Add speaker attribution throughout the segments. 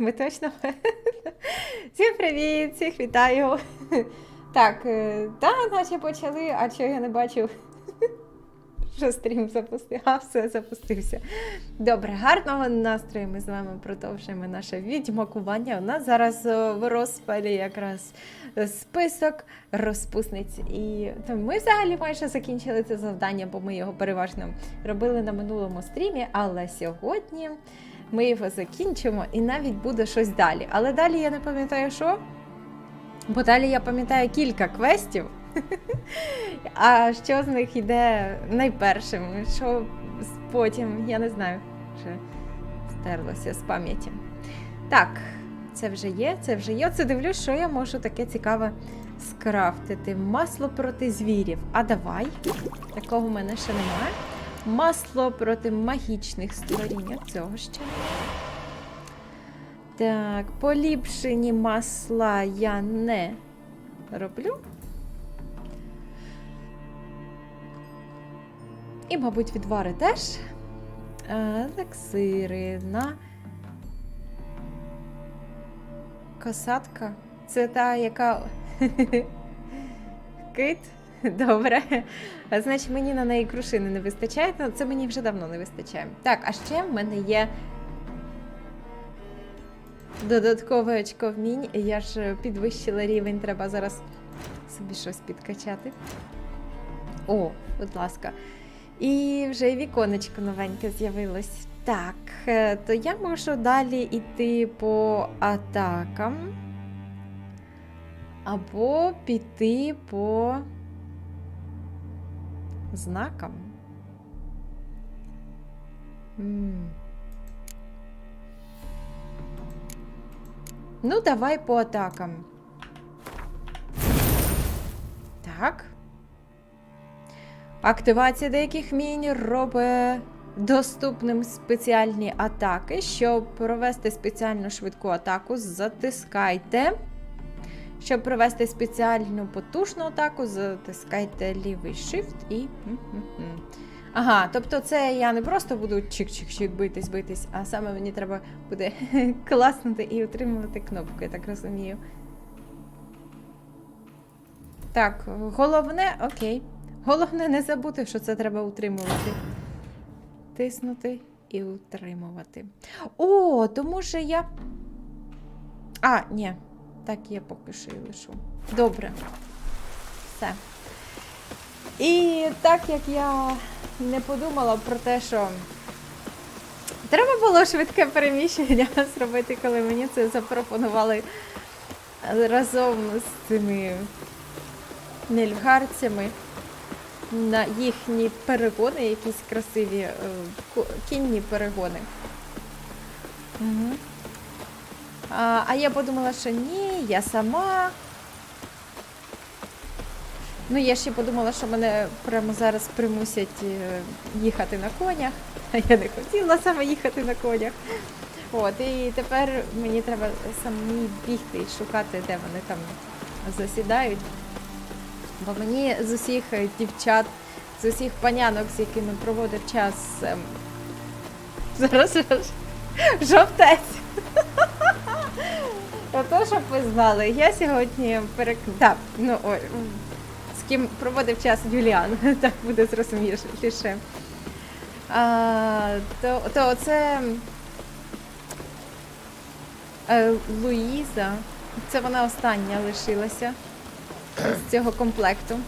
Speaker 1: Ви точно? Всім привіт, всіх вітаю. Так, наче почали, а чого я не бачив, що стрім запустив. А, все, запустився. Добре, гарного настрою. Ми з вами продовжуємо наше відьмакування. У нас зараз в розпалі якраз список розпусниць. І ми взагалі майже закінчили це завдання, бо ми його переважно робили на минулому стрімі, але сьогодні ми його закінчимо і навіть буде щось далі. Але далі я не пам'ятаю, що. Бо далі я пам'ятаю кілька квестів. А що з них йде найпершим, що потім, я не знаю, вже стерлося з пам'яті. Так, це вже є, це вже є. Оце дивлюсь, що я можу таке цікаве скрафтити. Масло проти звірів. А давай. Такого в мене ще немає. Масло проти магічних створінь. Цього ще немає. Так, поліпшені масла я не роблю. І, мабуть, відвари теж. Елексири на косатка. Це та, яка кит. Добре. Значить, мені на неї крушини не вистачає. Це мені вже давно не вистачає. Так, а ще в мене є додаткове очко вмінь. Я ж підвищила рівень, треба зараз собі щось підкачати. О, будь ласка. І вже віконечко новеньке з'явилось. Так, то я можу далі йти по атакам. Або піти по знакам. Ну, давай по атакам. Так. Активація деяких вмінь робить доступним спеціальні атаки. Щоб провести спеціальну швидку атаку, затискайте. Щоб провести спеціальну потужну атаку, затискайте лівий shift і... Ага, тобто це я не просто буду чик-чик-чик битись, а саме мені треба буде класнути і утримувати кнопку, я так розумію. Так, головне, окей. Головне не забути, що це треба утримувати. Тиснути і утримувати. О, тому що я... А, ні. Так я поки що і лишу. Добре. Все. І так як я не подумала про те, що треба було швидке переміщення зробити, коли мені це запропонували разом з цими нельфгардцями на їхні перегони, якісь красиві кінні перегони. Угу. А я подумала, що ні, я сама. Ну, я ще подумала, що мене прямо зараз примусять їхати на конях. А я не хотіла саме їхати на конях. От, і тепер мені треба самі бігти і шукати, де вони там засідають. Бо мені з усіх дівчат, з усіх панянок, з якими проводив час... Зараз жовтець. Ото, щоб ви знали, я сьогодні Так, ну, ой, з ким проводив час Юліан, так буде зрозуміліше. То це Луїза, це вона остання лишилася з цього комплекту.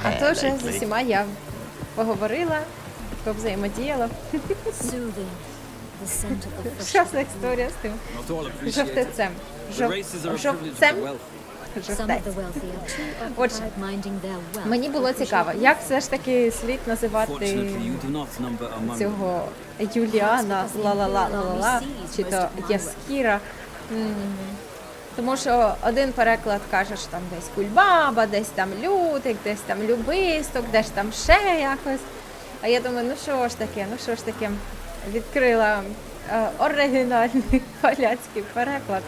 Speaker 1: А то вже з усіма я поговорила, повзаємодіяла. Що за історія з тим жовтецем? Жовтцем? Жовтець. Отже, мені було цікаво, як все ж таки слід називати цього Юліана, ла-ла-ла-ла-ла, чи то Яскіра. Тому що один переклад каже, що там десь кульбаба, десь там лютик, десь там любисток, десь там ще якось. А я думаю, ну що ж таке, відкрила оригінальний поляцький переклад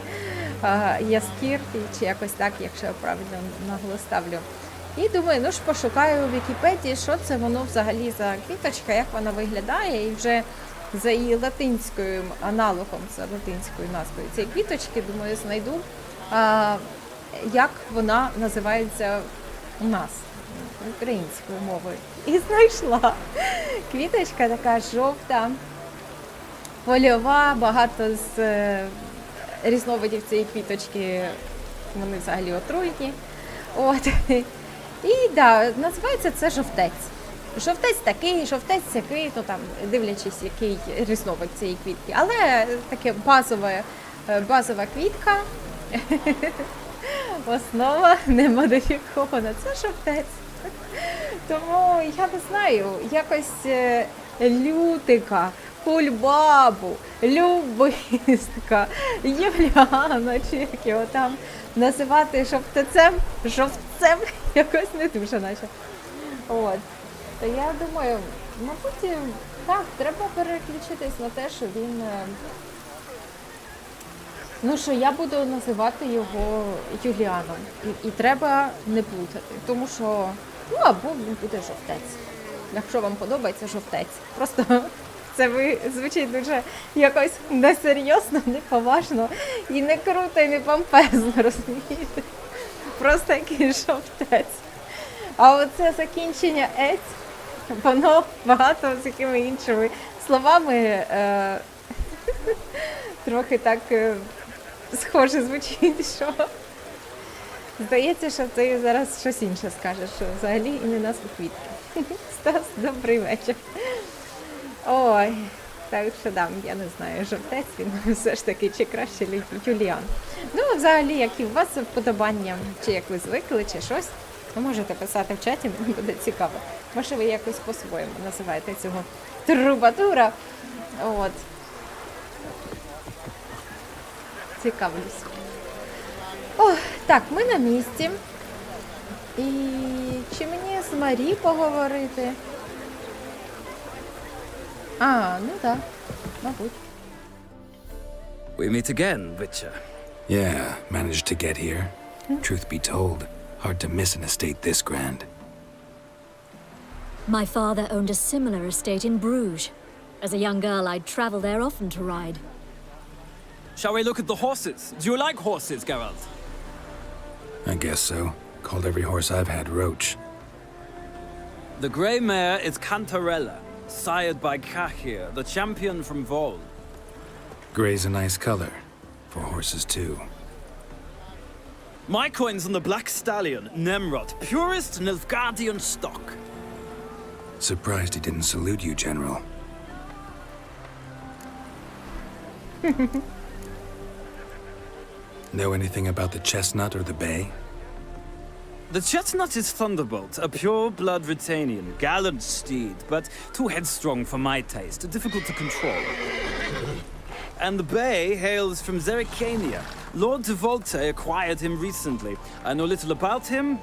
Speaker 1: Яскір, чи якось так, якщо я правильно наголос ставлю. І думаю, ну ж пошукаю у Вікіпедії, що це воно взагалі за квіточка, як вона виглядає, і вже за її латинською аналогом, за латинською назвою цієї квіточки, думаю, знайду, як вона називається у нас українською мовою. І знайшла. Квіточка така жовта, польова, багато з різновидів цієї квіточки, вони взагалі отруйні. От. І да, називається це жовтець. Жовтець такий, жовтець сякий, ну там, дивлячись, який різновид цієї квітки. Але таке базова квітка, основа не модифікована. Це жовтець. Тому, я не знаю, якось лютика, кульбабу, любистка, Юліана, чи як його там називати жовтцем якось не дуже наче. От. То я думаю, мабуть, так, треба переключитись на те, що він, ну, що я буду називати його Юліаном. І треба не плутати, тому що, ну, або він буде жовтець. Якщо вам подобається жовтець. Просто це звучить дуже якось несерйозно, неповажно і не круто, і не помпезно, розумієте? Просто якийсь жовтець. А оце закінчення «ець», воно багато з якими іншими словами трохи так схоже звучить, що здається, що ти зараз щось інше скажеш, що взагалі і не назва квітки. Стас, добрий вечір. Ой, так що да, я не знаю, жовтець він все ж таки, чи краще Юліан. Ну, взагалі, які у вас вподобання, чи як ви звикли, чи щось, ви можете писати в чаті, мені буде цікаво. Може, ви якось по-своєму називаєте цього трубадура. От. Цікавлюсь. О, так, ми на місці. І чи мені з Марі поговорити? Ну так, мабуть.
Speaker 2: We meet again, Witcher.
Speaker 3: Yeah, managed to get here. Truth be told, hard to miss an estate this grand.
Speaker 4: My father owned a similar estate in Bruges. As a young girl, I'd travel there often to ride.
Speaker 2: Shall we look at the horses? Do you like horses, Geralt?
Speaker 3: I guess so. Called every horse I've had Roach.
Speaker 2: The grey mare is Cantarella, sired by Cahir, the champion from Vol.
Speaker 3: Gray's a nice color. For horses, too.
Speaker 2: My coin's on the black stallion, Nemrod, purest Nilfgaardian stock.
Speaker 3: Surprised he didn't salute you, General. Know anything about the chestnut or the bay?
Speaker 2: The chestnut is Thunderbolt, a pure-blood Britannian, gallant steed, but too headstrong for my taste, difficult to control. And the bay hails from Zerrikania. Lord de Volte acquired him recently. I know little about him,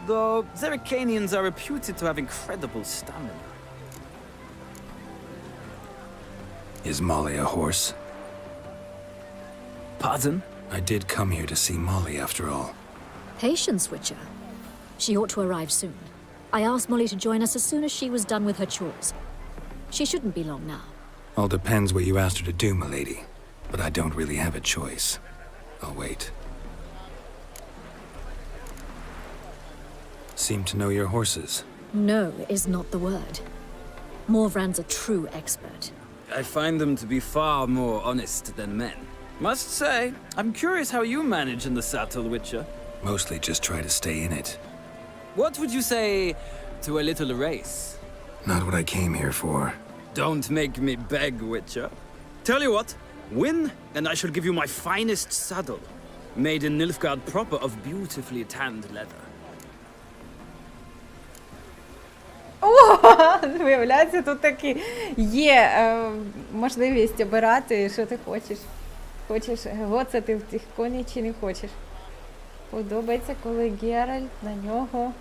Speaker 2: though Zerrikanians are reputed to have incredible stamina.
Speaker 3: Is Molly a horse?
Speaker 2: Pardon?
Speaker 3: I did come here to see Molly, after all.
Speaker 4: Patience, Witcher. She ought to arrive soon. I asked Molly to join us as soon as she was done with her chores. She shouldn't be long now.
Speaker 3: All depends what you asked her to do, milady. But I don't really have a choice. I'll wait. Seem to know your horses.
Speaker 4: No is not the word. Morvran's a true expert.
Speaker 2: I find them to be far more honest than men. Must say, I'm curious how you manage in the saddle, Witcher.
Speaker 3: Mostly just try to stay in it.
Speaker 2: What would you say to a little race?
Speaker 3: Not what I came here for.
Speaker 2: Don't make me beg, Witcher. Tell you what, win, and I shall give you my finest saddle, made in Nilfgaard proper of beautifully tanned leather.
Speaker 1: О, виявляється, тут таки є можливість обирати, що ти хочеш. Хочеш гоцати в тих коней чи не хочеш. Подобається, коли Геральт на нього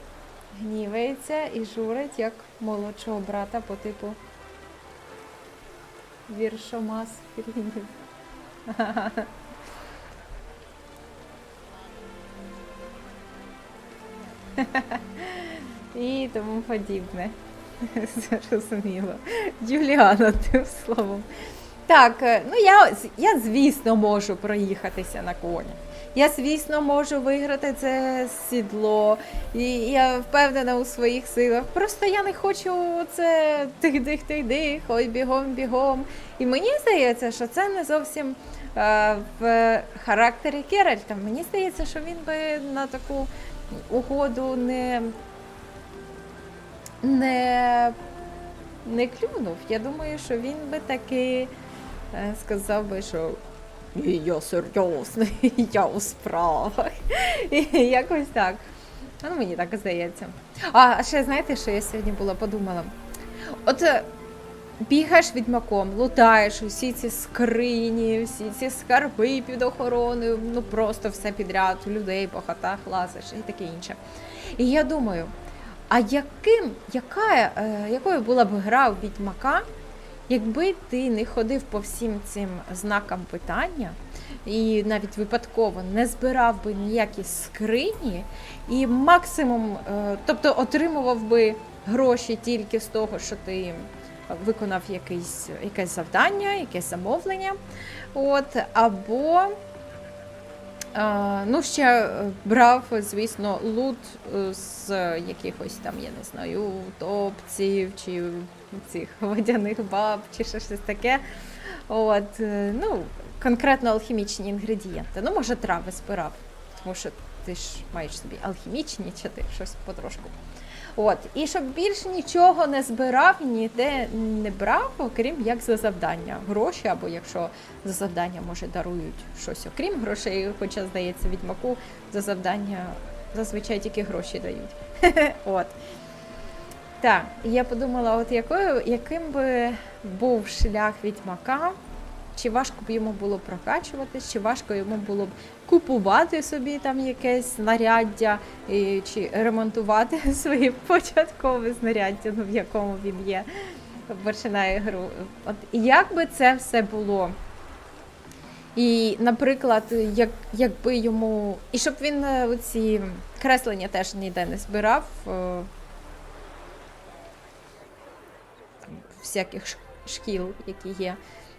Speaker 1: гнівається і журить, як молодшого брата по типу віршомас фільмів. І тому подібне. Зрозуміло. Юліана, тим словом. Так, ну я, звісно, можу проїхатися на коні. Я, звісно, можу виграти це сідло. І я впевнена у своїх силах. Просто я не хочу це тих-дих, ой, бігом. І мені здається, що це не зовсім в характері Геральта. Мені здається, що він би на таку угоду не клюнув. Я думаю, що він би таки сказав би, що я серйозний, я у справах. І якось так. Ну, мені так здається. А ще знаєте, що я сьогодні подумала? От бігаєш відьмаком, лутаєш усі ці скрині, всі ці скарби під охороною, ну просто все підряд, у людей по хатах лазиш і таке інше. І я думаю, а якою була б гра у відьмака, якби ти не ходив по всім цим знакам питання і навіть випадково не збирав би ніякі скрині і максимум, тобто отримував би гроші тільки з того, що ти виконав якесь завдання, якесь замовлення, або ну, ще брав, звісно, лут з якихось там, я не знаю, утопців, чи цих водяних баб, чи щось таке. Ну, конкретно алхімічні інгредієнти. Ну, може, трави збирав, тому що ти ж маєш собі алхімічні, чи ти щось потрошку. І щоб більше нічого не збирав, ніде не брав, окрім як за завдання. Гроші, або якщо за завдання, може, дарують щось окрім грошей, хоча, здається, відьмаку за завдання зазвичай тільки гроші дають. Так, і я подумала, яким би був шлях відьмака, чи важко б йому було прокачуватись, чи важко йому було б купувати собі там якесь знаряддя, чи ремонтувати своє початкове знаряддя, в якому він є, починає гру. І як би це все було? І, наприклад, якби йому... І щоб він ці креслення теж ніде не збирав, всяких шкіл, які є.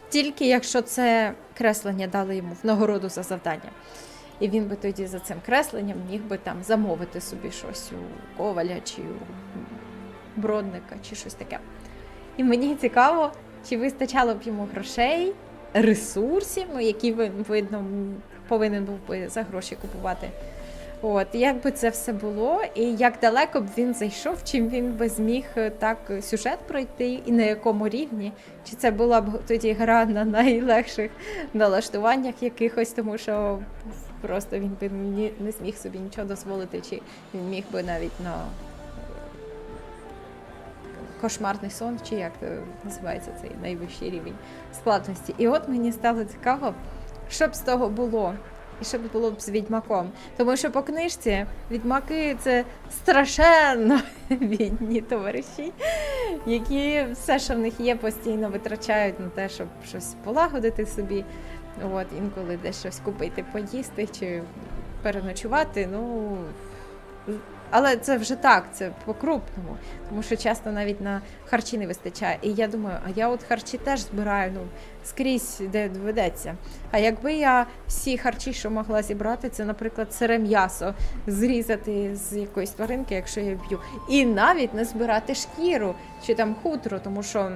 Speaker 1: Тільки якщо це креслення дали йому в нагороду за завдання. І він би тоді за цим кресленням міг би там замовити собі щось у коваля, чи у бродника, чи щось таке. І мені цікаво, чи вистачало б йому грошей, ресурсів, які він, видно, повинен був би за гроші купувати. Як би це все було, і як далеко б він зайшов, чим він би зміг так сюжет пройти, і на якому рівні. Чи це була б тоді гра на найлегших налаштуваннях якихось, тому що просто він би не зміг собі нічого дозволити, чи він міг би навіть на кошмарний сон, чи як називається цей найвищий рівень складності. І мені стало цікаво, що б з того було. І що було б з відьмаком. Тому що по книжці відьмаки – це страшенно бідні товариші, які все, що в них є, постійно витрачають на те, щоб щось полагодити собі. Інколи десь щось купити, поїсти чи переночувати. Але це вже так, це по-крупному, тому що часто навіть на харчі не вистачає. І я думаю, а я харчі теж збираю, скрізь, де доведеться. А якби я всі харчі, що могла зібрати, це, наприклад, сире м'ясо, зрізати з якоїсь тваринки, якщо я б'ю, і навіть не збирати шкіру чи там хутро, тому що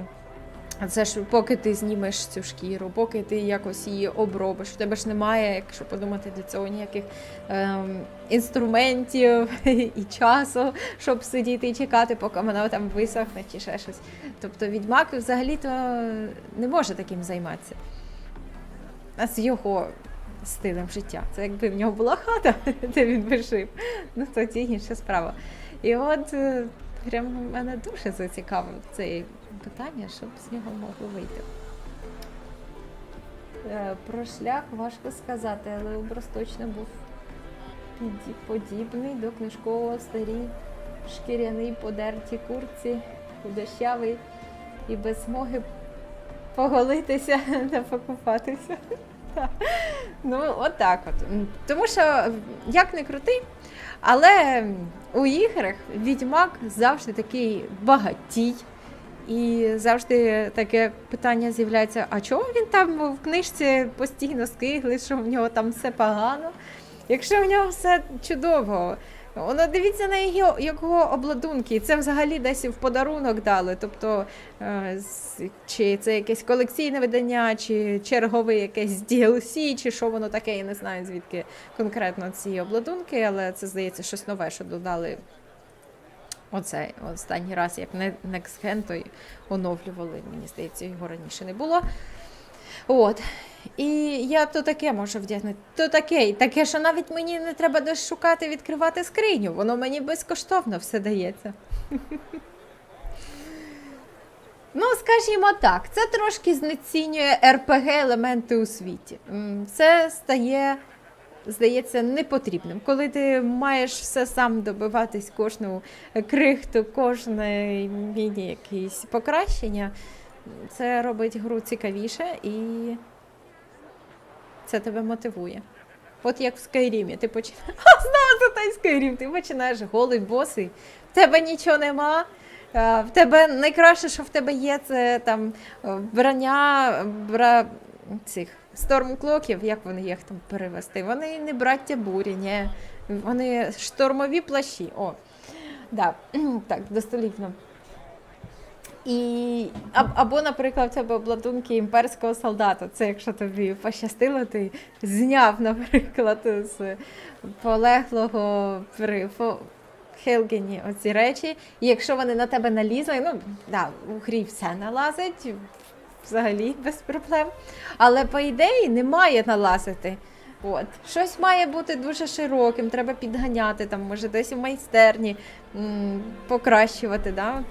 Speaker 1: це ж поки ти знімеш цю шкіру, поки ти якось її обробиш, у тебе ж немає, якщо подумати, для цього ніяких інструментів і часу, щоб сидіти і чекати, поки вона там висохне чи ще щось. Тобто відьмак взагалі-то не може таким займатися. А з його стилем життя. Це якби в нього була хата, де він би жив. Тоді інша справа. І прям мене дуже зацікавило це питання, щоб з нього могло вийти. Про шлях важко сказати, але образ точно був подібний до книжкового, старій, шкіряний, подертій курці, худощавий і без змоги поголитися та покупатися. Отак. Тому що, як не крути, але у іграх відьмак завжди такий багатій. І завжди таке питання з'являється, а чого він там в книжці постійно скиглить, що в нього там все погано? Якщо в нього все чудово, воно дивіться на його обладунки, це взагалі десь в подарунок дали, тобто чи це якесь колекційне видання, чи чергове якесь DLC, чи що воно таке, я не знаю звідки конкретно ці обладунки, але це, здається, щось нове, що додали. Оцей останній раз, як Next Gen, то й оновлювали, мені здається, його раніше не було. От. І я то таке можу вдягнути, то таке, що навіть мені не треба десь шукати, відкривати скриню, воно мені безкоштовно все дається. Ну, скажімо так, це трошки знецінює РПГ-елементи у світі. Це стає, здається, непотрібним. Коли ти маєш все сам добиватись, кожну крихту, кожне міні-якесь покращення, це робить гру цікавіше і це тебе мотивує. От як в Скайрімі, ти починаєш, знову це той Скайрім, ти починаєш голий босий, в тебе нічого нема, в тебе найкраще, що в тебе є, це там вбрання цих Стормклоків, як вони їх там перевести? Вони не браття бурі, ні. Вони штормові плащі. О, да. Так, дослівно. І, або, наприклад, в тебе обладунки імперського солдата. Це якщо тобі пощастило, ти зняв, наприклад, з полеглого при Хелгені оці речі. І якщо вони на тебе налізли, ну, да, у грі все налазить, взагалі без проблем. Але, по ідеї, не має налазити. От. Щось має бути дуже широким, треба підганяти, там, може десь у майстерні покращувати, да?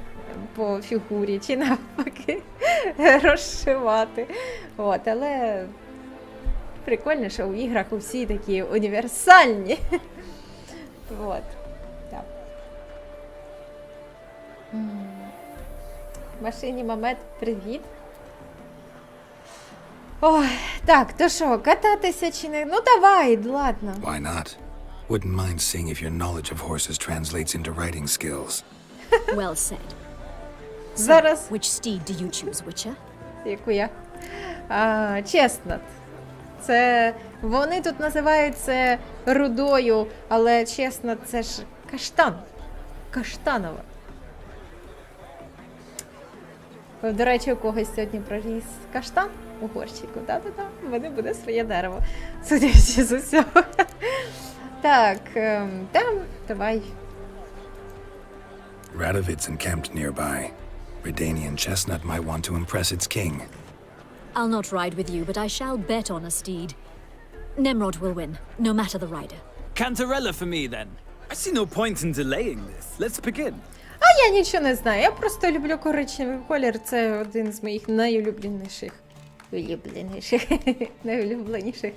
Speaker 1: По фігурі, чи навпаки розшивати. От. Але прикольно, що у іграх усі такі універсальні. От. Так. В машині Мамед, привіт. Ой, так, то що, кататися чи не? Ну давай, ладно.
Speaker 3: Why not? Wouldn't mind seeing if your knowledge of horses translates into riding skills.
Speaker 4: Well said.
Speaker 1: Зараз,
Speaker 4: Which steed do you choose, Witcher?
Speaker 1: яку я? Чеснот. Це, вони тут називають це рудою, але чеснот це ж каштан. Каштанова. До речі, у когось сьогодні проріс каштан у горщику. Да-да-да, в мене буде своє дерево. Судячи з усього. Так, там, давай.
Speaker 3: Radovid's encamped nearby. Redanian chestnut might want to impress its king.
Speaker 4: I'll not ride with you, but I shall bet on a steed. Nemrod will win, no matter the rider.
Speaker 2: Cantarella for me, then. I see no point in delaying this. Let's begin.
Speaker 1: А я нічого не знаю, я просто люблю коричневий колір, це один з моїх найулюбленіших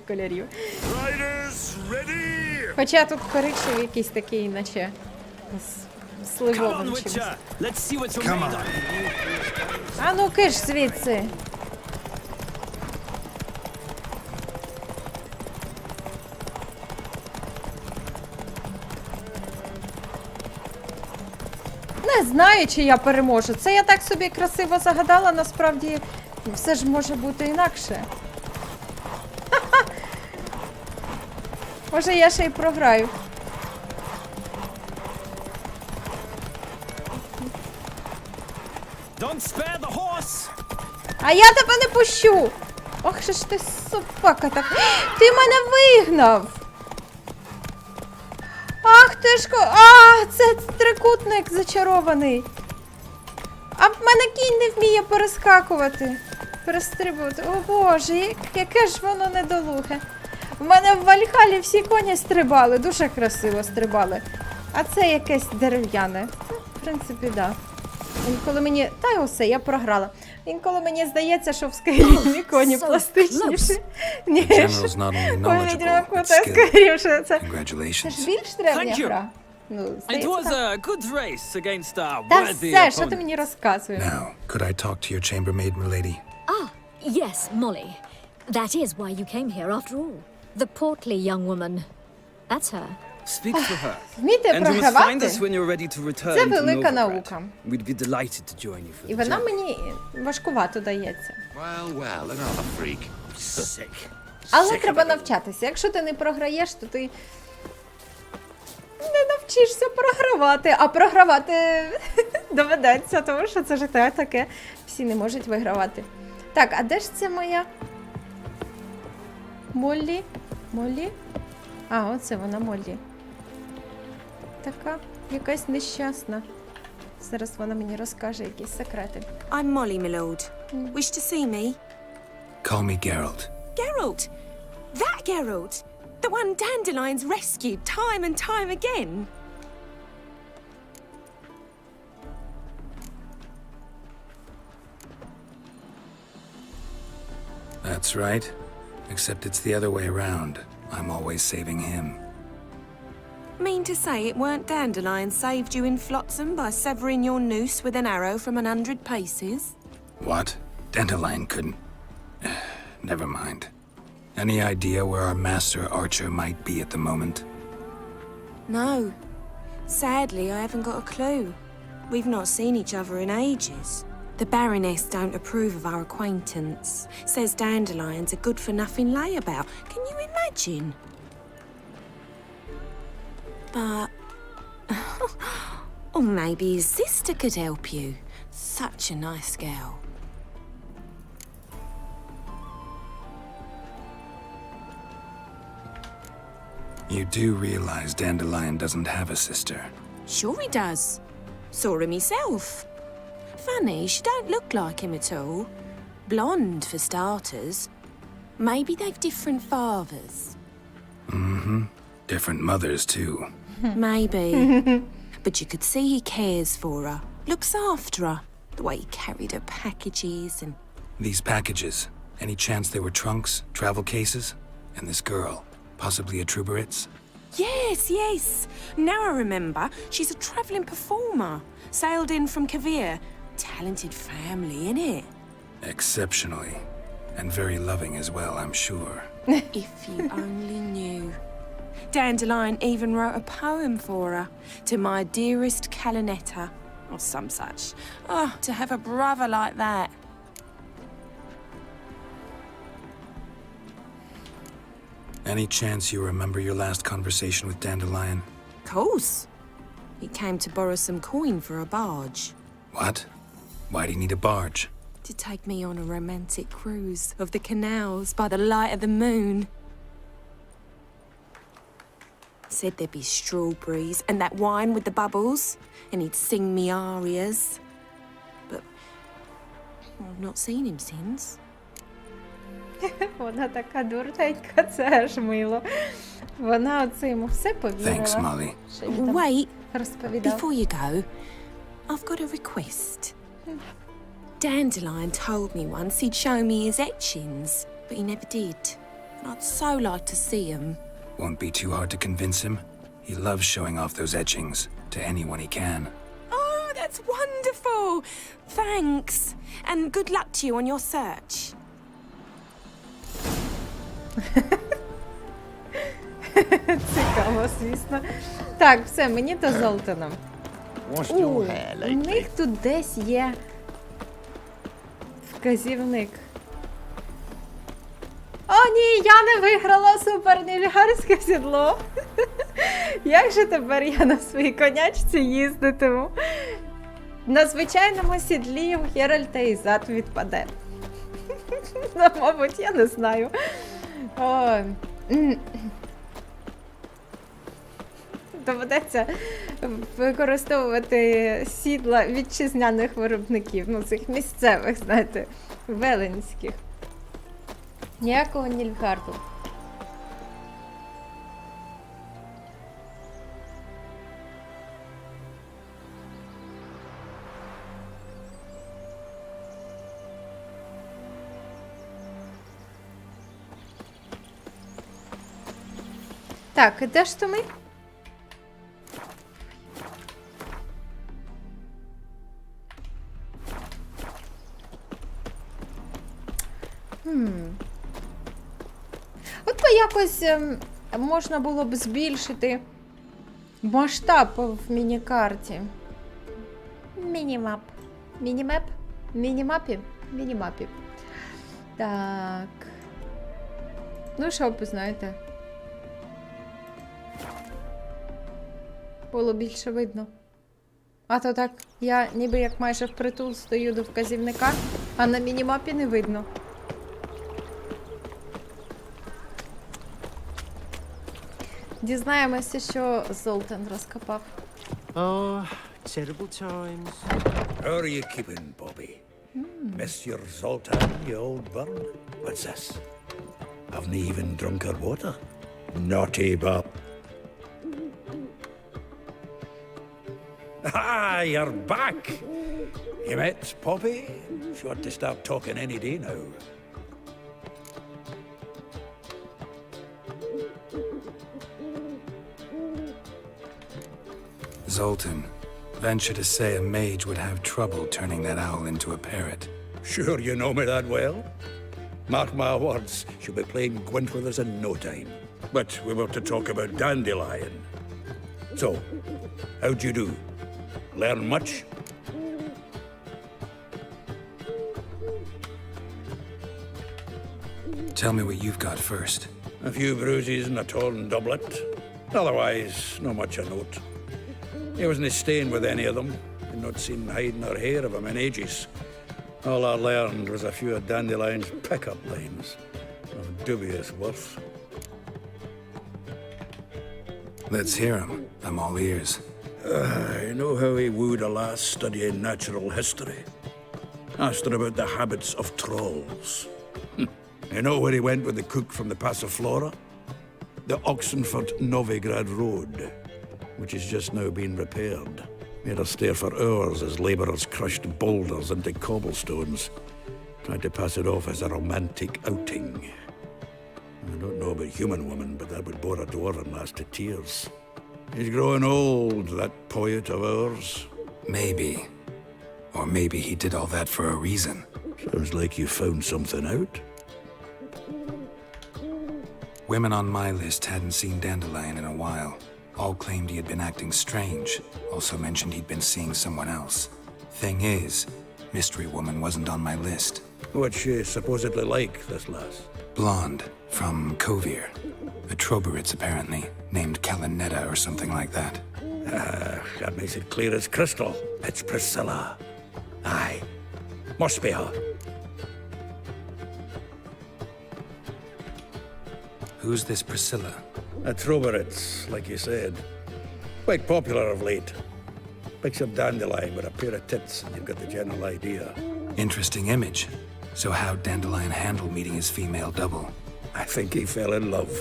Speaker 1: кольорів. Хоча тут коричневий якийсь такий, наче з сливовим чимось.
Speaker 2: Let's see what you're made of.
Speaker 1: А ну киш звідси. Не знаю, чи я переможу. Це я так собі красиво загадала, насправді все ж може бути інакше. Ха-ха! Може я ще й програю.
Speaker 2: Don't spare the horse.
Speaker 1: А я тебе не пущу! Ох, що ж ти собака так. Ти мене вигнав! Ах ти ж це трикутник зачарований. А в мене кінь не вміє перескакувати. Перестрибувати. О боже, яке ж воно недолуге. В мене в Вальхалі всі коні стрибали, дуже красиво стрибали. А це якесь дерев'яне. В принципі, да. Інколи мені... Та й усе, я програла. Інколи мені здається, що в Скайрімі коні пластичніші, ніж у відьмаку. Та скоріше, це ж більш древня гра. Ну,
Speaker 2: It
Speaker 1: здається,
Speaker 2: was
Speaker 1: так.
Speaker 2: a good race against a
Speaker 1: Та
Speaker 2: worthy
Speaker 1: все, що ти
Speaker 2: opponent.
Speaker 1: мені розказуєш?
Speaker 3: Now, could I talk to your chambermaid, milady?
Speaker 4: Ah, yes, Molly. That is why you came here after all. The portly young woman. That's her.
Speaker 2: Speak to her.
Speaker 1: Вміти
Speaker 2: And you must find
Speaker 1: програвати
Speaker 2: us when you're ready to return
Speaker 1: це
Speaker 2: to
Speaker 1: велика
Speaker 2: Novigrad.
Speaker 1: наука.
Speaker 2: We'd be delighted to join you for
Speaker 1: І
Speaker 2: the
Speaker 1: вона
Speaker 2: journey.
Speaker 1: мені важкувато дається.
Speaker 5: Well, another freak.
Speaker 2: Sick.
Speaker 1: Але треба навчатися. Якщо ти не програєш, то ти не навчишся програвати. А програвати доведеться, тому що це життя таке. Всі не можуть вигравати. Так, а де ж це моя Моллі? Моллі? А, оце вона Моллі. Така якась нещасна. Зараз вона мені розкаже якісь секрети.
Speaker 6: I'm Molly, my lord. Wish to see me?
Speaker 3: Call me Geralt.
Speaker 6: Geralt! That Geralt! The one Dandelion's rescued time and time again!
Speaker 3: That's right. Except it's the other way around. I'm always saving him.
Speaker 6: Mean to say it weren't Dandelion saved you in Flotsam by severing your noose with an arrow from 100 paces?
Speaker 3: What? Dandelion couldn't. Never mind. Any idea where our master archer might be at the moment?
Speaker 6: No. Sadly, I haven't got a clue. We've not seen each other in ages. The Baroness don't approve of our acquaintance. Says Dandelion's a good-for-nothing layabout. Can you imagine? But... or maybe his sister could help you. Such a nice girl.
Speaker 3: You do realize Dandelion doesn't have a sister.
Speaker 6: Sure he does. Saw him myself. Funny, she don't look like him at all. Blonde, for starters. Maybe they've different fathers.
Speaker 3: Different mothers, too.
Speaker 6: Maybe. But you could see he cares for her. Looks after her. The way he carried her packages and...
Speaker 3: These packages, any chance they were trunks, travel cases? And this girl, possibly a Truberitz?
Speaker 6: Yes, yes. Now I remember. She's a travelling performer. Sailed in from Kavir. Talented family, innit?
Speaker 3: Exceptionally. And very loving as well, I'm sure.
Speaker 6: If you only knew. Dandelion even wrote a poem for her. To my dearest Calinetta. Or some such. Oh, to have a brother like that.
Speaker 3: Any chance you remember your last conversation with Dandelion?
Speaker 6: Course. He came to borrow some coin for a barge.
Speaker 3: What? Why'd he need a barge?
Speaker 6: To take me on a romantic cruise of the canals by the light of the moon. Said there'd be strawberries and that wine with the bubbles, and he'd sing me arias. But I've not seen him since.
Speaker 1: Вона така дурненька, це аж мило. Вона оце йому все повірила.
Speaker 3: Thanks, Molly.
Speaker 1: Що він там
Speaker 6: Wait,
Speaker 1: розповідав.
Speaker 6: before you go, I've got a request. Dandelion told me once he'd show me his etchings, but he never did. And I'd so like to see them.
Speaker 3: Won't be too hard to convince him. He loves showing off those etchings to anyone he can.
Speaker 6: Oh, that's wonderful! Thanks, and good luck to you on your search.
Speaker 1: Цікаво, звісно. Так, все, мені до Золтана. У них тут десь є вказівник. О, ні, я не виграла супернільгарське сідло. Як же тепер я на своїй конячці їздитиму? На звичайному сідлі у Геральта і зад відпаде. Ну, мабуть, я не знаю. О, доведеться використовувати сідла вітчизняних виробників, ну, цих місцевих, знаєте, веленських. Ніякого Нільфгарду. Так, і де ж то ми? От би якось можна було б збільшити Масштаб в міні-карті. Мінімап. Мінімеп? Мінімапі? Мінімапі. Так. Ну, що ви знаєте? Було більше видно. А то так, я ніби як майже впритул стою до вказівника, а на мінімапі не видно. Дізнаємося, що Золтан розкопав.
Speaker 7: Oh, terrible times.
Speaker 5: How are you keeping, Bobby? Miss your Zoltan, you old bird? What's this? Haven't even drunk her water? Naughty Bob. Ah, you're back! You met Poppy? She ought to start talking any day now.
Speaker 3: Zoltan, venture to say a mage would have trouble turning that owl into a parrot.
Speaker 5: Sure you know me that well? Mark my words, she'll be playing Gwent with us in no time. But we were to talk about Dandelion. So, how'd you do? Learn much?
Speaker 3: Tell me what you've got first.
Speaker 5: A few bruises and a torn doublet. Otherwise, not much a note. He wasn't staying with any of them. I'd not seen hide nor hair of him in ages. All I learned was a few of Dandelion's pickup lines of dubious worth.
Speaker 3: Let's hear him. I'm all ears.
Speaker 5: I know how he wooed a lass studying natural history. Asked her about the habits of trolls. You know where he went with the cook from the Passiflora? The Oxenford Novigrad Road, which is just now being repaired. Made her stare for hours as labourers crushed boulders into cobblestones, tried to pass it off as a romantic outing. I don't know about human women, but that would bore a dwarven lass to tears. He's growing old, that poet of ours.
Speaker 3: Maybe. Or maybe he did all that for a reason.
Speaker 5: Sounds like you found something out.
Speaker 3: Women on my list hadn't seen Dandelion in a while. All claimed he had been acting strange. Also mentioned he'd been seeing someone else. Thing is, Mystery Woman wasn't on my list.
Speaker 5: What's she supposedly like, this lass?
Speaker 3: Blonde, from Kovir. A Troberitz, apparently, named Kalinetta or something like that.
Speaker 5: That makes it clear as crystal. It's Priscilla. Aye. Must be her.
Speaker 3: Who's this Priscilla?
Speaker 5: A Troberitz, like you said. Quite popular of late. Picks up Dandelion with a pair of tits, and you've got the general idea.
Speaker 3: Interesting image. So how'd Dandelion handle meeting his female double?
Speaker 5: I think he fell in love.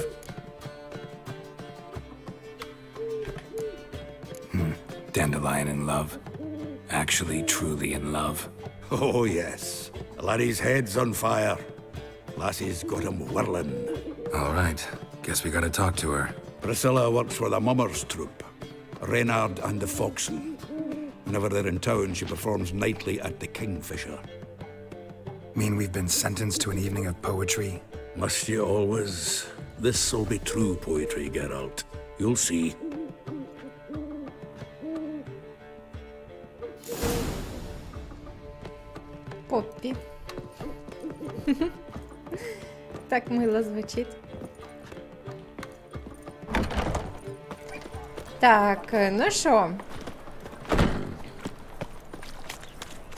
Speaker 3: Dandelion in love. Actually, truly in love.
Speaker 5: Oh, yes. The laddie's head's on fire. Lassie's got him whirling.
Speaker 3: All right. Guess we gotta talk to her.
Speaker 5: Priscilla works for the Mummers troupe. Reynard and the Foxen. Whenever they're in town, she performs nightly at the Kingfisher.
Speaker 3: Mean we've been sentenced to an evening of poetry?
Speaker 5: Must you always? This'll be true poetry, Geralt. You'll see.
Speaker 1: Поппі. Так мило звучить. Так, ну що?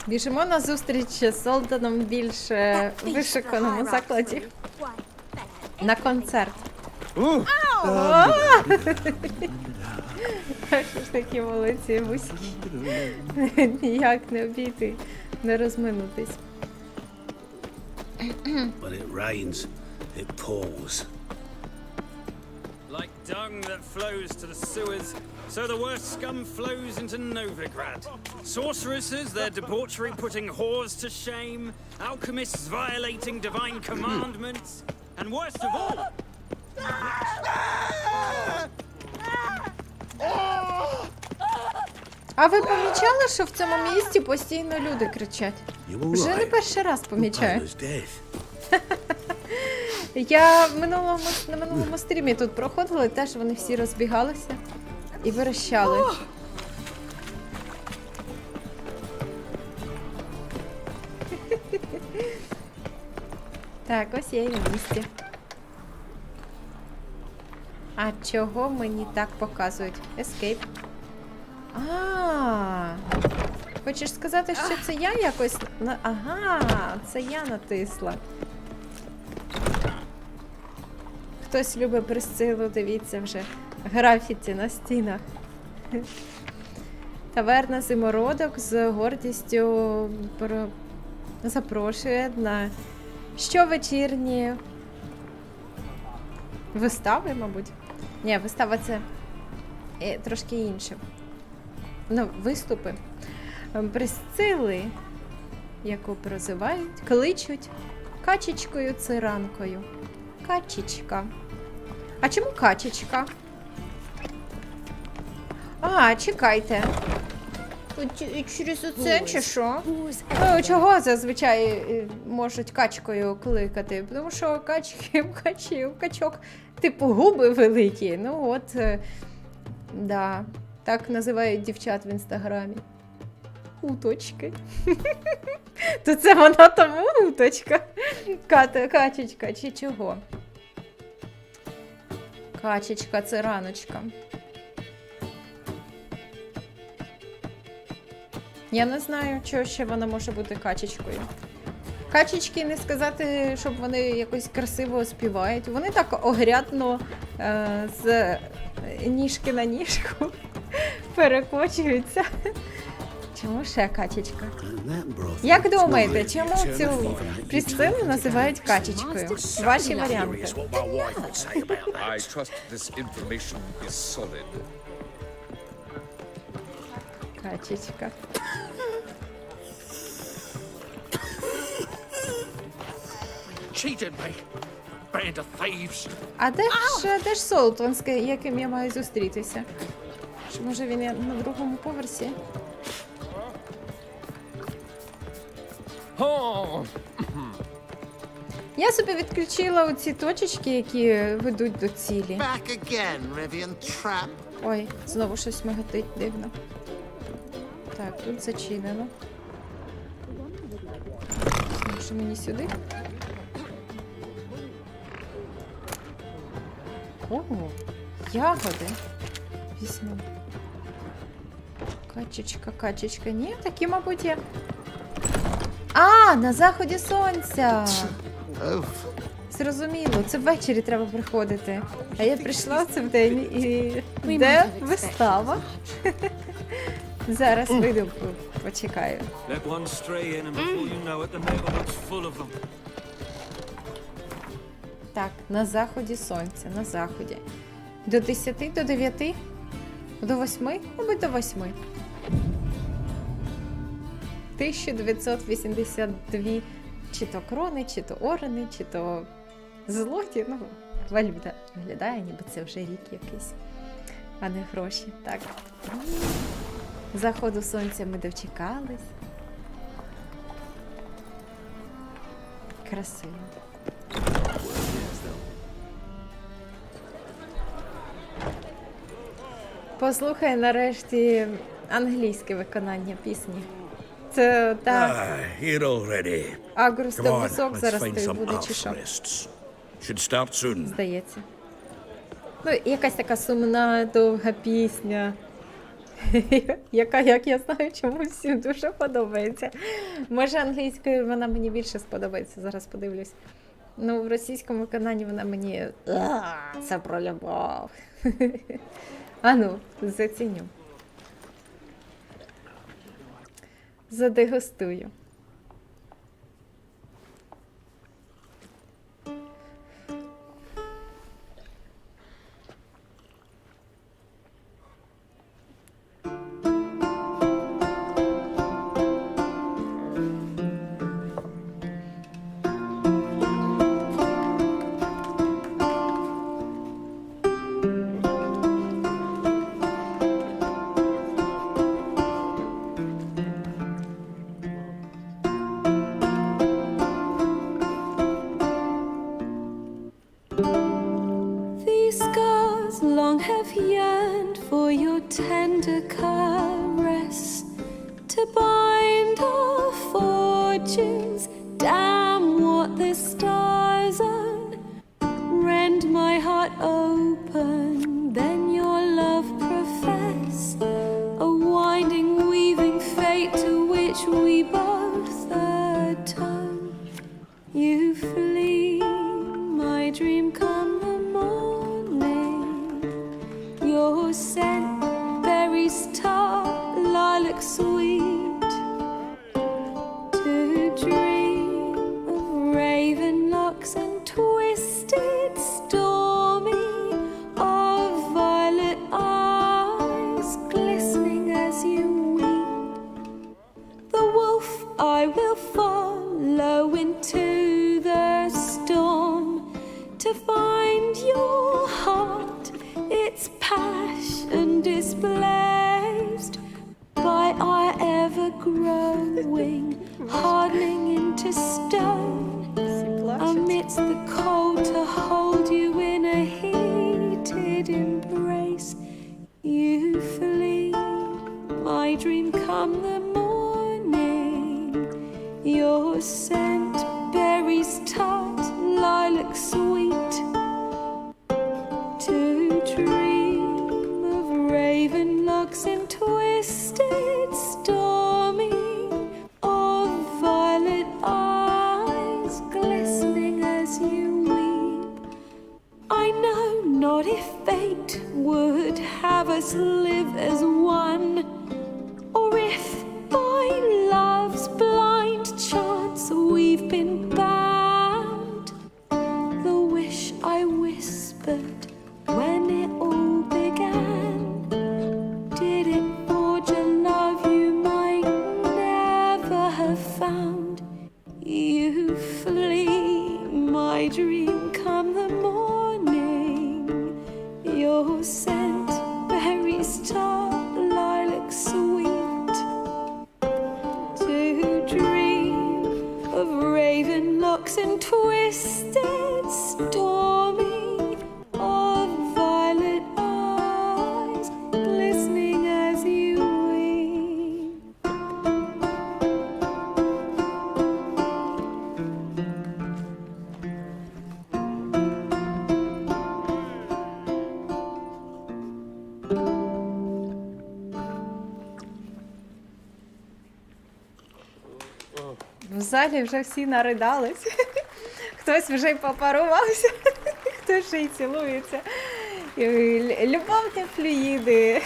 Speaker 1: Біжимо на зустріч з Золтаном в більш вишиканому закладі. На концерт. Що ж такі молодці, гусі. Ніяк не обійти, не розминутись.
Speaker 5: When it rains, it pours.
Speaker 2: Like dung that flows to the sewers, so the worst scum flows into Novigrad. Sorceresses, their debauchery putting whores to shame, alchemists violating divine commandments, and worst of all...
Speaker 1: А ви помічали, що в цьому місті постійно люди кричать? Вже не перший раз помічаю. Я на минулому стрімі тут проходила, і теж вони всі розбігалися. і верещали. Так, ось я і на місці. А чого мені так показують? Escape. Хочеш сказати, що це я якось... Ага, це я натисла. Хтось любить Присцилу, дивіться вже. Графіті на стінах. Таверна Зимородок з гордістю запрошує на щовечірні вистави, мабуть. Ні, вистава це трошки інше. Ну, виступи. Присцили, яку прозивають, кличуть качечкою-циранкою. Качечка. А чому качечка? Чекайте. Через оце чи що? Чого зазвичай можуть качкою кликати? Тому що качок, типу губи великі. Ну от, да. Так називають дівчат в інстаграмі. Уточки. То це вона тому уточка? Качечка чи чого? Качечка, це раночка. Я не знаю, чого ще вона може бути качечкою. Качечки, не сказати, щоб вони якось красиво співають. Вони так огрядно з ніжки на ніжку перекочуються. Чому ще качечка? Як думаєте, чому цю Присцилу називають качечкою? Ваші варіанти.
Speaker 8: I trust this information is solid.
Speaker 1: Качечка.
Speaker 5: Cheated me. Band of thieves.
Speaker 1: А де ж Солтон, з яким я маю зустрітися? Чи може він на другому поверсі? Я собі відключила оці точечки, які ведуть до цілі.
Speaker 9: Back again, Rivian Trap.
Speaker 1: Ой, знову щось миготить дивно. Так, тут зачинено. Може мені сюди? Ого, ягоди. Візьму. Качечка. Ні, такі, мабуть, є. На заході сонця! Зрозуміло, це ввечері треба приходити. А я прийшла це вдень і... Де вистава? Зараз вийду, почекаю. Так, на заході сонця, на заході. До 10, до 9, до 8, мабуть, до 8. 1982 чи то крони, чи то орени, чи то злоті. Ну, валюта виглядає, ніби це вже рік якийсь, а не гроші. Так. Заходу сонця ми дочекались. Красиво. Послухай нарешті англійське виконання пісні. Це
Speaker 5: Here already.
Speaker 1: агростовбусок зараз ти буде чи що?
Speaker 5: Should start soon.
Speaker 1: Здається. Ну, якась така сумна, довга пісня. Яка, як я знаю, чому всім дуже подобається. Може, англійською вона мені більше сподобається, зараз подивлюсь. Ну, в російському виконанні вона мені... Це про любов. Ану, заціню. Задегустую.
Speaker 6: have yearned for your tender caress, to bind our fortunes. Damn what the stars own. Rend my heart open, then your love profess. A winding, weaving fate to which we both atone. You flee, my dream come the morning. Your scent, berries tart, lilac sweet. To dream of raven locks and twisted, stormy, of violet eyes glistening as you weep. The wolf I will follow into the storm, to find your heart, its passion displaced by our ever-growing, hardening into stone. Amidst the cold, to hold you in a heated embrace. You flee, my dream come the morning. Your scent, berries tart, lilac sweet. To dream of raven locks and twisted, stormy, of violet eyes glistening as you weep. I know not if fate would have us live as one, or if by love's blind chance we've been bound. The wish I whispered when it all began, did it forge a love you might never have found? You flee, my dream come the morning. Your scent, berries tart, lilac sweet. To dream of raven locks and twisted, stormy, of violet eyes glistening as you weep.
Speaker 1: В залі вже всі наридались. Хтось вже й попарувався, хтось ще й цілується. І любовні флюїди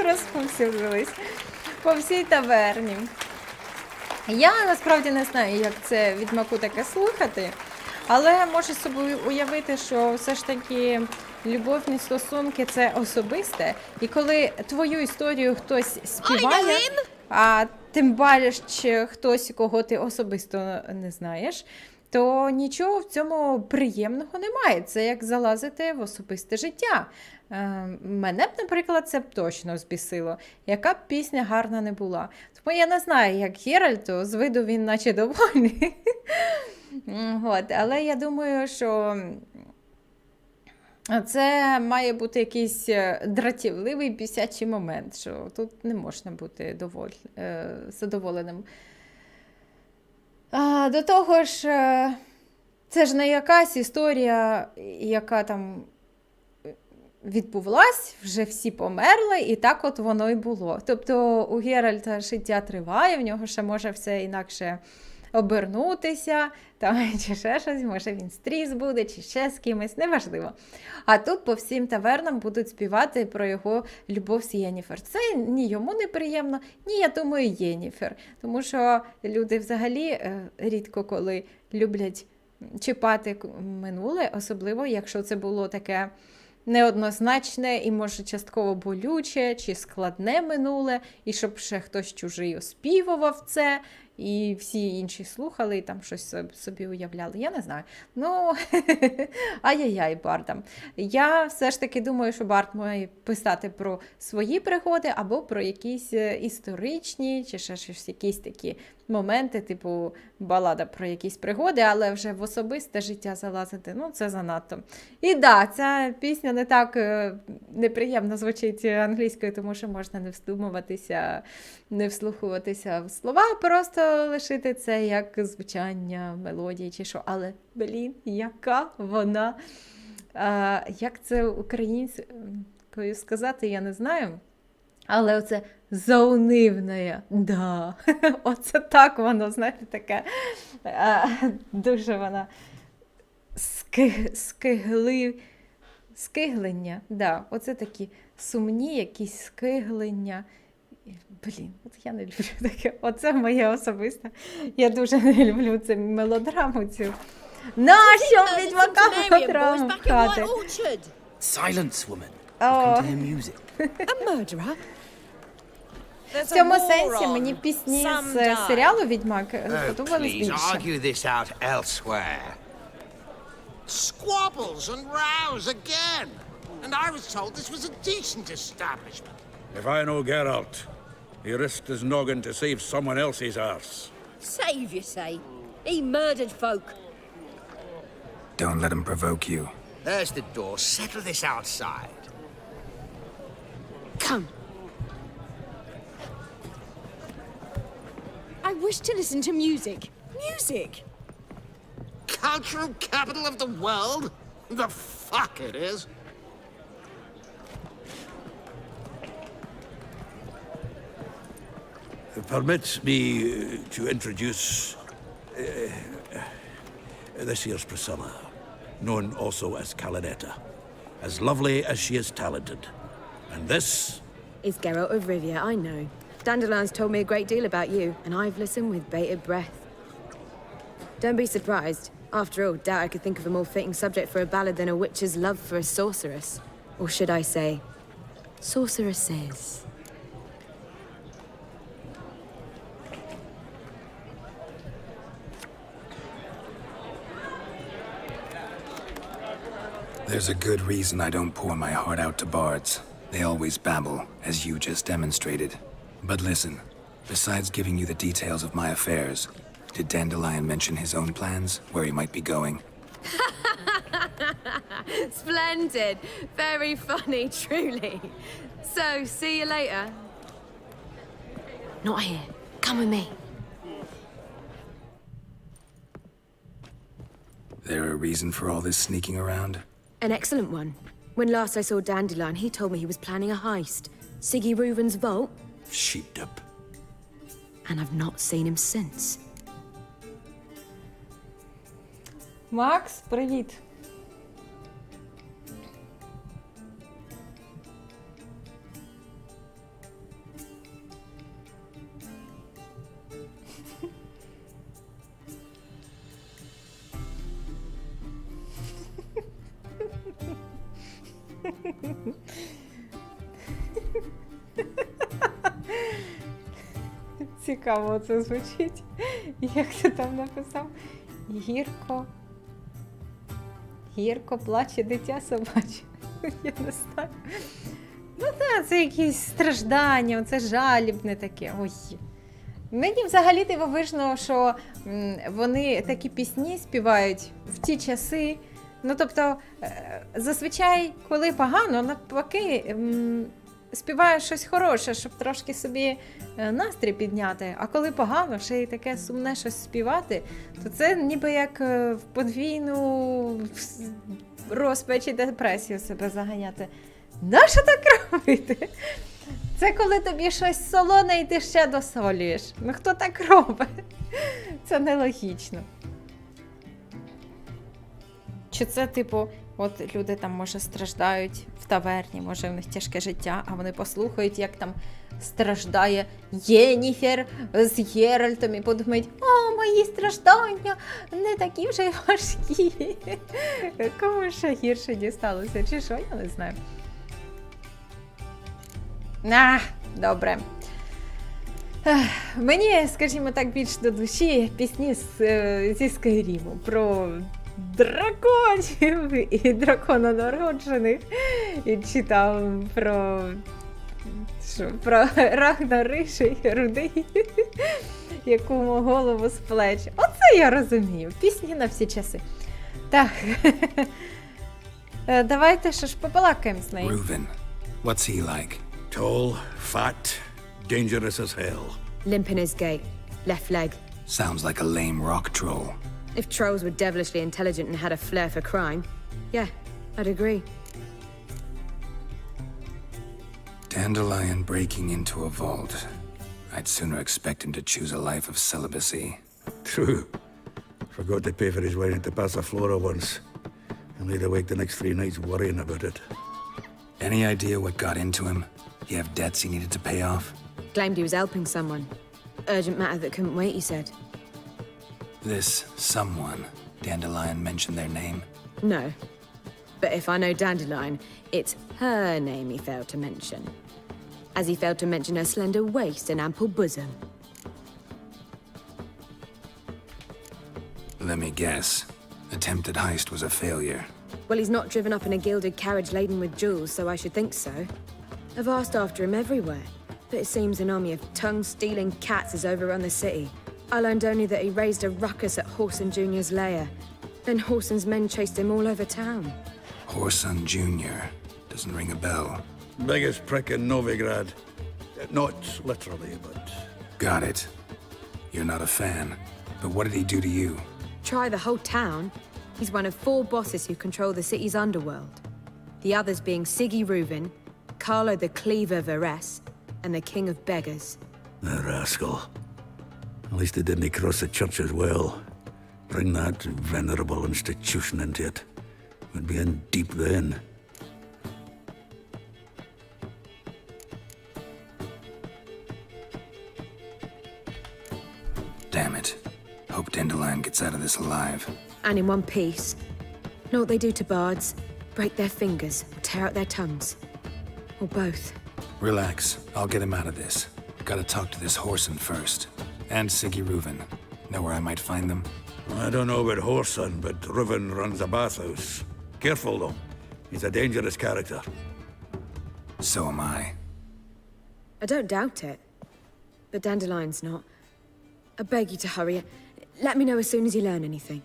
Speaker 1: розповсюдились по всій таверні. Я насправді не знаю, як це відьмаку таке слухати, але можу собі уявити, що все ж таки любовні стосунки – це особисте. І коли твою історію хтось співає, а тим більше хтось, кого ти особисто не знаєш, то нічого в цьому приємного немає. Це як залазити в особисте життя. Мене б, наприклад, це б точно збісило. Яка б пісня гарна не була. Тому я не знаю, як Геральт, з виду він наче довольний. Але я думаю, що це має бути якийсь дратівливий бісячий момент, що тут не можна бути задоволеним. До того ж, це ж не якась історія, яка там відбулась, вже всі померли, і так от воно і було. Тобто у Геральта життя триває, в нього ще може все інакше обернутися, там, чи ще щось, може він стріс буде, чи ще з кимось, неважливо. А тут по всім тавернам будуть співати про його любов з Єніфер. Це ні йому не приємно, ні, я думаю, Єніфер. Тому що люди взагалі рідко коли люблять чіпати минуле, особливо, якщо це було таке неоднозначне і, може, частково болюче чи складне минуле, і щоб ще хтось чужий оспівував це, і всі інші слухали і там щось собі уявляли. Я не знаю. Ну, ай-яй-яй, Бардам. Я все ж таки думаю, що Бард має писати про свої пригоди або про якісь історичні, чи ще щось, якісь такі моменти, типу балада про якісь пригоди, але вже в особисте життя залазити, ну, це занадто. І да, ця пісня не так неприємно звучить англійською, тому що можна не вдумуватися, не вслухуватися в слова, просто лишити це як звучання мелодії чи що. Але, блін, яка вона, як це українською сказати, я не знаю. Але оце заунивне, да, оце так воно, знаєте, таке, дуже вона скиглення, да, оце такі сумні якісь скиглення. Блін, от я не люблю таке, оце моє особисте, я дуже не люблю цю мелодраму цю. Нащо відьмака потрапити?
Speaker 2: Silence, woman.
Speaker 1: Oh.
Speaker 2: Come to hear music.
Speaker 6: A murderer?
Speaker 1: В цьому сенсі мені пісні з серіалу «Відьмак» подобались
Speaker 9: Please
Speaker 1: більше.
Speaker 9: argue this out elsewhere. Squabbles and rows again. And I was told this was a decent establishment.
Speaker 5: If I know Geralt, he risked his noggin to save someone else's arse.
Speaker 10: Save, you say? He murdered folk.
Speaker 3: Don't let him provoke you.
Speaker 9: There's the door. Settle this outside.
Speaker 6: Come. I wish to listen to music. Music!
Speaker 9: Cultural capital of the world? The fuck it is.
Speaker 5: Permit me to introduce this here's Priscilla, known also as Calinetta, as lovely as she is talented. And this
Speaker 6: Is Geralt of Rivia, I know. Dandelion's told me a great deal about you, and I've listened with bated breath. Don't be surprised. After all, doubt I could think of a more fitting subject for a ballad than a witch's love for a sorceress. Or should I say, sorceresses.
Speaker 3: There's a good reason I don't pour my heart out to bards. They always babble, as you just demonstrated. But listen, besides giving you the details of my affairs, did Dandelion mention his own plans, where he might be going?
Speaker 6: Splendid. Very funny, truly. So, see you later. Not here. Come with me.
Speaker 3: There a reason for all this sneaking around?
Speaker 6: An excellent one. When last I saw Dandelion, he told me he was planning a heist. Siggy Reuven's vault.
Speaker 5: sheeped up.
Speaker 6: And I've not seen him since.
Speaker 1: Макс, привіт. Цікаво це звучить. Як ти там написав? Гірко. Гірко плаче дитя собаче. Я не знаю. Ну так, це якісь страждання, це жалібне таке. Ой. Мені взагалі дивовижно, що вони такі пісні співають в ті часи. Ну, тобто, зазвичай, коли погано, навпаки, співаєш щось хороше, щоб трошки собі настрій підняти. А коли погано, ще й таке сумне щось співати, то це ніби як в подвійну розпач і депресію себе заганяти. Нащо так робити? Це коли тобі щось солоне і ти ще досолюєш. Ну хто так робить? Це нелогічно. Чи це, типу, от люди там, може, страждають в таверні, може, в них тяжке життя, а вони послухають, як там страждає Єніфер з Єральтом і подумають, о, мої страждання не такі вже й важкі. Кому ще гірше дісталося, чи що, я не знаю. Добре. Мені, скажімо так, більш до душі пісні зі Скайріму про драконів і дракононароджених. І читав про Рагнариший, рудий, якому голову з плеч. Оце я розумію. Пісні на всі часи. Так. Давайте що ж побалакаємо з нею.
Speaker 3: Reuven. What's he like?
Speaker 5: Tall, fat, dangerous as hell.
Speaker 6: Limp in his gait, left leg.
Speaker 3: Sounds like a lame rock troll.
Speaker 6: If trolls were devilishly intelligent and had a flair for crime, yeah, I'd agree.
Speaker 3: Dandelion breaking into a vault. I'd sooner expect him to choose a life of celibacy.
Speaker 5: True. Forgot to pay for his wedding to Passaflora once. And laid awake the next 3 nights worrying about it.
Speaker 3: Any idea what got into him? He have debts he needed to pay off?
Speaker 6: Claimed he was helping someone. Urgent matter that couldn't wait, he said.
Speaker 3: This someone, Dandelion mentioned their name?
Speaker 6: No. But if I know Dandelion, it's her name he failed to mention. As he failed to mention her slender waist and ample bosom.
Speaker 3: Let me guess. Attempted heist was a failure.
Speaker 6: Well, he's not driven up in a gilded carriage laden with jewels, so I should think so. I've asked after him everywhere, but it seems an army of tongue-stealing cats has overrun the city. I learned only that he raised a ruckus at Whoreson Jr.'s lair. Then Whoreson's men chased him all over town.
Speaker 3: Whoreson Jr. Doesn't ring a bell.
Speaker 5: Biggest prick in Novigrad. Not literally, but...
Speaker 3: Got it. You're not a fan. But what did he do to you?
Speaker 6: Try the whole town. He's one of 4 bosses who control the city's underworld. The others being Siggy Reuven, Carlo the Cleaver Varese, and the King of Beggars.
Speaker 5: The rascal. At least he didn't cross the church as well. Bring that venerable institution into it. We'd be in deep then.
Speaker 3: Damn it. Hope Dandelion gets out of this alive.
Speaker 6: And in one piece. Know what they do to bards? Break their fingers, or tear out their tongues. Or both.
Speaker 3: Relax. I'll get him out of this. Gotta talk to this Whoreson first. And Siggy Reuven. Know where I might find them?
Speaker 5: I don't know about Whoreson, but Reuven runs a bathhouse. Careful, though. He's a dangerous character.
Speaker 3: So am I.
Speaker 6: I don't doubt it. But Dandelion's not. I beg you to hurry. Let me know as soon as you learn anything.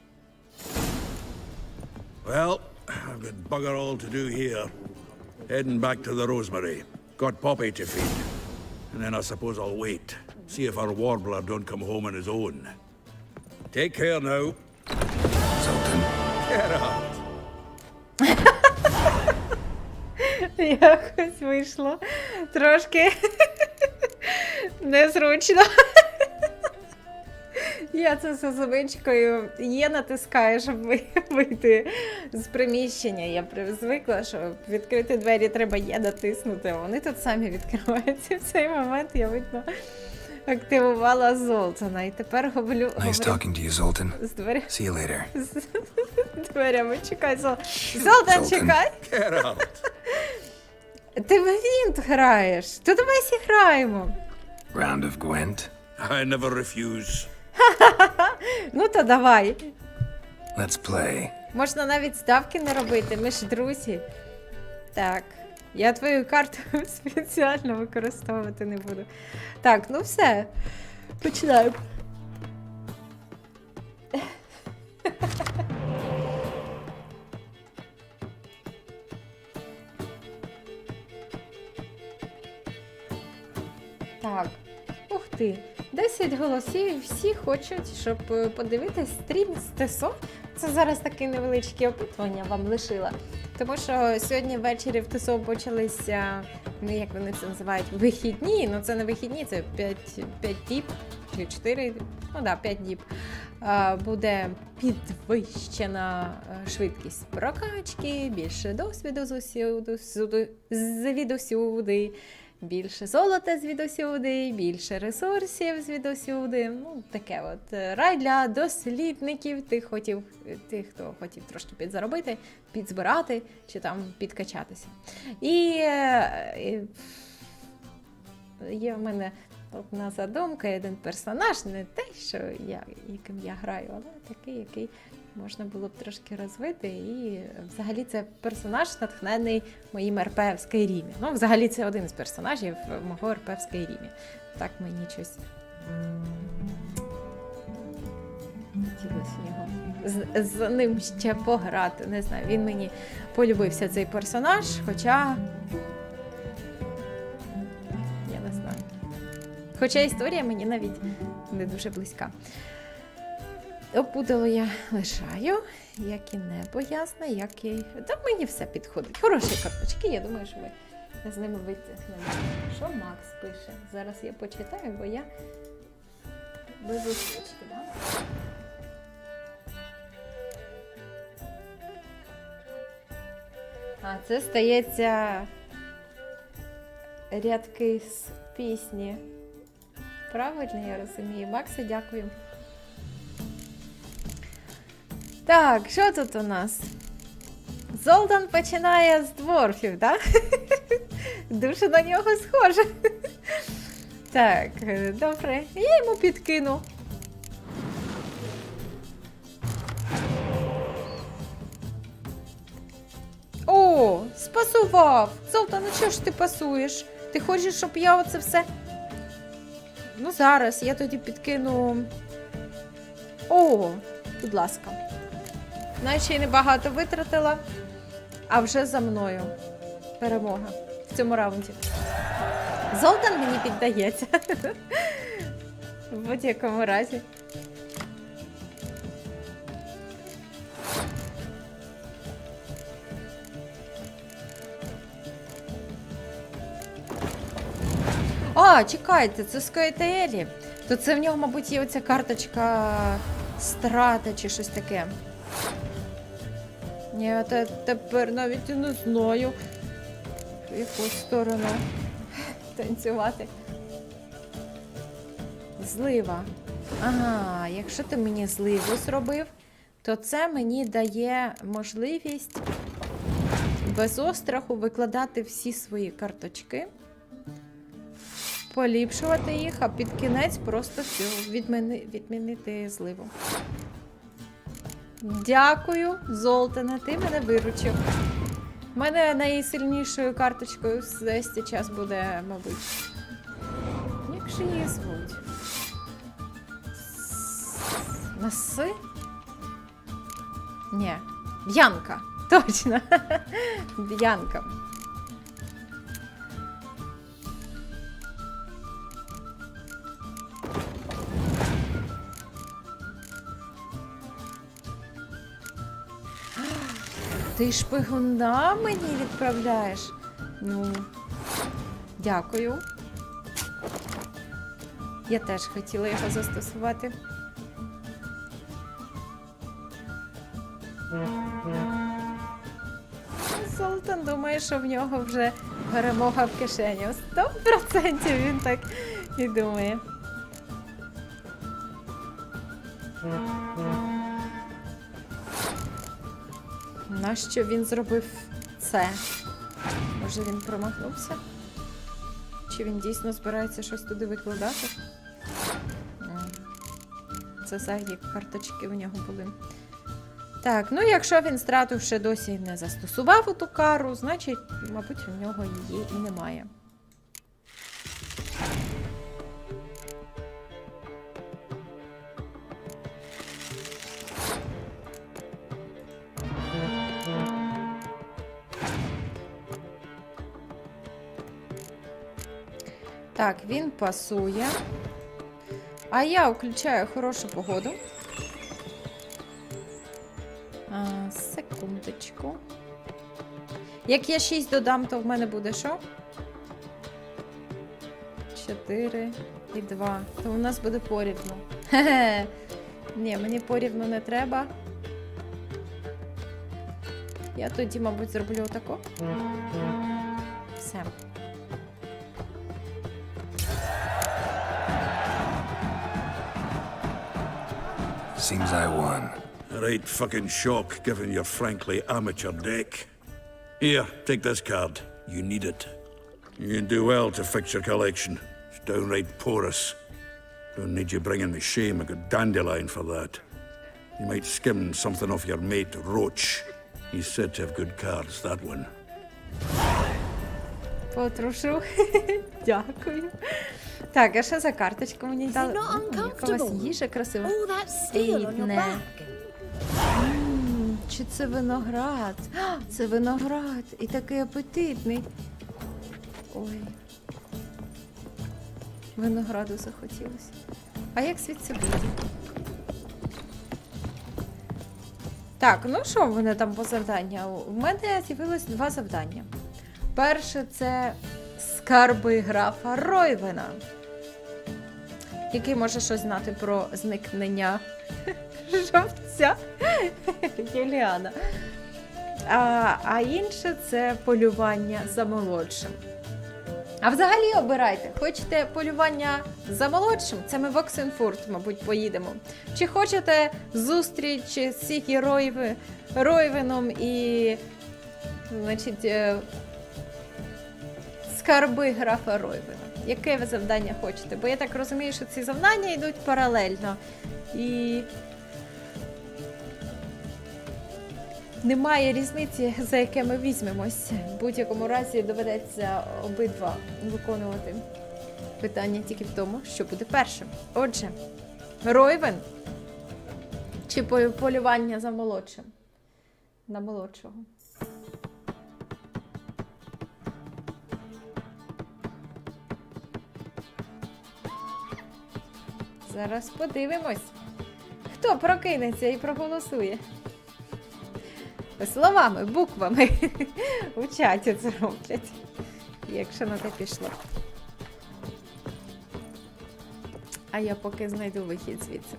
Speaker 5: Well, I've got bugger all to do here. Heading back to the Rosemary. Got Poppy to feed. And then I suppose I'll wait. See if our warbler don't come home on his own. Take care now.
Speaker 3: Zoltan.
Speaker 5: Get out.
Speaker 1: Якось вийшло трошки незручно. Я це з звичкою є натискаю, щоб вийти з приміщення. Я звикла, що відкрити двері треба є натиснути. Вони тут самі відкриваються. В цей момент я, видно, активувала Золтана. І тепер говорю...
Speaker 3: Nice talking to you, Zoltan.
Speaker 1: З дверя...
Speaker 3: See you later.
Speaker 1: З дверями. Чекай, Золтан, чекай.
Speaker 5: Get out.
Speaker 1: Ти в Гвинт граєш. То давай зіграємо.
Speaker 3: Round of Gwent.
Speaker 5: I never refuse.
Speaker 1: Ну то давай.
Speaker 3: Let's play.
Speaker 1: Можна навіть ставки не робити, ми ж друзі. Так, я твою карту спеціально використовувати не буду. Так, ну все. Починаємо. Так, ух ти. 10 голосів і всі хочуть, щоб подивитись стрім з ТСО. Це зараз таке невеличке опитування вам лишила. Тому що сьогодні ввечері в ТСО почалися, ну як вони це називають, вихідні. Ну це не вихідні, це 5 діб, чи 4, ну да, 5 діб. Буде підвищена швидкість прокачки, більше досвіду звідусюди. Більше золота звідусюди, більше ресурсів звідусюди. Ну, таке от. Рай для дослідників, тих, хто хотів трошки підзаробити, підзбирати чи там підкачатися. І є в мене одна задумка, один персонаж, не те, що яким я граю, але такий, який можна було б трошки розвити. І взагалі це персонаж, натхнений моїм РП в Скайрімі. Ну, взагалі це один з персонажів мого РП в Скайрімі. Так мені щось хотілося його з ним ще пограти. Не знаю, він мені полюбився, цей персонаж, хоча я не знаю. Хоча історія мені навіть не дуже близька. Опудало я лишаю, як і небо ясне, як і... Та мені все підходить. Хороші карточки, я думаю, що ми з ними витягнемо. Що Макс пише? Зараз я почитаю, бо я без устрічки, да? А, це стається рядки з пісні. Правильно я розумію? Макса, дякую. Так, що тут у нас? Золтан починає з дворфів, так? Дуже на нього схоже. Так, добре. Я йому підкину. О, спасував! Золтан, ну чого ж ти пасуєш? Ти хочеш, щоб я оце все... Ну, зараз я тоді підкину... О, будь ласка. Наче й небагато витратила, а вже за мною перемога в цьому раунді. Золтан мені піддається. В будь-якому разі. А, чекайте, це з Коетеелі. То це в нього, мабуть, є оця карточка страта чи щось таке. Я тепер навіть не знаю, в яку сторону танцювати. Злива. Ага, якщо ти мені зливу зробив, то це мені дає можливість без остраху викладати всі свої карточки, поліпшувати їх, а під кінець просто все, відмінити зливу. Дякую, Золтане, ти мене виручив. У мене найсильнішою карточкою весь цей час буде, мабуть. Як же її звуть? Наси? Ні, Б'янка. Точно. Б'янка. Ти шпигуна мені відправляєш? Ну, дякую. Я теж хотіла його застосувати. Золтан думає, що в нього вже перемога в кишені. 100% він так і думає. Нащо він зробив це? Може він промахнувся? Чи він дійсно збирається щось туди викладати? Це зайві карточки в нього були. Так, ну якщо він страту ще досі не застосував у ту кару, значить, мабуть, у нього її і немає. Так, він пасує. А я включаю хорошу погоду. Секундочку. Як я 6 додам, то в мене буде що? 4 і 2. То у нас буде порівну. Хе-хе. Ні, мені порівну не треба. Я тоді, мабуть, зроблю отако. Все.
Speaker 3: Seems I won.
Speaker 5: Right fucking shock given your frankly amateur deck. Here, take this card. You need it. You do well to fix your collection. It's downright porous. Don't need you bringing me shame. I got dandelion for that. You might skim something off your mate, Roach. He's said to have good cards, that one.
Speaker 1: Потрушу. Дякую. Так, а що за карточку мені дали? Якась їжа красива.
Speaker 10: All that steel on your
Speaker 1: Рідне.
Speaker 10: back.
Speaker 1: Чи це виноград? А, це виноград. І такий апетитний. Ой. Винограду захотілося. А як звідси буде? Так, ну що в мене там по завдання? У мене з'явилось 2 завдання. Перше – це скарби графа Ройвена, який може щось знати про зникнення жовця Юліана. А інше – це полювання за молодшим. А взагалі обирайте, хочете полювання за молодшим? Це ми в Оксенфурт, мабуть, поїдемо. Чи хочете зустріч з Сігі Ройвеном і, значить, скарби графа Ройвена? Яке ви завдання хочете? Бо я так розумію, що ці завдання йдуть паралельно. І немає різниці, за яке ми візьмемось. В будь-якому разі доведеться обидва виконувати. Питання тільки в тому, що буде першим. Отже, Ройвен чи полювання за молодшим? На молодшого. Зараз подивимось, хто прокинеться і проголосує. Словами, буквами у чаті це роблять, якщо на те пішло. А я поки знайду вихід звідси.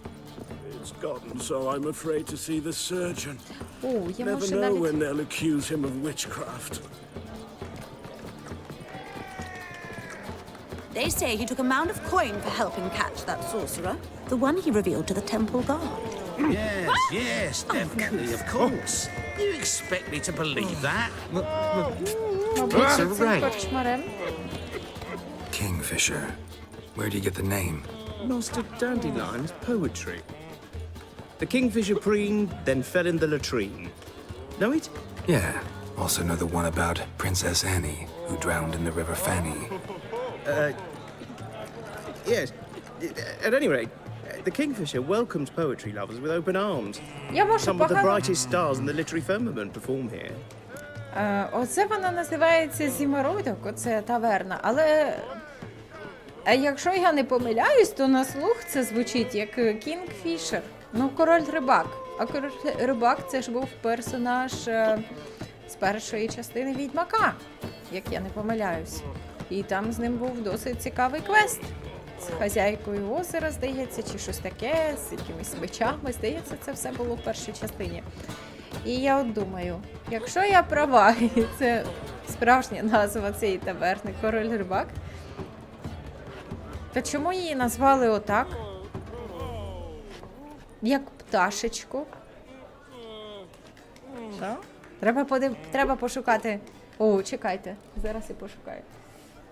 Speaker 11: It's gotten so I'm afraid to see the surgeon.
Speaker 1: О, я
Speaker 11: Never
Speaker 1: можу
Speaker 11: know when
Speaker 1: навіть...
Speaker 11: they'll accuse him of witchcraft.
Speaker 12: They say he took a mound of coin for helping catch that sorcerer, the one he revealed to the temple guard.
Speaker 9: Yes, definitely, of course. You expect me to believe that?
Speaker 1: Мабуть,
Speaker 9: It's a
Speaker 1: цим
Speaker 9: right.
Speaker 1: корчмарем.
Speaker 3: Kingfisher. Where do you get the name?
Speaker 7: Master Dandelion's poetry. The kingfisher preened, then fell in the latrine. Know it?
Speaker 3: Yeah. Also know the one about Princess Annie, who drowned in the River Fanny.
Speaker 7: Yes. At any rate, the kingfisher welcomes poetry lovers with open arms.
Speaker 1: Я можу
Speaker 7: Some of the
Speaker 1: погано...
Speaker 7: brightest stars in the literary firmament perform here.
Speaker 1: Оце вона називається Зімородок, оце таверна. Але якщо я не помиляюсь, то на слух це звучить як Кінгфішер. Ну, король рибак. А король рибак це ж був персонаж з першої частини Відьмака, як я не помиляюсь. І там з ним був досить цікавий квест. З хазяйкою озера, здається, чи щось таке, з якимись мечами. Здається, це все було в першій частині. І я от думаю, якщо я права, і це справжня назва цієї таверни Король Рибак, то чому її назвали отак? Як пташечку? Що? Треба пошукати. О, чекайте, зараз я пошукаю.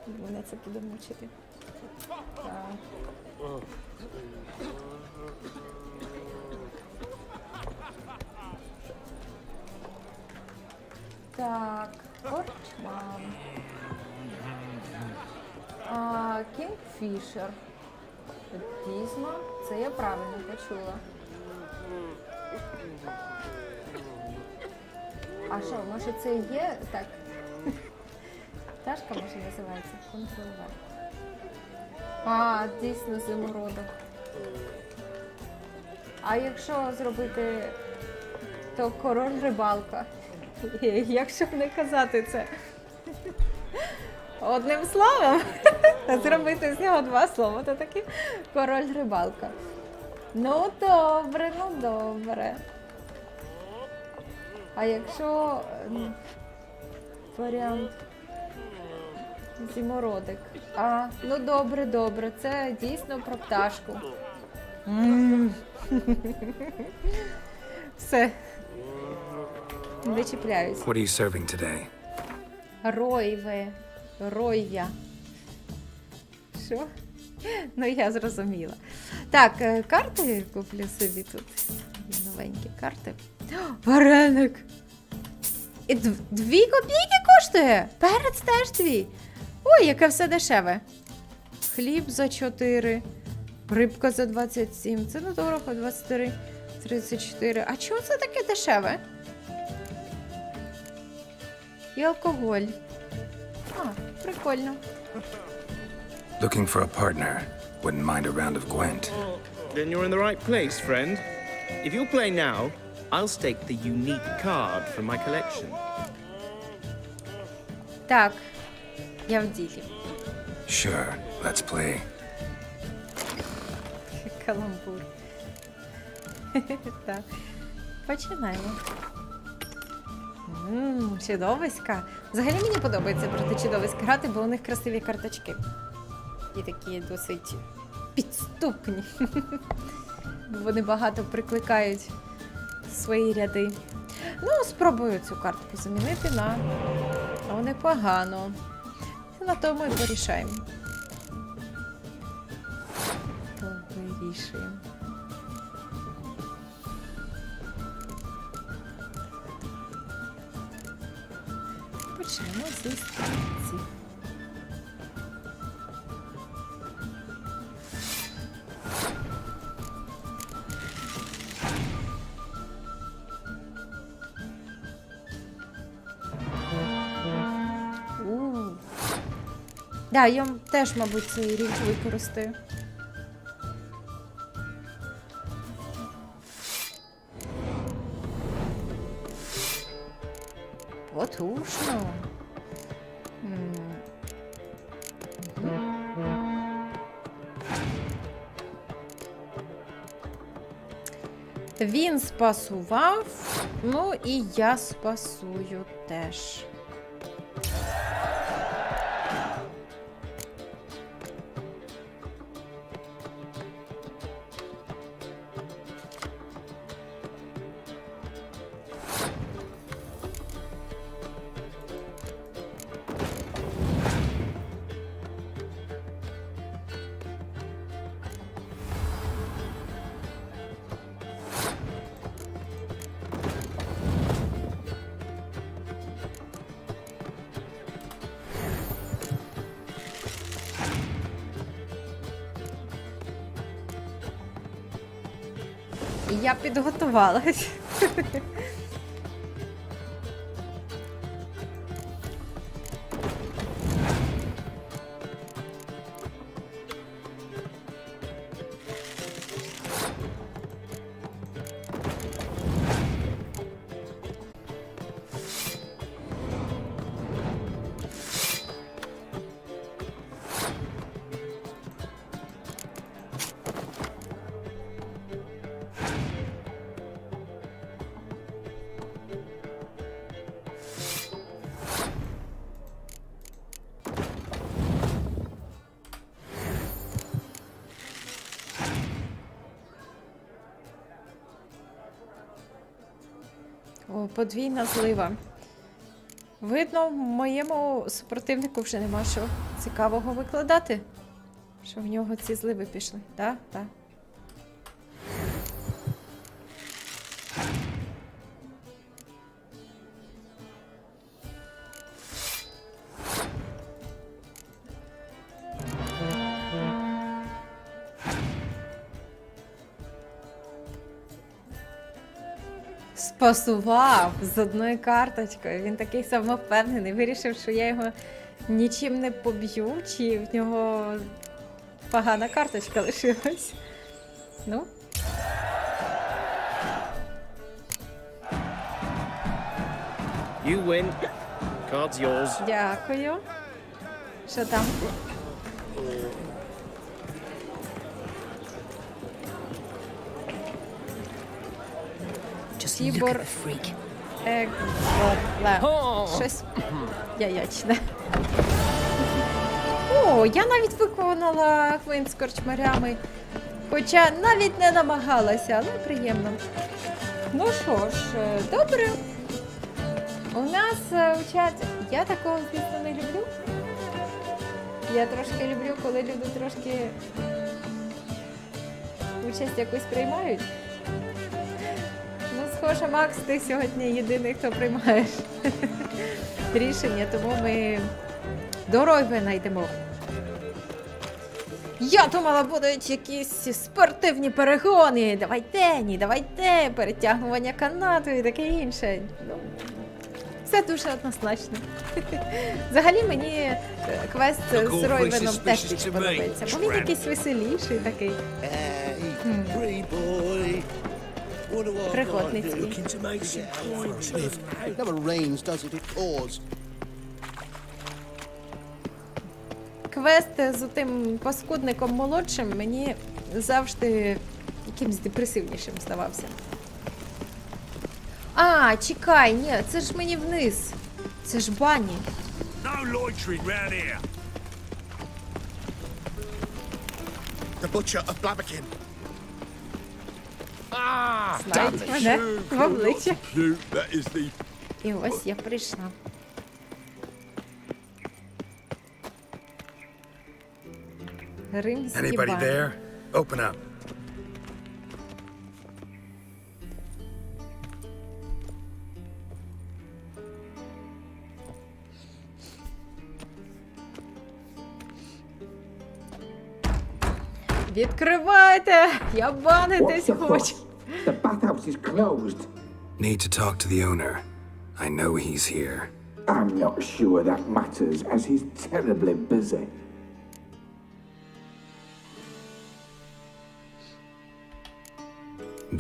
Speaker 1: Мене це буде мучити. Так. Так, корчман. Кінгфішер. Дійсно, це я правильно почула. А що, може це і є так? Пташка, може, називається? Контролер. Дійсно, зимородок. А якщо зробити, то король рибалка. Якщо б не казати це одним словом, зробити з нього 2 слова, то таки король рибалка. Ну добре, ну добре. А якщо варіант зимородик. Ну добре, добре, це дійсно про пташку. Все. Вичіпляюсь.
Speaker 3: What are you serving today?
Speaker 1: Ройвя. Що? Ну, я зрозуміла. Так, карти куплю собі тут. Новенькі карти. О, вареник! І 2 копійки коштує? Перець теж 2. Ой, яке все дешеве. Хліб за 4. Рибка за 27. Це недорого, 23, 34. А чого це таке дешеве? І алкоголь. А, прикольно.
Speaker 3: Looking for a partner. Wouldn't mind a round of Gwent.
Speaker 7: Then you're in the right place, friend. If you'll play now, I'll stake the unique card from my collection.
Speaker 1: Так, я в ділі.
Speaker 3: Sure, let's play.
Speaker 1: Каламбур. Так, починаємо. Чудовиська. Взагалі мені подобається проти чудовиськ грати, бо у них красиві карточки. І такі досить підступні. Вони багато прикликають свої ряди. Ну, спробую цю картку замінити на непогано. І на тому і порішаємо. Вирішуємо. Почнемо з стрільців. Да, я теж, мабуть, цей рік використаю. Потужно. Він спасував, ну і я спасую теж. Я підготувалась. О, подвійна злива. Видно, моєму супротивнику вже нема що цікавого викладати. Що в нього ці зливи пішли. Так, так. Спасував з одною карточкою. Він такий самовпевнений. Вирішив, що я його нічим не поб'ю, чи в нього погана карточка лишилась. Ну.
Speaker 7: You win. Card's yours.
Speaker 1: Дякую. Що там? Кібор щось яєчне. О, я навіть виконала квинт з корчмарями. Хоча навіть не намагалася, але приємно. Ну що ж, добре. У нас у чаті... Я такого, звісно, не люблю. Я трошки люблю, коли люди трошки участь якусь приймають. Ну, схоже, Макс, ти сьогодні єдиний, хто приймаєш рішення, тому ми дороги знайдемо. Я думала, будуть якісь спортивні перегони. Давайте, перетягування канату і таке інше. Ну, все дуже однозначно. Взагалі мені квест з Ройвеном теж більше подобається, бо він якийсь веселіший такий. Пригодницький. Квест з тим паскудником молодшим мені завжди якимсь депресивнішим здавався. А, чекай, ні, це ж мені вниз. Це ж бані. Знають мене в обличчя. І ось я прийшла. Римські
Speaker 3: Anybody
Speaker 1: бані.
Speaker 3: there? Open up.
Speaker 1: Відкривайте! Я банитись хочу.
Speaker 13: The bathhouse is closed.
Speaker 3: Need to talk to the owner. I know he's here.
Speaker 13: I'm not sure that matters, as he's terribly busy.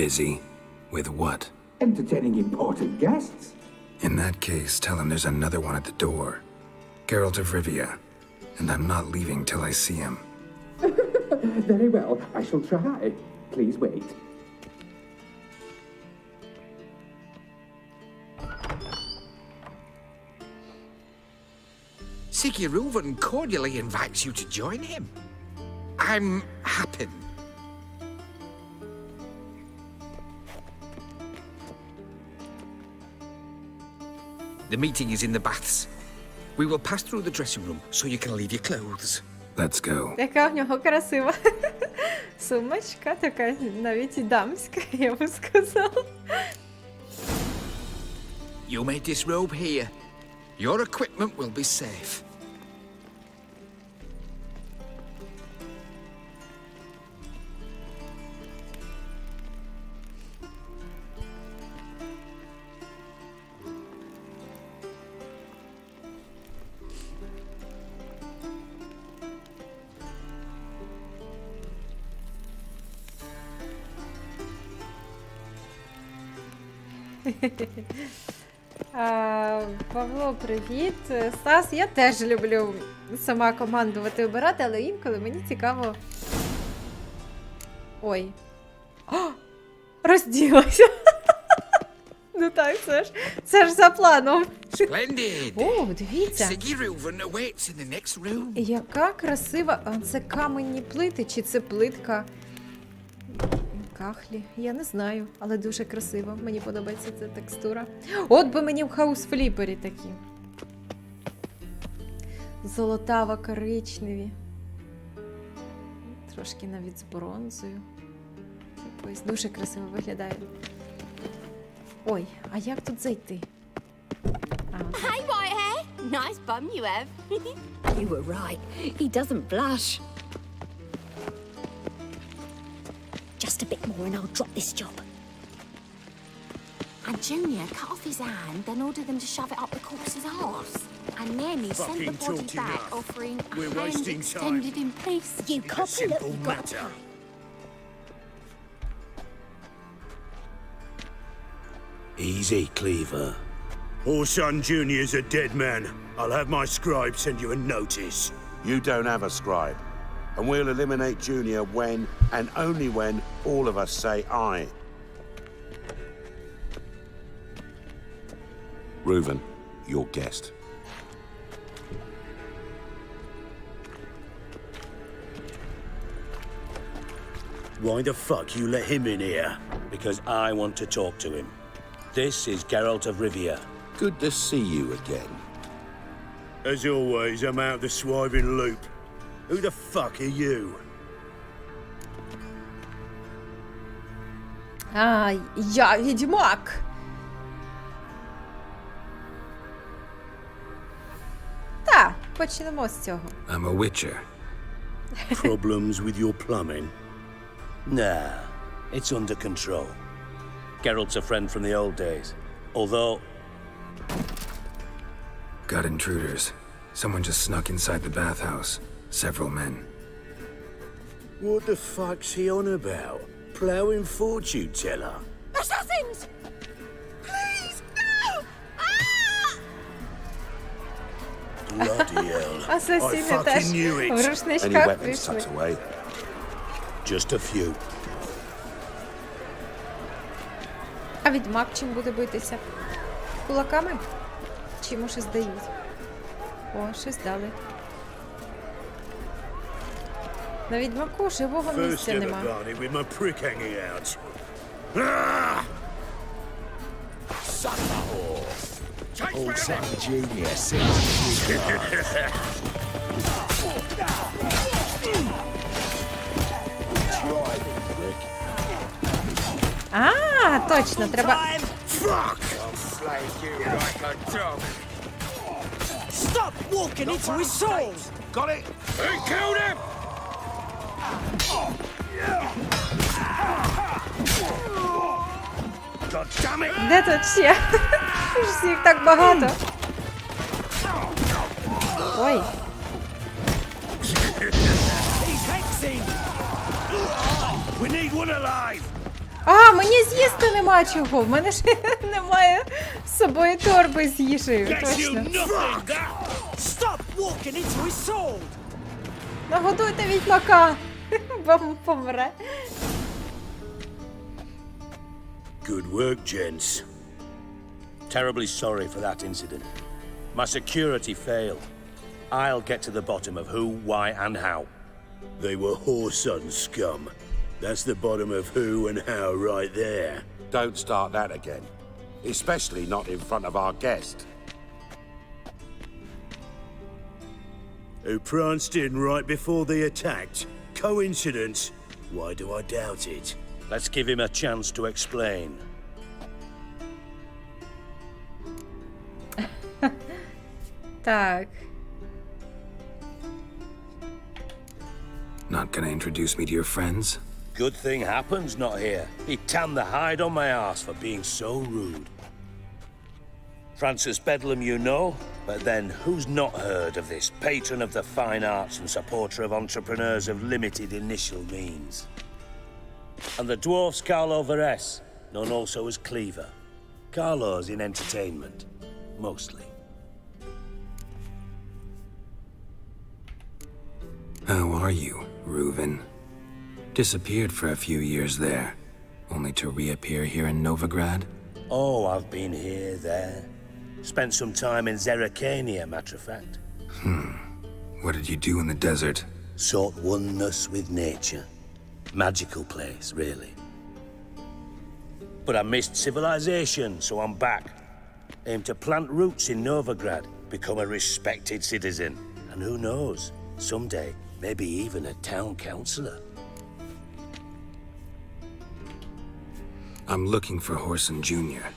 Speaker 3: Busy? With what?
Speaker 13: Entertaining important guests.
Speaker 3: In that case, tell him there's another one at the door. Geralt of Rivia. And I'm not leaving till I see him.
Speaker 13: Very well, I shall try. Please wait.
Speaker 9: Siguruvin cordially invites you to join him. I'm happy. The meeting is in the baths. We will pass through the dressing room so you can leave your clothes.
Speaker 3: Let's go.
Speaker 1: Яка в нього красива сумочка, така навіть і дамська, я би сказала.
Speaker 9: You may disrobe here. Your equipment will be safe.
Speaker 1: Павло, привіт. Стас, я теж люблю сама командувати, обирати, але інколи мені цікаво. Ой. О, розділася. Ну так, це ж за планом.
Speaker 9: Splendid.
Speaker 1: О, дивіться.
Speaker 9: Siguruvin awaits in the next room.
Speaker 1: Яка красива. А це каменні плити чи це плитка? Кахлі. Я не знаю, але дуже красиво. Мені подобається ця текстура. От би мені в хаус-фліпері такі. Золотаво-коричневі. Трошки навіть з бронзою. Якось дуже красиво виглядає. Ой, а як тут зайти?
Speaker 14: Hey, Whitehair! Nice bum you have.
Speaker 4: You were right. He doesn't blush. Just a bit more and I'll drop this job.
Speaker 6: And Junior cut off his hand, then ordered them to shove it up the corpse's arse. And then he sent the body back, offering a hand extended in peace.
Speaker 4: You copy it. You've got to try.
Speaker 5: Easy, Cleaver. Orson Jr.'s a dead man. I'll have my scribe send you a notice.
Speaker 15: You don't have a scribe. And we'll eliminate Junior when, and only when, all of us say aye. Reuven, your guest.
Speaker 5: Why the fuck you let him in here?
Speaker 16: Because I want to talk to him. This is Geralt of Rivia.
Speaker 15: Good to see you again.
Speaker 5: As always, I'm out the swiving loop. Who the fuck are you?
Speaker 1: А, я відьмак. Так, почнемо з цього.
Speaker 3: I'm a witcher.
Speaker 16: Problems with your plumbing? Nah, it's under control. Geralt's a friend from the old days. Although...
Speaker 3: Got intruders. Someone just snuck inside the bathhouse. Several men.
Speaker 5: What the fuck's he on about? Ploughing fortune teller?
Speaker 14: Assassins! Please, no! Ah!
Speaker 5: Bloody hell. I
Speaker 1: Асасіни
Speaker 5: fucking
Speaker 1: теж
Speaker 5: knew
Speaker 1: в
Speaker 5: it.
Speaker 15: Any
Speaker 1: рушничках
Speaker 15: weapons
Speaker 1: прийшли.
Speaker 15: tucked away?
Speaker 16: Just a few.
Speaker 1: А відьмак чим буде битися? Кулаками? Чи йому щось дають? О, щось дали. На відьмаку живого
Speaker 5: First
Speaker 1: місця
Speaker 5: ever
Speaker 1: нема.
Speaker 5: party with my prick hanging out. Ah!
Speaker 8: Sucker whore.
Speaker 5: Old Sappy genius.
Speaker 1: А, точно, треба.
Speaker 5: Fuck!
Speaker 8: I'll slay you like a dog.
Speaker 10: Stop walking into his soul!
Speaker 8: Got it? Who killed him?
Speaker 5: God damn it!
Speaker 1: Де тут ще? Всіх так багато. Ой.
Speaker 5: He's hexing! We need one alive!
Speaker 1: А, мені з'їсти нема чого. В мене ж немає з собою торби з їжею.
Speaker 5: Gets you
Speaker 1: Точно.
Speaker 5: nothing!
Speaker 10: Stop walking into his soul!
Speaker 1: Нагодуйте відьмака. Вам помре.
Speaker 16: Good work, gents. Terribly sorry for that incident. My security failed. I'll get to the bottom of who, why, and how.
Speaker 5: They were whoreson scum. That's the bottom of who and how right there.
Speaker 15: Don't start that again. Especially not in front of our guest.
Speaker 5: Who pranced in right before they attacked. Coincidence? Why do I doubt it?
Speaker 16: Let's give him a chance to explain.
Speaker 1: Так.
Speaker 3: Not gonna introduce me to your friends?
Speaker 16: Good thing Happen's not here. He tanned the hide on my arse for being so rude. Francis Bedlam you know, but then who's not heard of this patron of the fine arts and supporter of entrepreneurs of limited initial means? And the dwarf's Carlo Veres, known also as Cleaver. Carlo's in entertainment, mostly.
Speaker 3: How are you, Reuven? Disappeared for a few years there, only to reappear here in Novigrad?
Speaker 16: Oh, I've been here, there. Spent some time in Zerrikania, matter of fact.
Speaker 3: What did you do in the desert?
Speaker 16: Sought oneness with nature. Magical place, really. But I missed civilization, so I'm back. Aim to plant roots in Novigrad, become a respected citizen. And who knows, someday, maybe even a town councillor.
Speaker 3: I'm looking for Horson Jr.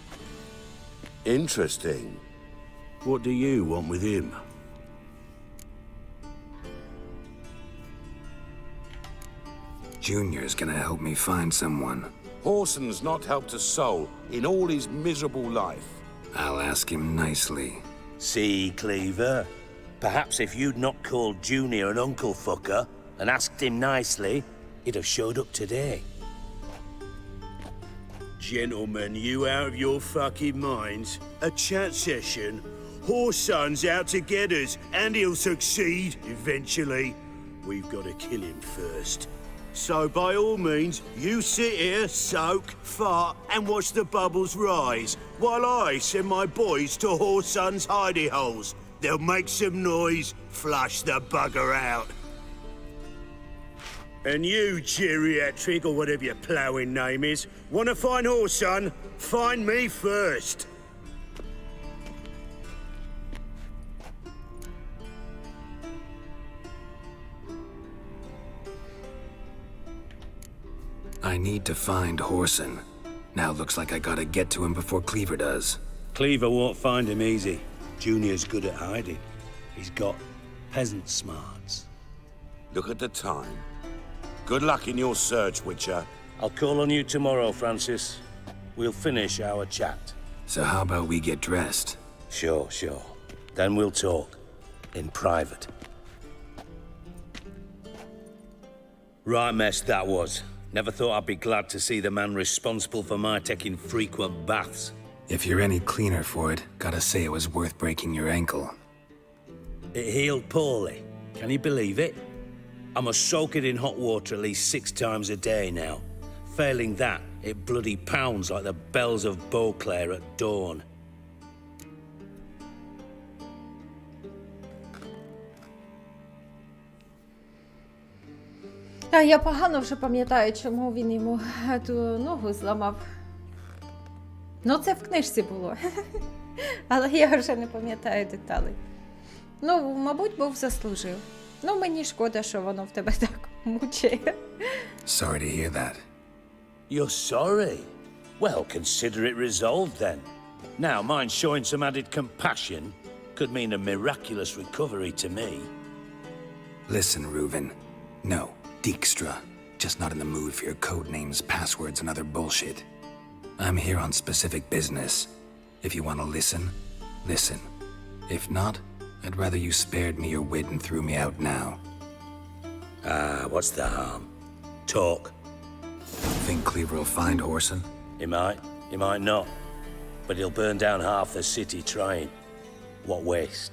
Speaker 15: Interesting.
Speaker 5: What do you want with him?
Speaker 3: Junior's gonna help me find someone.
Speaker 15: Horson's not helped a soul in all his miserable life.
Speaker 3: I'll ask him nicely.
Speaker 16: See, Cleaver? Perhaps if you'd not called Junior an uncle fucker and asked him nicely, he'd have showed up today.
Speaker 5: Gentlemen, you out of your fucking minds? A chat session? Horson's out to get us, and he'll succeed, eventually. We've got to kill him first. So by all means, you sit here, soak, fart, and watch the bubbles rise, while I send my boys to Horson's hidey holes. They'll make some noise, flush the bugger out. And you, geriatric, or whatever your ploughing name is, want to find Horson? Find me first.
Speaker 3: I need to find Horson. Now looks like I gotta get to him before Cleaver does.
Speaker 16: Cleaver won't find him easy. Junior's good at hiding. He's got peasant smarts.
Speaker 15: Look at the time. Good luck in your search, Witcher.
Speaker 16: I'll call on you tomorrow, Francis. We'll finish our chat.
Speaker 3: So how about we get dressed?
Speaker 16: Sure. Then we'll talk. In private. Right mess that was. Never thought I'd be glad to see the man responsible for my taking frequent baths.
Speaker 3: If you're any cleaner for it, gotta say it was worth breaking your ankle.
Speaker 16: It healed poorly. Can you believe it? I must soak it in hot water at least 6 times a day now. Failing that, it bloody pounds like the bells of Beauclair at dawn.
Speaker 1: Я погано вже пам'ятаю, чому він йому ту ногу зламав. Ну, це в книжці було. Але я вже не пам'ятаю деталей. Ну, мабуть, був заслужив. Ну, мені шкода, що воно в тебе так мучає.
Speaker 3: Sorry to hear that.
Speaker 16: You're sorry? Well, consider it resolved then. Now, mine showing some added compassion could mean a miraculous recovery to me.
Speaker 3: Listen, Reuven. No, Dijkstra. Just not in the mood for your code names, passwords, and other bullshit. I'm here on specific business. If you want to listen, listen. If not, I'd rather you spared me your wit and threw me out now.
Speaker 16: What's the harm? Talk.
Speaker 3: Think Cleaver will find Horson?
Speaker 16: He might not. But he'll burn down half the city trying. What waste?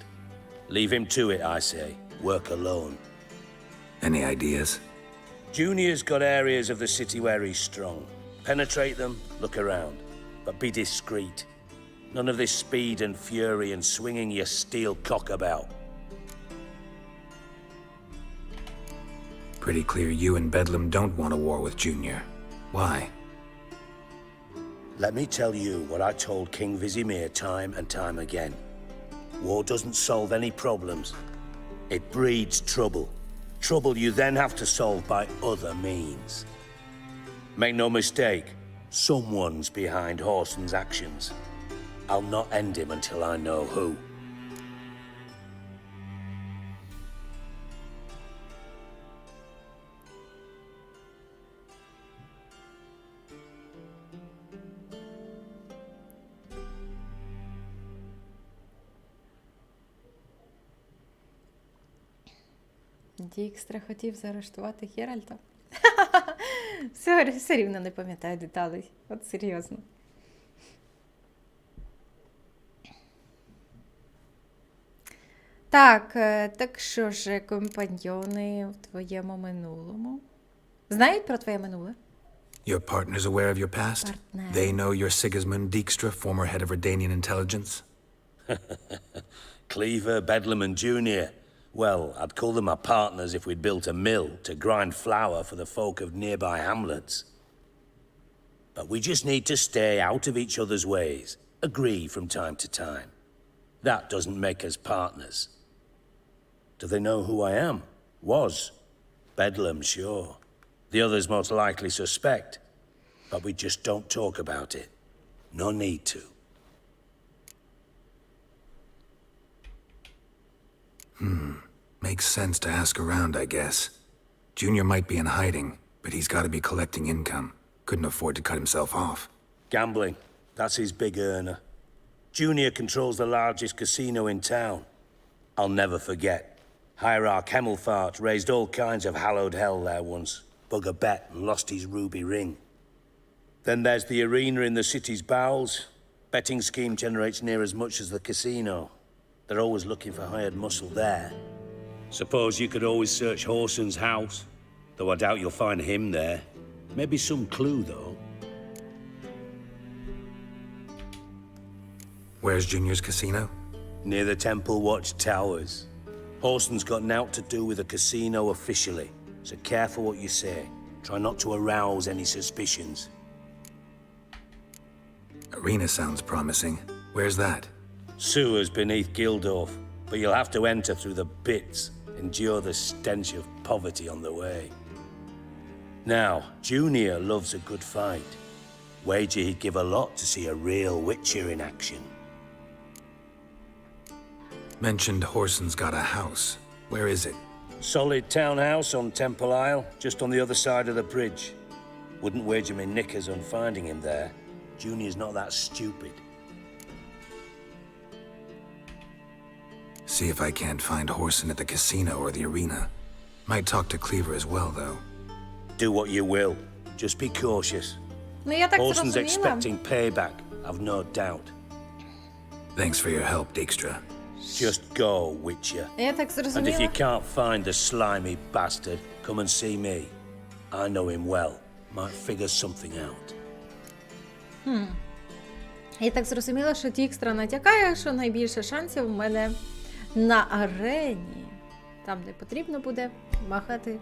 Speaker 16: Leave him to it, I say. Work alone.
Speaker 3: Any ideas?
Speaker 16: Junior's got areas of the city where he's strong. Penetrate them, look around. But be discreet. None of this speed and fury and swinging your steel cock about.
Speaker 3: Pretty clear you and Bedlam don't want a war with Junior. Why?
Speaker 16: Let me tell you what I told King Vizimir time and time again. War doesn't solve any problems. It breeds trouble. Trouble you then have to solve by other means. Make no mistake, someone's behind Horson's actions. I'll not end him until I know who.
Speaker 1: Дікстра хотів заарештувати Геральта. Все рівно не пам'ятаю деталей. От серйозно. Так що ж, компаньйони в твоєму минулому? Знають про твоє минуле?
Speaker 3: Your partner's aware of your past?
Speaker 1: Partner.
Speaker 3: They know you're Sigismund Dijkstra, former head of Redanian intelligence?
Speaker 16: Cleaver, Bedlam, and Junior. Well, I'd call them our partners if we'd built a mill to grind flour for the folk of nearby hamlets. But we just need to stay out of each other's ways, agree from time to time. That doesn't make us partners. Do they know who I am? Was. Bedlam, sure. The others most likely suspect. But we just don't talk about it. No need to.
Speaker 3: Makes sense to ask around, I guess. Junior might be in hiding, but he's got to be collecting income. Couldn't afford to cut himself off.
Speaker 16: Gambling. That's his big earner. Junior controls the largest casino in town. I'll never forget. Hierarch Hemmelfart raised all kinds of hallowed hell there once. Bug a bet and lost his ruby ring. Then there's the arena in the city's bowels. Betting scheme generates near as much as the casino. They're always looking for hired muscle there. Suppose you could always search Horson's house, though I doubt you'll find him there. Maybe some clue, though.
Speaker 3: Where's Junior's casino?
Speaker 16: Near the Temple Watch Towers. Horson's got nought to do with the casino officially, so careful what you say. Try not to arouse any suspicions.
Speaker 3: Arena sounds promising. Where's that?
Speaker 16: Sewers beneath Gildorf, but you'll have to enter through the bits, endure the stench of poverty on the way. Now, Junior loves a good fight. Wager he'd give a lot to see a real Witcher in action.
Speaker 3: Mentioned Horson's got a house. Where is it?
Speaker 16: Solid townhouse on Temple Isle, just on the other side of the bridge. Wouldn't wager me knickers on finding him there. Junior's not that stupid.
Speaker 3: See if I can't find Horson at the casino or the arena. Might talk to Cleaver as well, though.
Speaker 16: Do what you will. Just be cautious.
Speaker 1: Ну, я так
Speaker 16: Horson's
Speaker 1: зрозуміла.
Speaker 16: expecting payback, I've no doubt.
Speaker 3: Thanks for your help, Dijkstra.
Speaker 16: Just go, Witcher.
Speaker 1: Я так
Speaker 16: And if you
Speaker 1: зрозуміла.
Speaker 16: can't find the slimy bastard, come and see me. I know him well. Might figure something out.
Speaker 1: Я так зрозуміла, що Dijkstra натякає, що найбільше шансів у мене на арені. Там, де потрібно буде махати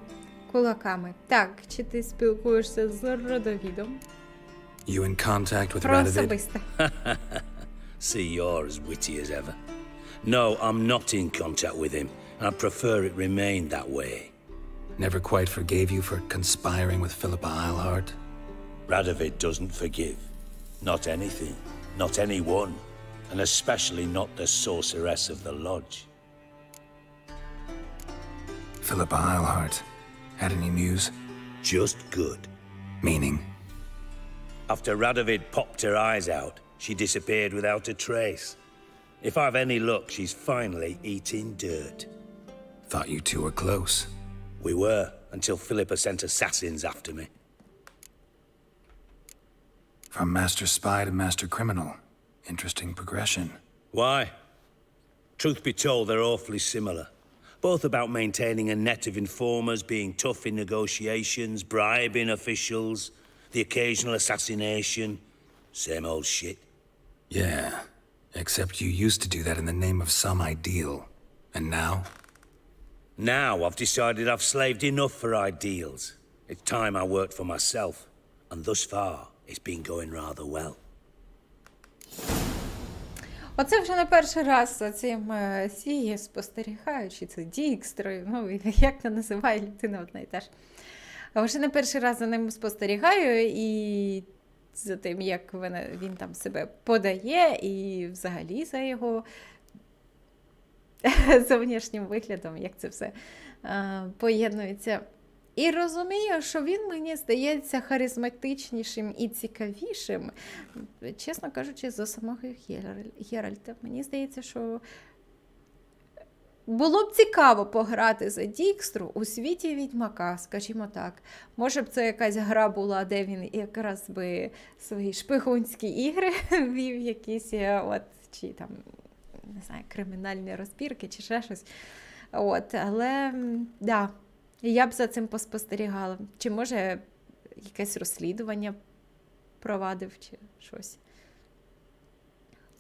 Speaker 1: кулаками. Так, чи ти спілкуєшся з родовідом?
Speaker 3: You in contact with
Speaker 1: Про
Speaker 3: Radovid?
Speaker 1: особисте.
Speaker 16: See, you're as witty as ever. No, I'm not in contact with him. I'd prefer it remained that way.
Speaker 3: Never quite forgave you for conspiring with Philippa Eilhart?
Speaker 16: Radovid doesn't forgive. Not anything. Not anyone. And especially not the sorceress of the lodge.
Speaker 3: Philippa Eilhart. Had any news?
Speaker 16: Just good.
Speaker 3: Meaning?
Speaker 16: After Radovid popped her eyes out, she disappeared without a trace. If I've any luck, she's finally eating dirt.
Speaker 3: Thought you two were close.
Speaker 16: We were, until Philippa sent assassins after me.
Speaker 3: From master spy to master criminal. Interesting progression.
Speaker 16: Why? Truth be told, they're awfully similar. Both about maintaining a net of informers, being tough in negotiations, bribing officials, the occasional assassination. Same old shit.
Speaker 3: Yeah. Except you used to do that in the name of some ideal. And now?
Speaker 16: Now I've decided I've slaved enough for ideals. It's time I worked for myself. And thus far, it's been going rather well.
Speaker 1: Оце вже не перший раз за цим Сіє спостерігаючи, це Dijkstrою, ну, як це називає людина одна і та ж. Вже не перший раз за ним спостерігаю і за тим, як він там себе подає, і взагалі за його зовнішнім виглядом, як це все поєднується. І розумію, що він мені здається харизматичнішим і цікавішим, чесно кажучи, за самого Геральта. Мені здається, що було б цікаво пограти за Dijkstrу у світі Відьмака, скажімо так. Може б це якась гра була, де він якраз би свої шпигунські ігри вів якісь, чи там, не знаю, кримінальні розбірки, чи ще щось. Але, да. Я б за цим поспостерігала. Чи може якесь розслідування провадив, чи щось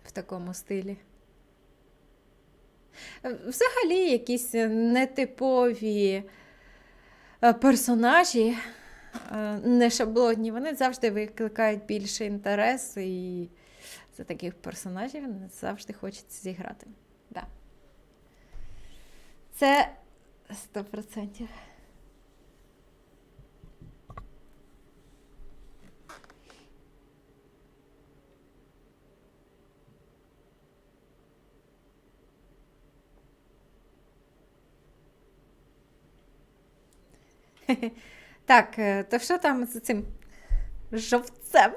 Speaker 1: в такому стилі. Взагалі, якісь нетипові персонажі, не шаблонні, вони завжди викликають більше інтересу, і за таких персонажів завжди хочеться зіграти. Да. Це 100%. Так, то що там з цим жовцем?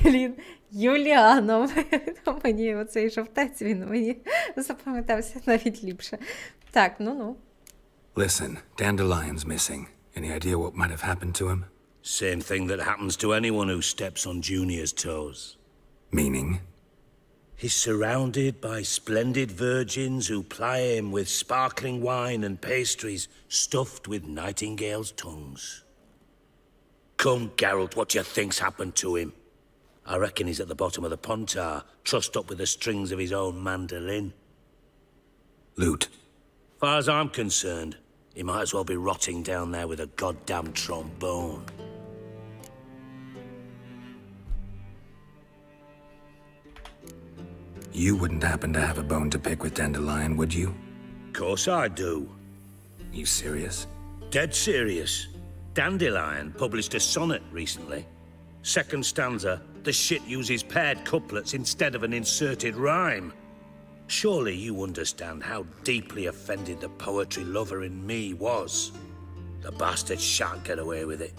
Speaker 1: Блін, Юліаном. Мені оцей жовтець, він мені запам'ятався навіть ліпше. Так, ну.
Speaker 3: Listen, Dandelion's missing. Any idea what might have happened to him?
Speaker 16: Same thing that happens to anyone who steps on Junior's toes.
Speaker 3: Meaning?
Speaker 16: He's surrounded by splendid virgins who ply him with sparkling wine and pastries stuffed with nightingales' tongues. Come, Geralt, what do you think's happened to him? I reckon he's at the bottom of the pontar, trussed up with the strings of his own mandolin.
Speaker 3: Loot.
Speaker 16: Far as I'm concerned, he might as well be rotting down there with a goddamn trombone.
Speaker 3: You wouldn't happen to have a bone to pick with Dandelion, would you?
Speaker 16: Course I do.
Speaker 3: You serious?
Speaker 16: Dead serious. Dandelion published a sonnet recently. Second stanza, the shit uses paired couplets instead of an inserted rhyme. Surely you understand how deeply offended the poetry lover in me was. The bastard shan't get away with it.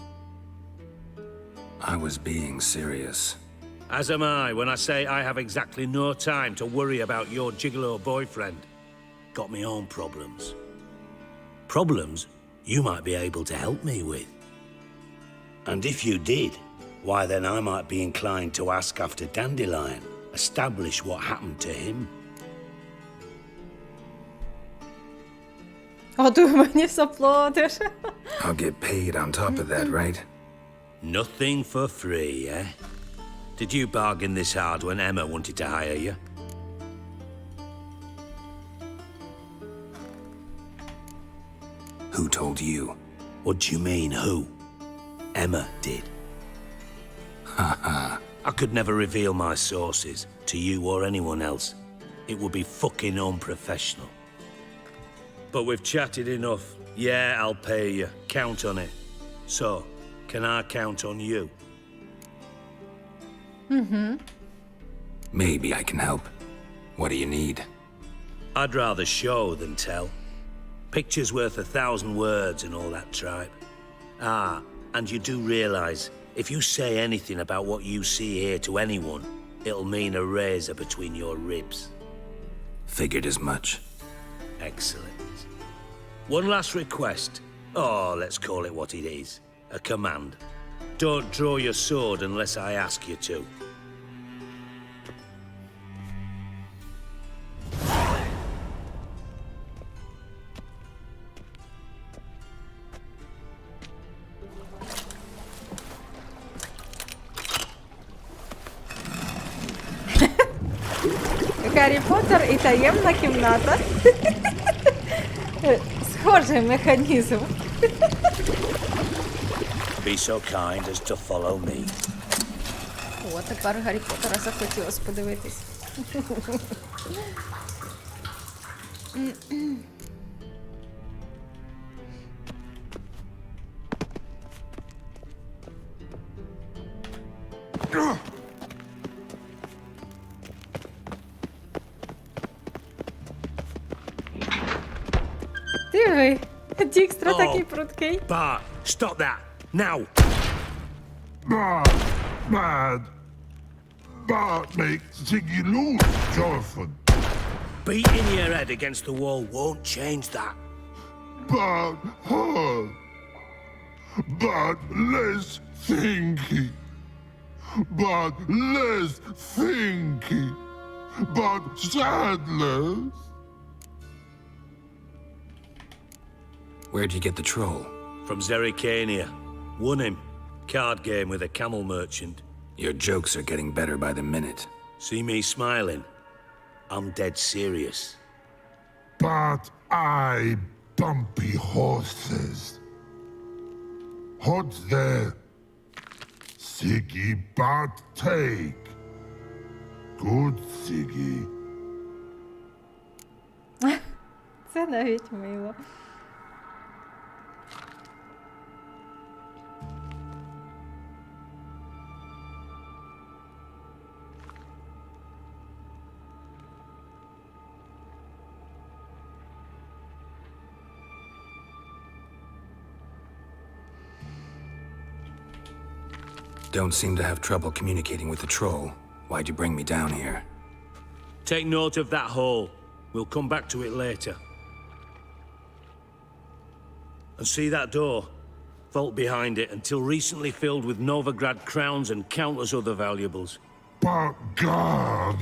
Speaker 3: I was being serious.
Speaker 16: As am I when I say I have exactly no time to worry about your gigolo boyfriend. Got me own problems. Problems you might be able to help me with. And if you did, why then I might be inclined to ask after Dandelion, establish what happened to him.
Speaker 1: А ти мені заплатиш.
Speaker 3: I'll get paid on top of that, right?
Speaker 16: Nothing for free, eh? Did you bargain this hard when Emma wanted to hire you?
Speaker 3: Who told you?
Speaker 16: What do you mean, who? Emma did.
Speaker 3: Haha.
Speaker 16: I could never reveal my sources to you or anyone else. It would be fucking unprofessional. But we've chatted enough. Yeah, I'll pay you. Count on it. So, can I count on you?
Speaker 3: Maybe I can help. What do you need?
Speaker 16: I'd rather show than tell. Picture's worth 1,000 words and all that tripe. Ah, and you do realize, if you say anything about what you see here to anyone, it'll mean a razor between your ribs.
Speaker 3: Figured as much.
Speaker 16: Excellent. One last request. Oh, let's call it what it is. A command. Don't draw your sword unless I ask you to.
Speaker 1: Гаррі Поттер і таємна кімната. Схожий механізм.
Speaker 16: Be so kind as to follow me.
Speaker 1: О, тепер Гаррі Поттера захотілося подивитись. Диви, Дікстра такий пруткий.
Speaker 16: Bart, stop that! Now!
Speaker 11: Bad. Bart makes Ziggy lose, Jonathan.
Speaker 16: Beating your head against the wall won't change that.
Speaker 11: But hard. But less thinky. But less thinky. But sadless.
Speaker 3: Where'd you get the troll?
Speaker 16: From Zerrikania. Won him. Card game with a camel merchant.
Speaker 3: Your jokes are getting better by the minute.
Speaker 16: See me smiling? I'm dead serious.
Speaker 11: But I bumpy horses. Hot there. Siggy but take. Good Siggy.
Speaker 1: Це навіть мило.
Speaker 3: Don't seem to have trouble communicating with the troll. Why'd you bring me down here?
Speaker 16: Take note of that hole. We'll come back to it later. And see that door? Vault behind it, until recently filled with Novigrad crowns and countless other valuables.
Speaker 11: But God,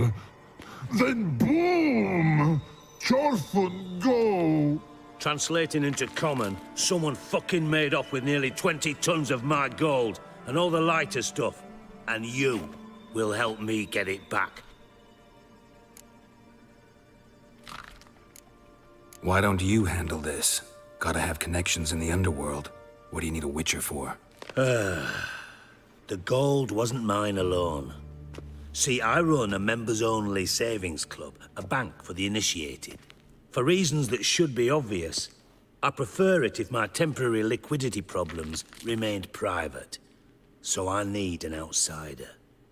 Speaker 11: then boom! Chorfun go!
Speaker 16: Translating into common, someone fucking made off with nearly 20 tons of my gold and all the lighter stuff, and you will help me get it back.
Speaker 3: Why don't you handle this? Gotta have connections in the underworld. What do you need a witcher for?
Speaker 16: The gold wasn't mine alone. See, I run a members-only savings club, a bank for the initiated. For reasons that should be obvious, I prefer it if my temporary liquidity problems remained private. So I need an outsider.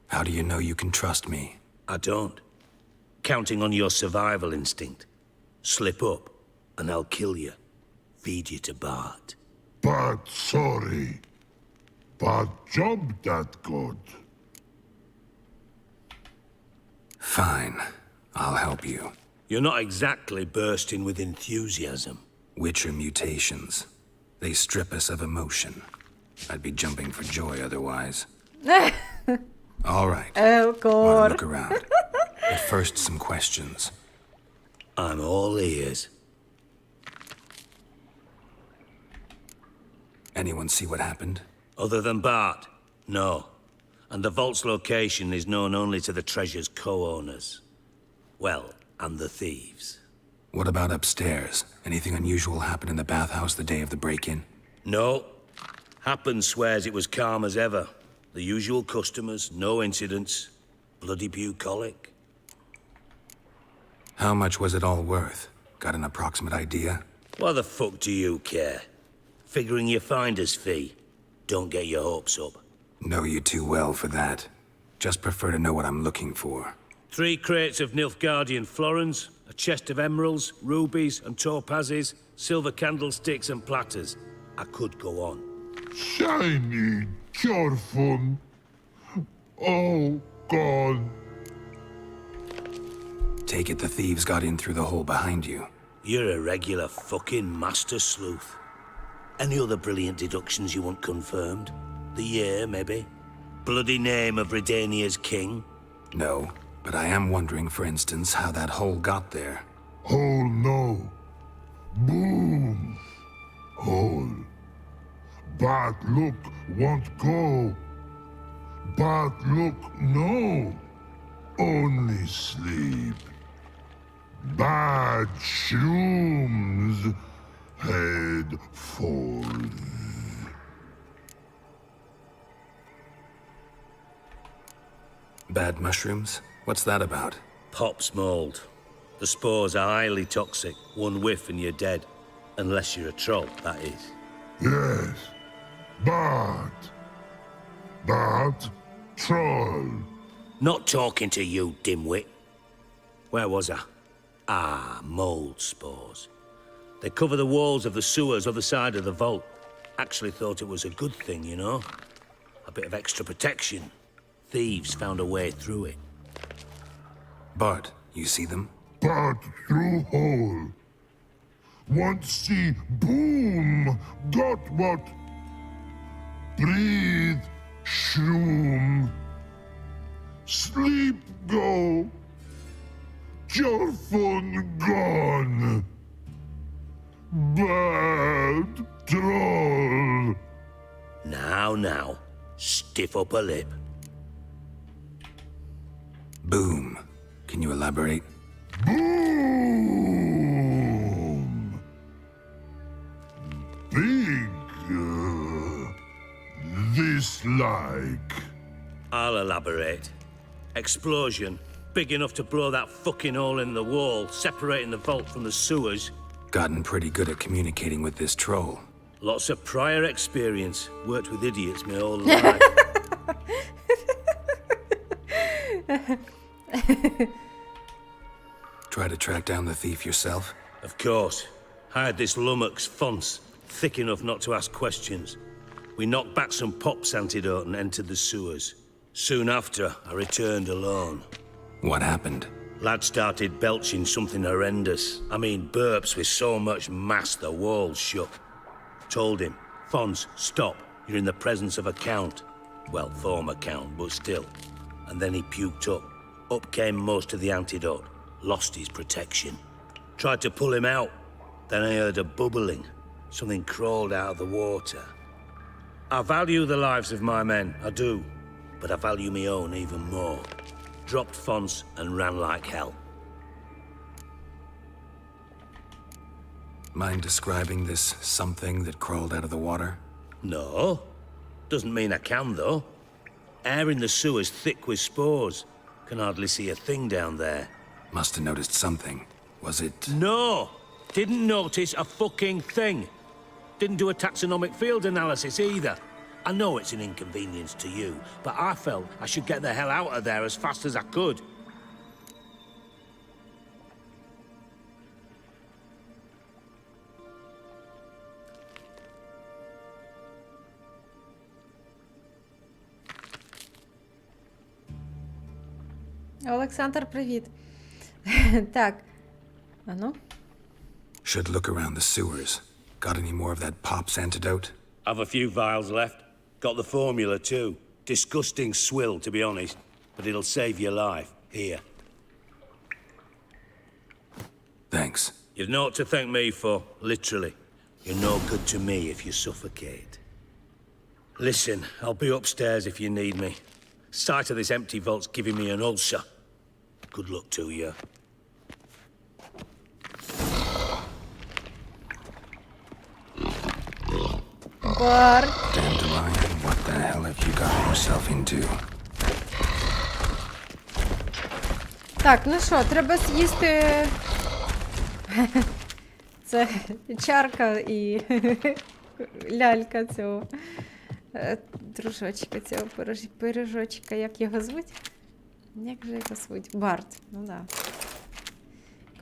Speaker 3: How do you know you can trust me?
Speaker 16: I don't. Counting on your survival instinct. Slip up, and I'll kill you. Feed you to Bart.
Speaker 11: But sorry. But job that good.
Speaker 3: Fine. I'll help you.
Speaker 16: You're not exactly bursting with enthusiasm.
Speaker 3: Witcher mutations. They strip us of emotion. I'd be jumping for joy otherwise. All right. Want to look around. But first, some questions.
Speaker 16: I'm all ears.
Speaker 3: Anyone see what happened?
Speaker 16: Other than Bart? No. And the vault's location is known only to the treasure's co-owners. Well, and the thieves.
Speaker 3: What about upstairs? Anything unusual happen in the bathhouse the day of the break-in?
Speaker 16: No. Happen swears it was calm as ever. The usual customers, no incidents. Bloody bucolic.
Speaker 3: How much was it all worth? Got an approximate idea?
Speaker 16: Why the fuck do you care? Figuring your finder's fee. Don't get your hopes up.
Speaker 3: Know you too well for that. Just prefer to know what I'm looking for.
Speaker 16: 3 crates of Nilfgaardian florins, a chest of emeralds, rubies and topazes, silver candlesticks and platters. I could go on.
Speaker 11: Shiny, careful. Oh, God.
Speaker 3: Take it the thieves got in through the hole behind you.
Speaker 16: You're a regular fucking master sleuth. Any other brilliant deductions you want confirmed? The year, maybe? Bloody name of Redania's king?
Speaker 3: No, but I am wondering, for instance, how that hole got there.
Speaker 11: Hole, no. Boom. Hole. Bad look won't go. Bad look, no. Only sleep. Bad shrooms. Head falls.
Speaker 3: Bad mushrooms? What's that about?
Speaker 16: Pop's mold. The spores are highly toxic. One whiff and you're dead. Unless you're a troll, that is.
Speaker 11: Yes. Bad. Bad troll.
Speaker 16: Not talking to you, dimwit. Where was I? Ah, mold spores. They cover the walls of the sewers other side of the vault. Actually thought it was a good thing, you know? A bit of extra protection. Thieves found a way through it.
Speaker 3: Bart, you see them?
Speaker 11: Bad through hole. Want see boom. Got what? Breathe. Shroom. Sleep go. Your phone gone. Bad troll.
Speaker 16: Now, stiff upper lip.
Speaker 3: Boom. Can you elaborate?
Speaker 11: Boom. Big. This like.
Speaker 16: I'll elaborate. Explosion. Big enough to blow that fucking hole in the wall, separating the vault from the sewers.
Speaker 3: Gotten pretty good at communicating with this troll.
Speaker 16: Lots of prior experience. Worked with idiots my whole life.
Speaker 3: Try to track down the thief yourself?
Speaker 16: Of course. Hired this lummox, Fons, thick enough not to ask questions. We knocked back some Pop's antidote and entered the sewers. Soon after, I returned alone.
Speaker 3: What happened?
Speaker 16: Lad started belching something horrendous. I mean, burps with so much mass the walls shook. Told him, Fons, stop. You're in the presence of a count. Well, former count, but still. And then he puked up. Up came most of the antidote. Lost his protection. Tried to pull him out. Then I heard a bubbling. Something crawled out of the water. I value the lives of my men, I do. But I value my own even more. Dropped Fons and ran like hell.
Speaker 3: Mind describing this something that crawled out of the water?
Speaker 16: No. Doesn't mean I can, though. Air in the sewer's thick with spores. Can hardly see a thing down there.
Speaker 3: Must have noticed something. Was it...
Speaker 16: No! Didn't notice a fucking thing. Didn't do a taxonomic field analysis either. I know it's an inconvenience to you, but I felt I should get the hell out of there as fast as I could.
Speaker 1: Олександр, привіт. Так. Ану.
Speaker 3: Should look around the sewers. Got any more of that pop's antidote?
Speaker 16: Have a few vials left. Got the formula too. Disgusting swill, to be honest, but it'll save your life. Here.
Speaker 3: Thanks.
Speaker 16: You've naught to thank me for, literally. You're no good to me if you suffocate. Listen, I'll be upstairs if you need me. Sight of this empty vault's giving me an ulcer. Good luck to you.
Speaker 1: Бар.
Speaker 3: Dandelion, what the hell have you got yourself into?
Speaker 1: Так, ну що, треба з'їсти... Це чарка і лялька цього. Дружочка цього пиріжочка. Як його звуть? Як же його звуть? Барт. Ну да.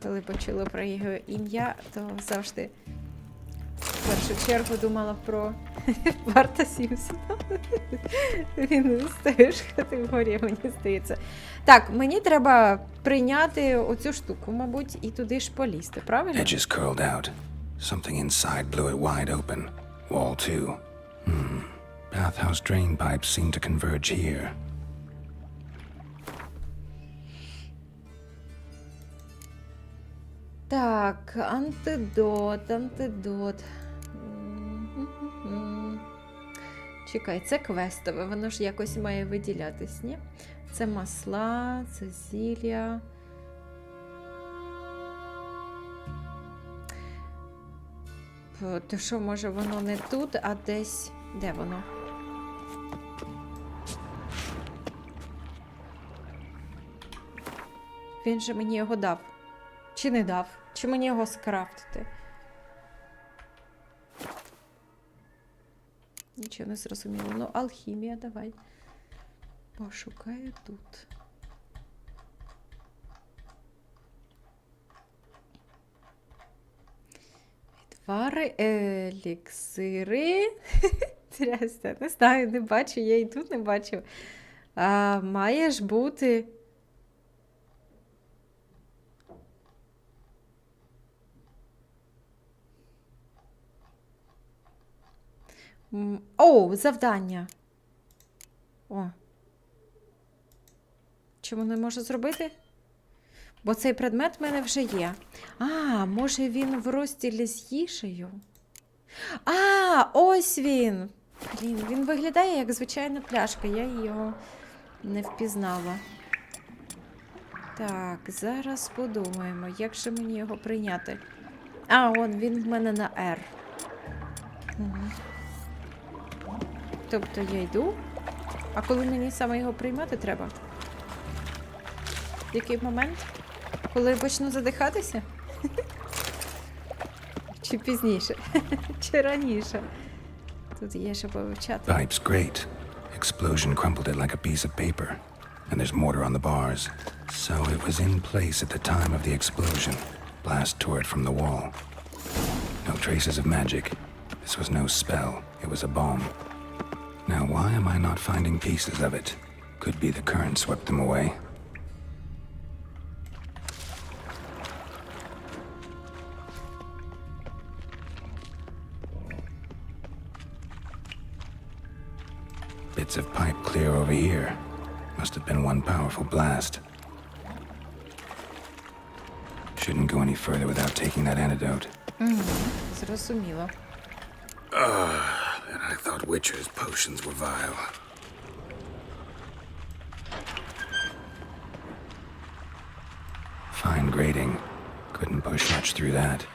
Speaker 1: Коли почула про його ім'я, то завжди в першу чергу думала про Барта Сімпсона. Він стаєш категорія, мені здається. Так, мені треба прийняти оцю штуку, мабуть, і туди ж полізти, правильно?
Speaker 3: Edges curled out. Something inside blew it wide open. Wall too. Bathhouse drain pipes seem to converge here.
Speaker 1: Так, антидот. Чекай, це квестове, воно ж якось має виділятись, ні? Це масла, це зілля. То що, може воно не тут, а десь... Де воно? Він же мені його дав. Чи не дав? Чи мені його скрафтити? Нічого не зрозуміло. Ну, алхімія, давай. Пошукаю тут. Відвари, еліксири. Трясся, не знаю, не бачу, я і тут не бачу. Має ж бути... О, завдання. О. Чому не можу зробити? Бо цей предмет в мене вже є. Може він в розділі з їжею? Ось він! Блін, він виглядає як звичайна пляшка. Я його не впізнала. Так, зараз подумаємо, як же мені його прийняти. Він в мене на R. Угу. Тобто я йду, а коли мені саме його приймати треба? Який момент? Коли я почну задихатися? Чи пізніше? Чи раніше? Тут є що повивчати.
Speaker 3: Pipe's great. Explosion crumpled it like a piece of paper. And there's mortar on the bars. So it was in place at the time of the explosion. Blast tore it from the wall. No traces of magic. This was no spell. It was a bomb. Now, why am I not finding pieces of it? Could be the current swept them away. Bits of pipe clear over here. Must have been one powerful blast. Shouldn't go any further without taking that antidote.
Speaker 1: Зрозуміло.
Speaker 3: And I thought Witcher's potions were vile. Fine grating. Couldn't push much through that.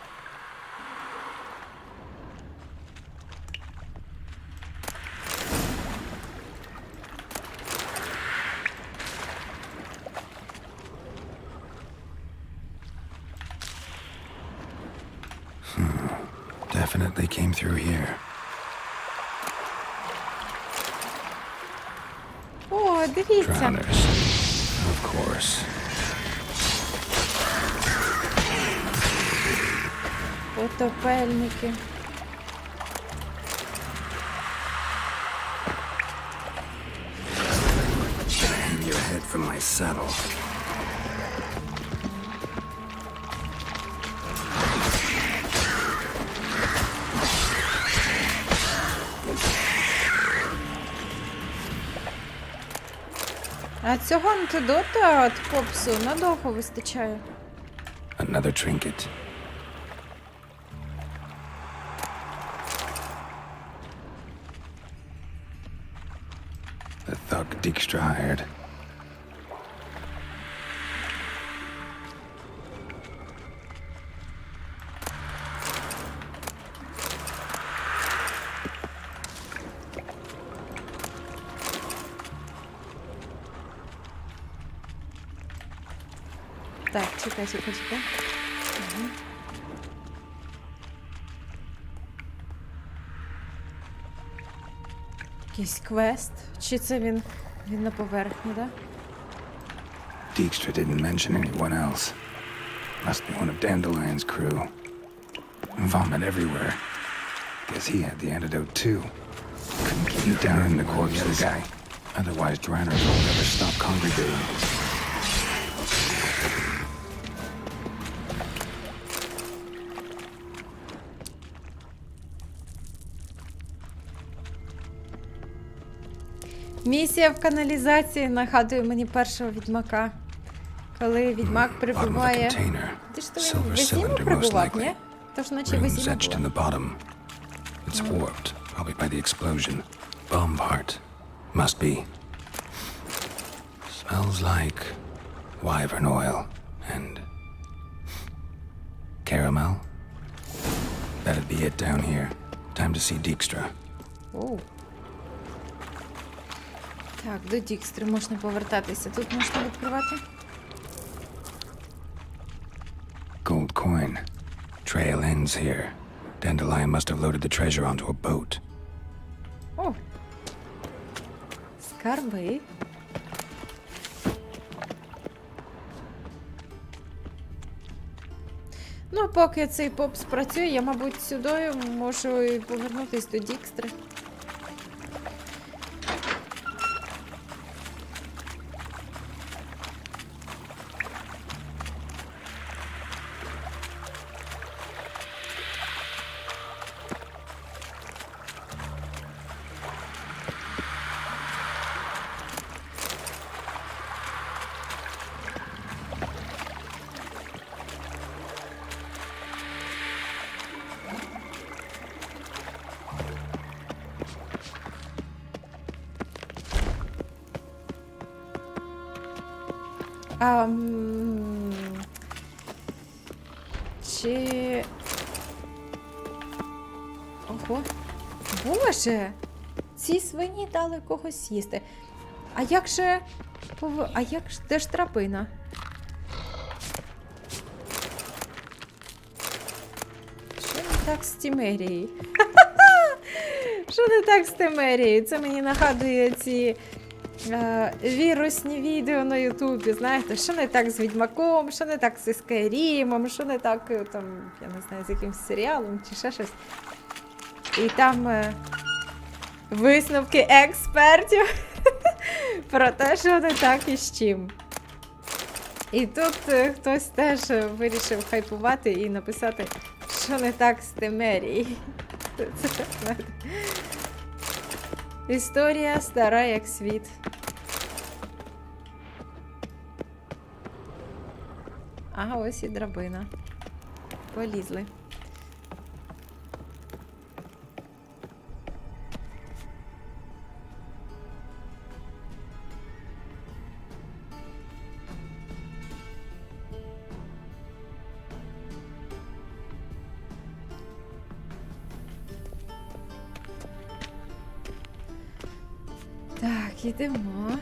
Speaker 3: definitely came through here.
Speaker 1: О, дивіться.
Speaker 3: Drowners, of course.
Speaker 1: Потопельники.
Speaker 3: Hang your head from my saddle.
Speaker 1: А цього антидота від попсу надовго вистачає.
Speaker 3: Another trinket. The thug Dijkstra hired.
Speaker 1: Так, чекай. Угу. Якийсь квест. Чи це він на поверхні, да?
Speaker 3: Dijkstra didn't mention anyone else. Must be one of Dandelion's crew. Vomit everywhere. Guess he had the antidote too. Couldn't keep it down in the corpse of the guy. Otherwise, drowners won't ever stop congregating.
Speaker 1: Місія в каналізації нагадує мені першого відьмака. Коли відьмак прибуває... Ти ж то він в зиму прибував, ні? Тож наче в зиму було.
Speaker 3: It's warped, probably by the explosion. Bomb part. Must be. Smells like wyvern oil and caramel. That'd be it down here. Time to see Dijkstra.
Speaker 1: Оу. Так, до Дікстри можна повертатися. Тут можна відкривати.
Speaker 3: Gold coin. Trail ends here. Dandelion must have loaded the treasure onto a boat.
Speaker 1: О! Скарби. Ну, поки цей поп спрацює, я, мабуть, сюди можу і повернутися до Дікстри. Чи... Ого. Боже! Ці свині дали когось їсти. А як же... Де ж трапина? Що не так з Тімерією? Що не так з Тімерією? Це мені нагадує ці... вірусні відео на Ютубі, знаєте, що не так з Відьмаком, що не так зі Скайрімом, що не так, там, я не знаю, з якимось серіалом чи ще щось. І там висновки експертів про те, що не так і з чим. І тут хтось теж вирішив хайпувати і написати, що не так з Тимерією. Історія стара як світ. Ага, ось і драбина. Полізли. Так, ідемо.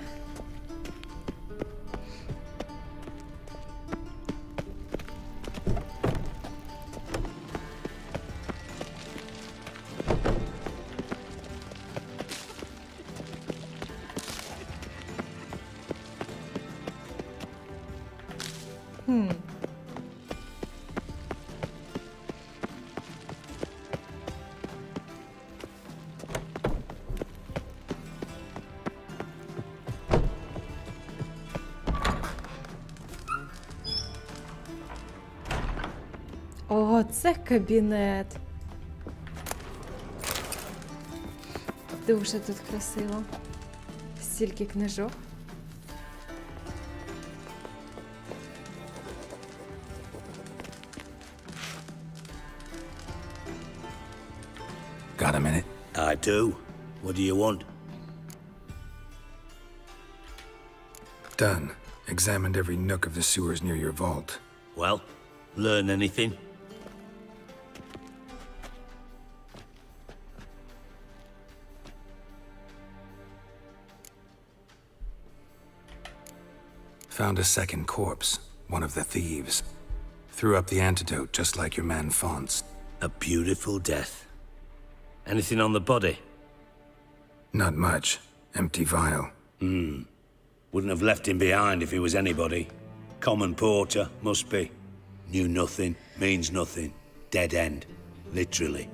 Speaker 1: О, це кабінет. Дуже тут красиво. Стільки книжок.
Speaker 3: Got a minute?
Speaker 16: I do. What do you want?
Speaker 3: Done. Examined every nook of the sewers near your vault.
Speaker 16: Well, learn anything?
Speaker 3: Found a second corpse, one of the thieves. Threw up the antidote just like your man Fonz.
Speaker 16: A beautiful death. Anything on the body?
Speaker 3: Not much. Empty vial.
Speaker 16: Wouldn't have left him behind if he was anybody. Common porter, must be. Knew nothing, means nothing. Dead end. Literally.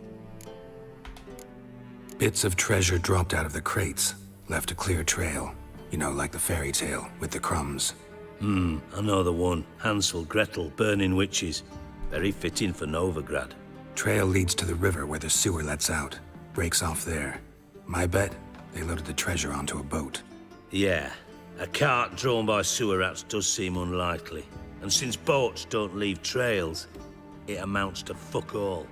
Speaker 3: Bits of treasure dropped out of the crates. Left a clear trail. You know, like the fairy tale, with the crumbs.
Speaker 16: I know the one. Hansel, Gretel, burning witches. Very fitting for Novigrad.
Speaker 3: Trail leads to the river where the sewer lets out. Breaks off there. My bet, they loaded the treasure onto a boat.
Speaker 16: Yeah. A cart drawn by sewer rats does seem unlikely. And since boats don't leave trails, it amounts to fuck all.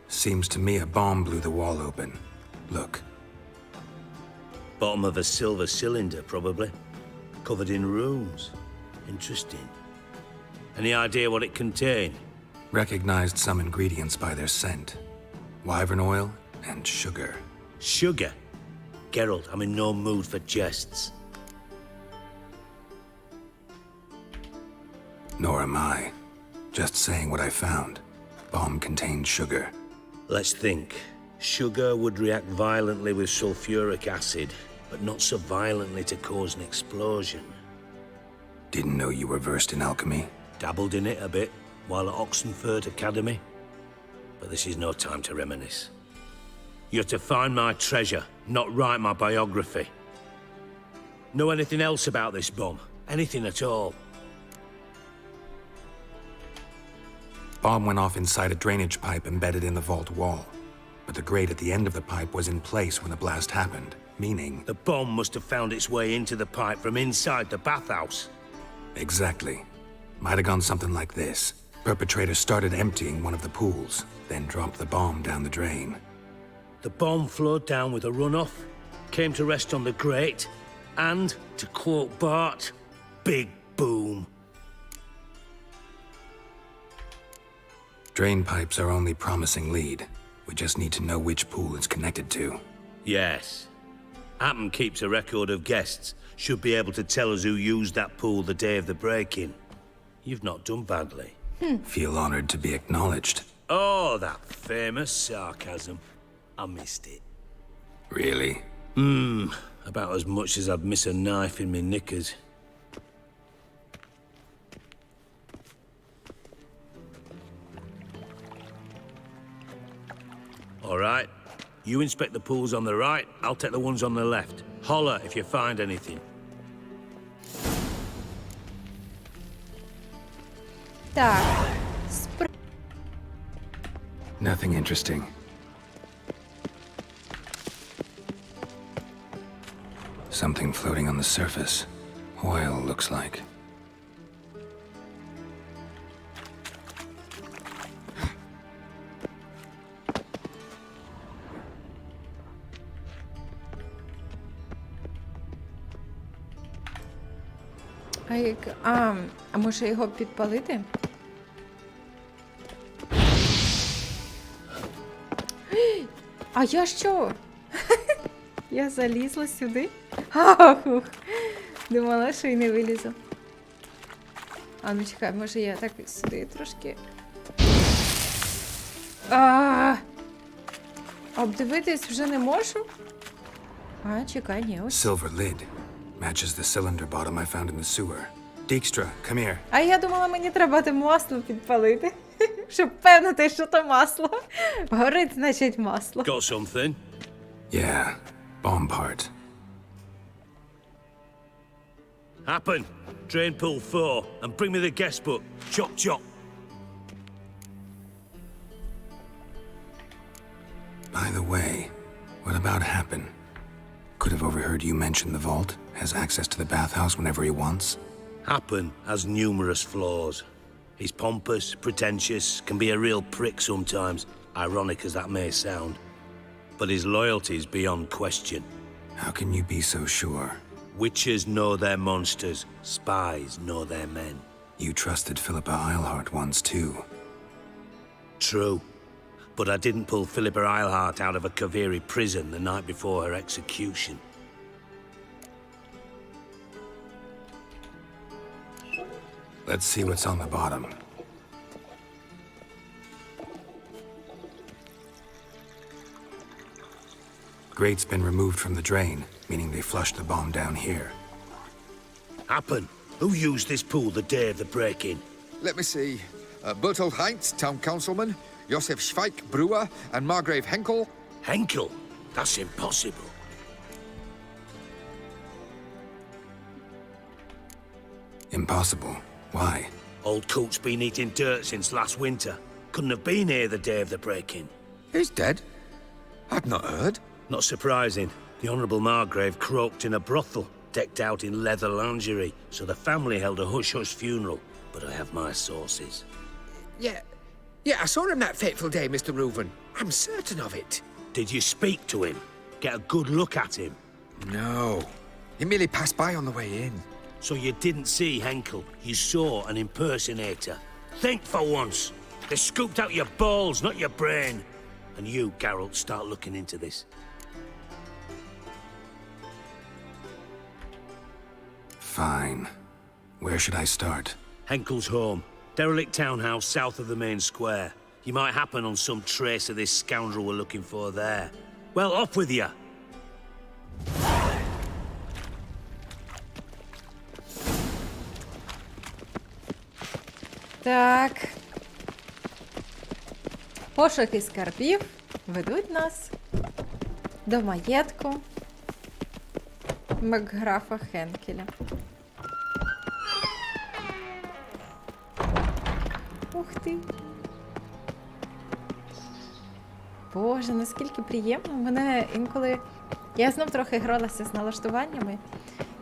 Speaker 3: Seems to me a bomb blew the wall open. Look.
Speaker 16: Bottom of a silver cylinder, probably. Covered in runes. Interesting. Any idea what it contained?
Speaker 3: Recognized some ingredients by their scent. Wyvern oil and sugar.
Speaker 16: Sugar? Geralt, I'm in no mood for jests.
Speaker 3: Nor am I. Just saying what I found. Bomb contained sugar.
Speaker 16: Let's think. Sugar would react violently with sulfuric acid, but not so violently to cause an explosion.
Speaker 3: Didn't know you were versed in alchemy.
Speaker 16: Dabbled in it a bit while at Oxenford Academy. But this is no time to reminisce. You're to find my treasure, not write my biography. Know anything else about this bomb? Anything at all?
Speaker 3: Bomb went off inside a drainage pipe embedded in the vault wall. But the grate at the end of the pipe was in place when the blast happened, meaning...
Speaker 16: The bomb must have found its way into the pipe from inside the bathhouse.
Speaker 3: Exactly. Might have gone something like this. Perpetrator started emptying one of the pools, then dropped the bomb down the drain.
Speaker 16: The bomb flowed down with a runoff, came to rest on the grate, and, to quote Bart, big boom.
Speaker 3: Drain pipes are only promising lead. We just need to know which pool it's connected to.
Speaker 16: Yes. Appen keeps a record of guests. Should be able to tell us who used that pool the day of the break-in. You've not done badly.
Speaker 3: Feel honored to be acknowledged.
Speaker 16: Oh, that famous sarcasm. I missed it.
Speaker 3: Really?
Speaker 16: About as much as I'd miss a knife in me knickers. All right. You inspect the pools on the right, I'll take the ones on the left. Holler if you find anything.
Speaker 1: Так.
Speaker 3: Nothing interesting. Something floating on the surface. Oil, looks like.
Speaker 1: А може його підпалити? А я що? Я залізла сюди? Думала, що й не вилізу. А ну чекай, може я так сюди трошки. Обдивитись вже не можу? А, чекай, ні, ось.
Speaker 3: Silver lid. Matches the cylinder bottom I found in the sewer. Dijkstra, come here.
Speaker 1: А я думала, мені треба те масло підпалити, щоб впевнити, що то масло. Горить, значить, масло.
Speaker 16: Got something?
Speaker 3: Yeah, bomb part.
Speaker 16: Happen. Drain pool 4 and bring me the guest book. Chop chop.
Speaker 3: By the way, what about Happen? Could have overheard you mention the vault. Has access to the bathhouse whenever he wants.
Speaker 16: Happen has numerous flaws. He's pompous, pretentious, can be a real prick sometimes, ironic as that may sound. But his loyalty's beyond question.
Speaker 3: How can you be so sure?
Speaker 16: Witches know their monsters, spies know their men.
Speaker 3: You trusted Philippa Eilhart once too.
Speaker 16: True. But I didn't pull Philippa Eilhart out of a Kaviri prison the night before her execution.
Speaker 3: Let's see what's on the bottom. Grate's been removed from the drain, meaning they flushed the bomb down here.
Speaker 16: Happen. Who used this pool the day of the break-in?
Speaker 9: Let me see. Bertolt Heinz, town councilman, Josef Schweik, brewer, and Margrave Henkel.
Speaker 16: Henkel? That's impossible.
Speaker 3: Impossible. Why?
Speaker 16: Old Coot's been eating dirt since last winter. Couldn't have been here the day of the break-in.
Speaker 9: He's dead? I'd not heard.
Speaker 16: Not surprising. The Honourable Margrave croaked in a brothel, decked out in leather lingerie, so the family held a hush-hush funeral. But I have my sources.
Speaker 9: Yeah, I saw him that fateful day, Mr. Reuven. I'm certain of it.
Speaker 16: Did you speak to him? Get a good look at him?
Speaker 9: No. He merely passed by on the way in.
Speaker 16: So you didn't see Henkel, you saw an impersonator. Think for once. They scooped out your balls, not your brain. And you, Geralt, start looking into this.
Speaker 3: Fine. Where should I start?
Speaker 16: Henkel's home. Derelict townhouse south of the main square. You might happen on some trace of this scoundrel we're looking for there. Well, off with you.
Speaker 1: Так. Пошуки скарбів ведуть нас до маєтку Макграфа Хенкеля. Ух ти. Боже, наскільки приємно. Мене інколи... Я знов трохи гралася з налаштуваннями.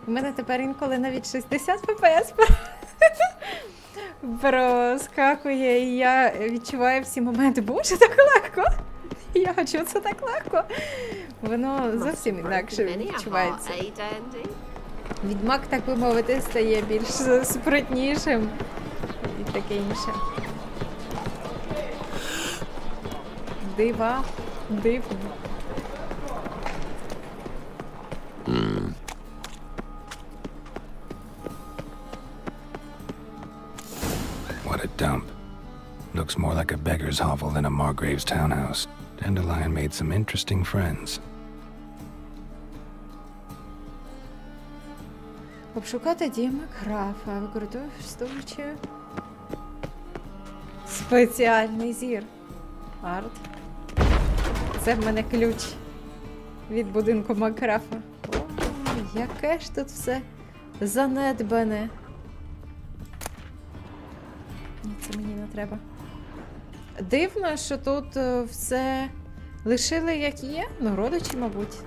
Speaker 1: У мене тепер інколи навіть 60 ФПС проскакує, і я відчуваю всі моменти. Боже, так легко! Я хочу це так легко. Воно зовсім інакше відчувається. Відьмак, так би мовити, стає більш спритнішим і таке інше. Дива. Дивно.
Speaker 3: What a dump. Looks more like a beggar's hovel than a Margrave's townhouse. Dandelion made some interesting friends.
Speaker 1: Обшукати дім Макграфа, використовуючи спеціальний зір. Арт. Це в мене ключ від будинку Макграфа. О, яке ж тут все занедбане. Ні, це мені не треба. Дивно, що тут все лишили як є. Ну, родичі, мабуть.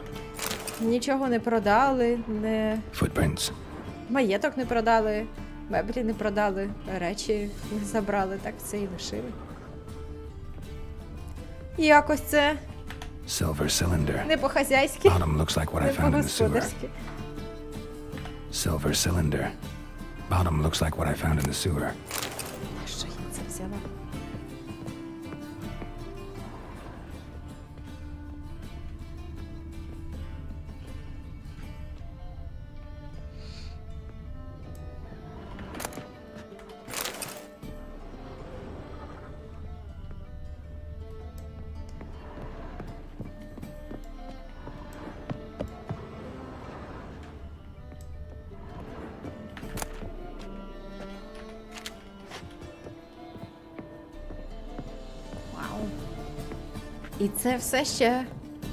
Speaker 1: Нічого не продали, не...
Speaker 3: Footprints.
Speaker 1: Маєток не продали, меблі не продали, речі не забрали, так все і лишили. І якось це
Speaker 3: Silver cylinder.
Speaker 1: не по-хазяйськи,
Speaker 3: Bottom looks like what I
Speaker 1: не
Speaker 3: found in the sewer.
Speaker 1: по-господарськи.
Speaker 3: Silver cylinder. Bottom looks like what I found in the sewer.
Speaker 1: Що я це взяла? І це все ще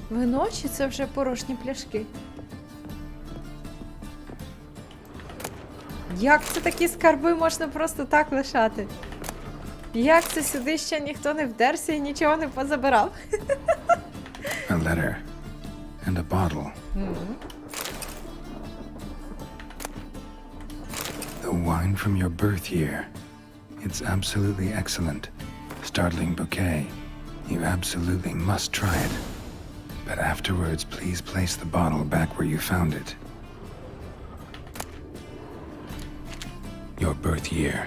Speaker 1: вино, чи це вже порожні пляшки? Як це такі скарби можна просто так лишати? Як це сюди ще ніхто не вдерся і нічого не позабирав?
Speaker 3: A letter. And a bottle. The wine from your birth year. It's absolutely excellent. Startling bouquet. You absolutely must try it. But afterwards, please place the bottle back where you found it. Your birth year.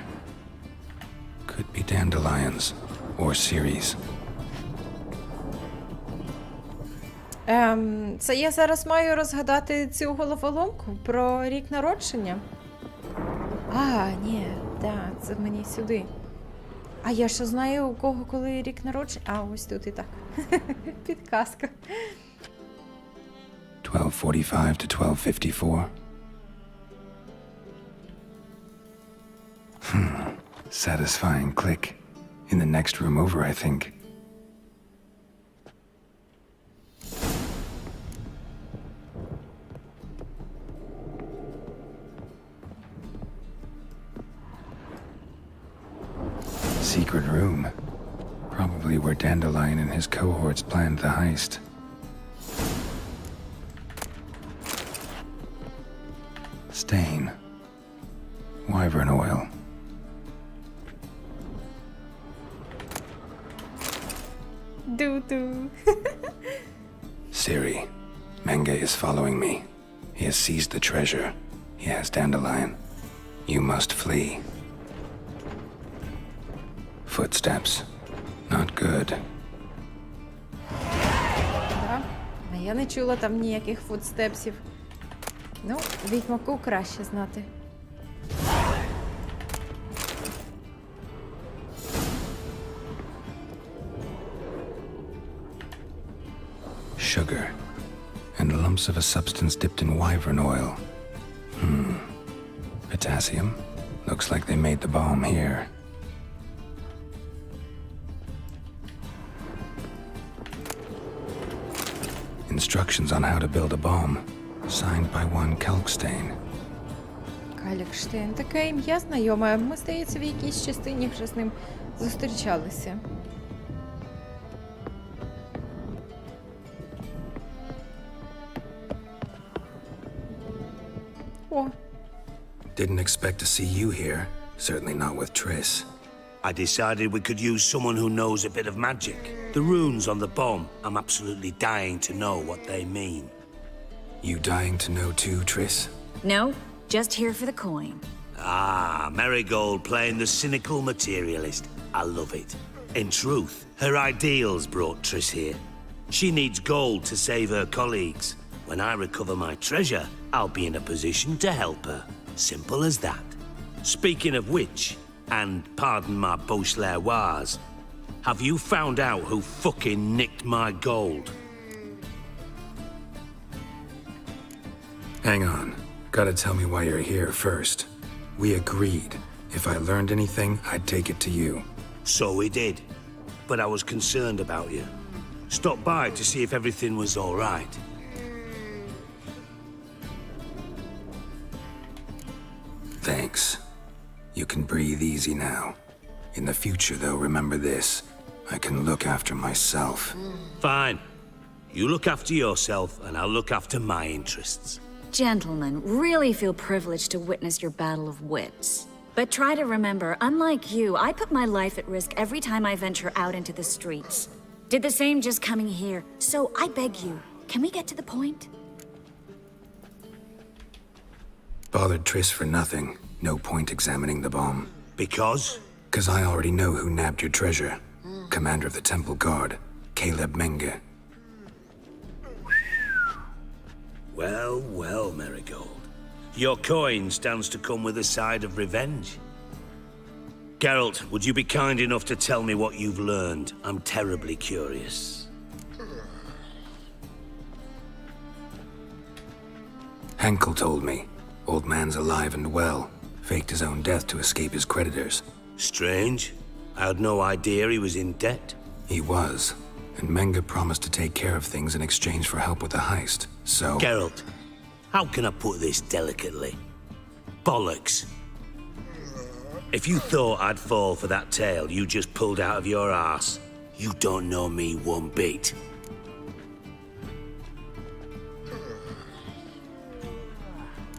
Speaker 3: Could be dandelions or ceres.
Speaker 1: Це я зараз маю розгадати цю головоломку про рік народження. А, ні, да, це мені сюди. А я що знаю, у кого коли рік народження? А, ось тут і так. Підказка.
Speaker 3: 12:45 to 12:54. Satisfying click. In the next room over, I think. Secret room. Probably where Dandelion and his cohorts planned the heist. Stain. Wyvern oil.
Speaker 1: Ду-ду.
Speaker 3: Siri, Menge is following me. He has seized the treasure. He has Dandelion. You must flee. Footsteps. Not good.
Speaker 1: Да. А я не чула там ніяких футстепсів. Ну, відьмаку краще знати.
Speaker 3: Sugar. And lumps of a substance dipped in wyvern oil. Potassium. Looks like they made the bomb here. Instructions on how to build a bomb. Signed by one Kalkstein.
Speaker 1: Калікштейн. Таке ім'я знайоме. Ми, здається, в якійсь частині вже з ним зустрічалися. О.
Speaker 3: Didn't expect to see you here. Certainly not with Triss.
Speaker 16: I decided we could use someone who knows a bit of magic. The runes on the bomb, I'm absolutely dying to know what they mean.
Speaker 3: You dying to know too, Triss?
Speaker 17: No, just here for the coin.
Speaker 16: Ah, Marigold playing the cynical materialist. I love it. In truth, her ideals brought Triss here. She needs gold to save her colleagues. When I recover my treasure, I'll be in a position to help her. Simple as that. Speaking of which, and pardon my Beauclervois, have you found out who fucking nicked my gold?
Speaker 3: Hang on. Gotta tell me why you're here first. We agreed. If I learned anything, I'd take it to you.
Speaker 16: So we did. But I was concerned about you. Stopped by to see if everything was all right.
Speaker 3: Thanks. You can breathe easy now. In the future, though, remember this. I can look after myself.
Speaker 16: Fine. You look after yourself, and I'll look after my interests.
Speaker 17: Gentlemen, really feel privileged to witness your battle of wits. But try to remember, unlike you, I put my life at risk every time I venture out into the streets. Did the same just coming here. So I beg you, can we get to the point?
Speaker 3: Bothered Triss for nothing. No point examining the bomb.
Speaker 16: Because?
Speaker 3: 'Cause I already know who nabbed your treasure. Commander of the Temple Guard, Caleb Menge.
Speaker 16: Well, well, Marigold. Your coin stands to come with a side of revenge. Geralt, would you be kind enough to tell me what you've learned? I'm terribly curious.
Speaker 3: Henkel told me. Old man's alive and well. Faked his own death to escape his creditors.
Speaker 16: Strange. I had no idea he was in debt.
Speaker 3: He was. and Menga promised to take care of things in exchange for help with the heist, so...
Speaker 16: Geralt, how can I put this delicately? Bollocks. If you thought I'd fall for that tale you just pulled out of your arse, you don't know me one bit.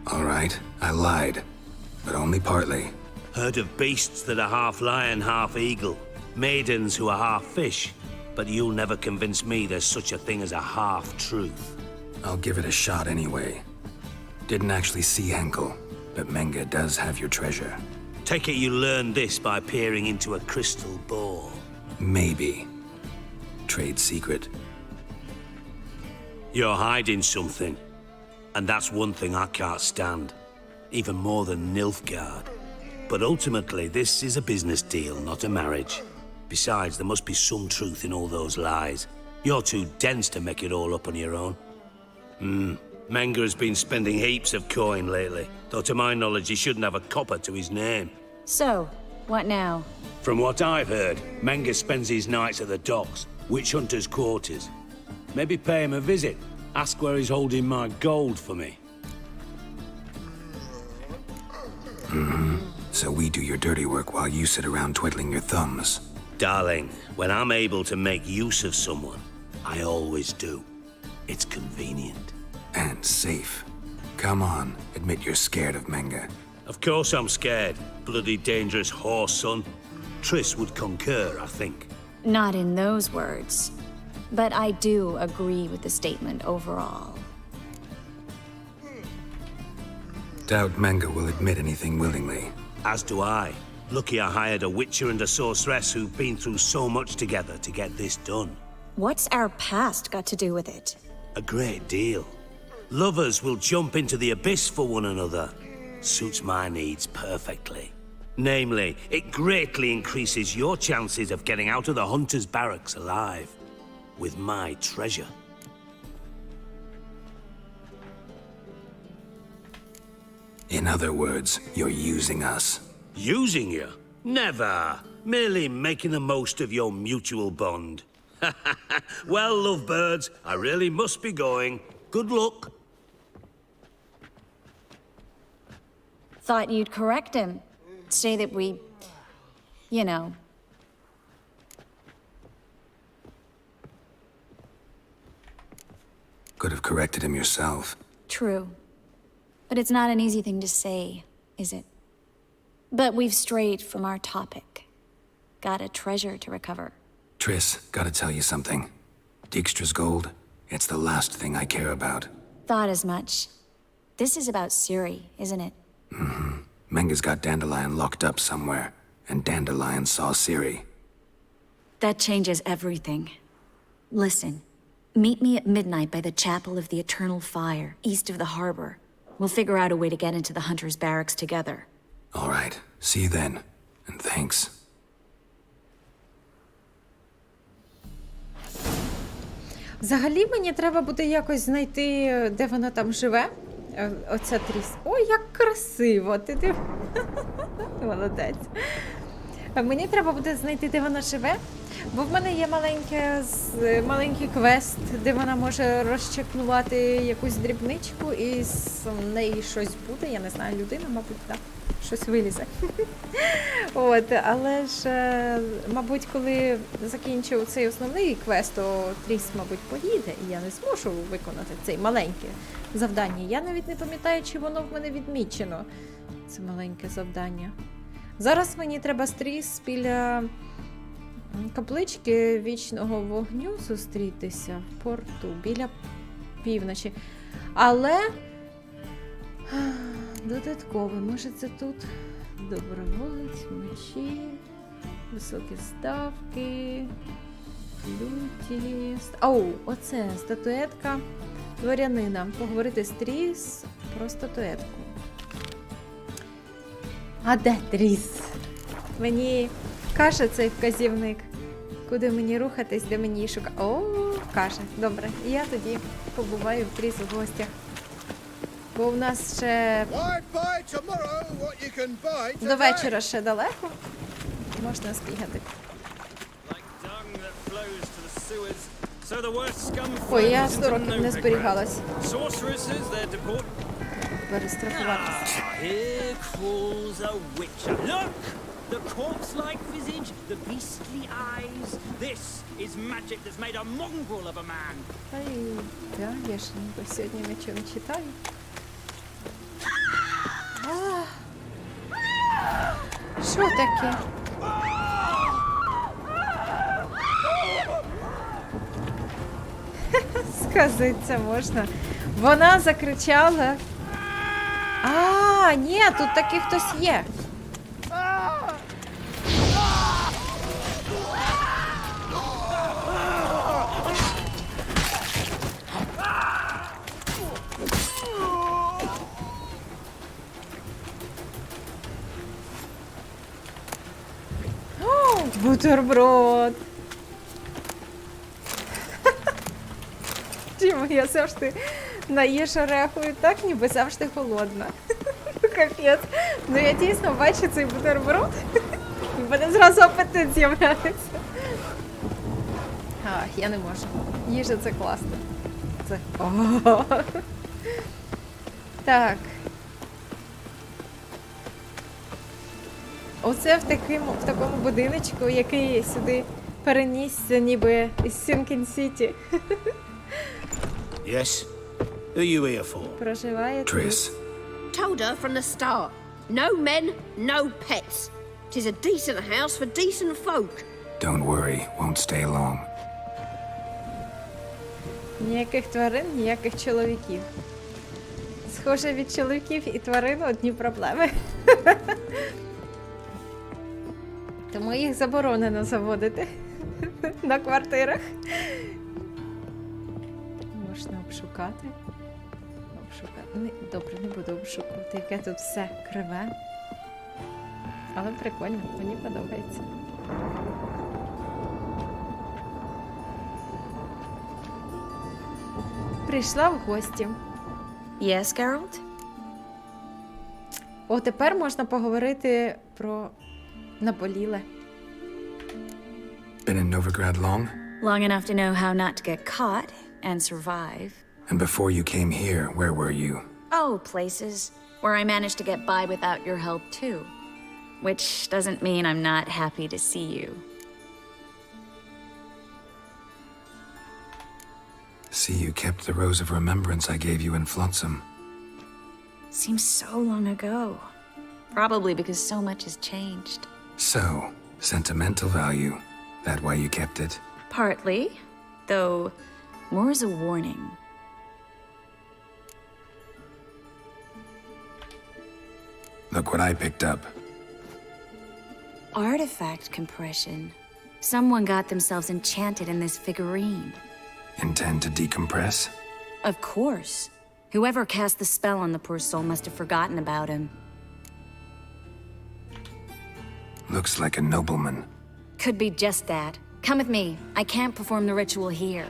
Speaker 3: All right, I lied, but only partly.
Speaker 16: Heard of beasts that are half lion, half eagle. Maidens who are half fish. But you'll never convince me there's such a thing as a half-truth.
Speaker 3: I'll give it a shot anyway. Didn't actually see Henkel, but Menga does have your treasure.
Speaker 16: Take it you learned this by peering into a crystal ball.
Speaker 3: Maybe. Trade secret.
Speaker 16: You're hiding something. And that's one thing I can't stand. Even more than Nilfgaard. But ultimately, this is a business deal, not a marriage. Besides, there must be some truth in all those lies. You're too dense to make it all up on your own. Menga has been spending heaps of coin lately. Though to my knowledge, he shouldn't have a copper to his name.
Speaker 17: So, what now?
Speaker 16: From what I've heard, Menga spends his nights at the docks, witch hunters' quarters. Maybe pay him a visit. Ask where he's holding my gold for me.
Speaker 3: So we do your dirty work while you sit around twiddling your thumbs.
Speaker 16: Darling, when I'm able to make use of someone, I always do. It's convenient.
Speaker 3: And safe. Come on, admit you're scared of Menga.
Speaker 16: Of course I'm scared. Bloody dangerous horse, son. Triss would concur, I think.
Speaker 4: Not in those words. But I do agree with the statement overall.
Speaker 3: Doubt Menga will admit anything willingly.
Speaker 16: As do I. Lucky I hired a witcher and a sorceress who've been through so much together to get this done.
Speaker 4: What's our past got to do with it?
Speaker 16: A great deal. Lovers will jump into the abyss for one another. Suits my needs perfectly. Namely, it greatly increases your chances of getting out of the hunter's barracks alive. With my treasure.
Speaker 3: In other words, you're using us.
Speaker 16: Using you? Never. Merely making the most of your mutual bond. Well, lovebirds, I really must be going. Good luck.
Speaker 4: Thought you'd correct him. Say that we... you know...
Speaker 3: Could have corrected him yourself.
Speaker 4: True. But it's not an easy thing to say, is it? But we've strayed from our topic. Got a treasure to recover.
Speaker 3: Triss, gotta tell you something. Dijkstra's gold, it's the last thing I care about.
Speaker 4: Thought as much. This is about Ciri, isn't it?
Speaker 3: Menga's got Dandelion locked up somewhere, and Dandelion saw Ciri.
Speaker 4: That changes everything. Listen, meet me at midnight by the Chapel of the Eternal Fire, east of the harbor. We'll figure out a way to get into the Hunter's barracks together.
Speaker 3: All right, see you then, and thanks.
Speaker 1: Взагалі мені треба буде якось знайти, де вона там живе. Оця Тріс. Ой, як красиво! Ти молодець. Мені треба буде знайти, де вона живе, бо в мене є маленький квест, де вона може розчекнувати якусь дрібничку і з неї щось буде. Я не знаю, людина, мабуть, так. Щось вилізе. От, але ж, мабуть, коли закінчу цей основний квест, то Тріс, мабуть, поїде, і я не зможу виконати це маленьке завдання. Я навіть не пам'ятаю, чи воно в мене відмічено, це маленьке завдання. Зараз мені треба з Тріс біля каплички Вічного Вогню зустрітися в порту, біля півночі. Але... додатково, може це тут доброволець, мечі, високі ставки, люті... Оу, оце статуетка дворянина. Поговорити з Тріс про статуетку. А де Тріс? Мені каже цей вказівник, куди мені рухатись, де мені шукати. О, каже. Добре, я тоді побуваю в Тріс у гостях. Бо в нас ще до вечора ще далеко. Можна збігати.
Speaker 2: closed to the sewers, so the worst scum
Speaker 1: Ой, я
Speaker 2: flows
Speaker 1: 100
Speaker 2: into
Speaker 1: років не
Speaker 2: Novigrad.
Speaker 1: зберігалась.
Speaker 2: Sorceresses, they're deport.
Speaker 1: Перестрахуватися.
Speaker 2: Here crawls a witcher. Look! The corpse-like visage, the beastly eyes. This is magic that's made a mongrel of a man.
Speaker 1: Ай, да, я ж ніби сьогодні нічого не читаю. Що таке? Сказиться можна. Вона закричала. А, ні, тут таки хтось є. О, бутерброд. Чому я завжди на їжу реагую так, ніби завжди голодна. Капець. Ну я дійсно бачу цей бутерброд, і в мене зразу апетит з'являється. Ах, я не можу. Їжа це класно. Це. О. Так. Оце в такому будиночку, який сюди перенісся, ніби із Сінкін-Сіті.
Speaker 5: Yes? Who are you here for?
Speaker 1: Проживає тут.
Speaker 3: Triss,
Speaker 14: Told her from the start. No men, no pets. 'Tis a decent house for decent folk.
Speaker 3: don't worry, won't stay long.
Speaker 1: Ніяких тварин, ніяких чоловіків. Схоже, від чоловіків і тварин одні проблеми. Тому їх заборонено заводити на квартирах. Можна обшукати. Добре, не буду обшукувати, яке тут все криве. Але прикольно, мені подобається. Прийшла в гості.
Speaker 17: Yes, Geralt?
Speaker 1: О, тепер можна поговорити про наболіле.
Speaker 3: Been in Novigrad long?
Speaker 17: Long enough to know how not to get caught and survive.
Speaker 3: And before you came here, where were you?
Speaker 17: Oh, places where I managed to get by without your help, too. Which doesn't mean I'm not happy to see you.
Speaker 3: See, you kept the rose of remembrance I gave you in Flotsam.
Speaker 17: Seems so long ago. Probably because so much has changed.
Speaker 3: So, sentimental value. That why you kept it?
Speaker 17: Partly, though more as a warning.
Speaker 3: Look what I picked up.
Speaker 17: Artifact compression. Someone got themselves enchanted in this figurine.
Speaker 3: Intend to decompress?
Speaker 17: Of course. Whoever cast the spell on the poor soul must have forgotten about him.
Speaker 3: Looks like a nobleman.
Speaker 17: Could be just that. Come with me. I can't perform the ritual here.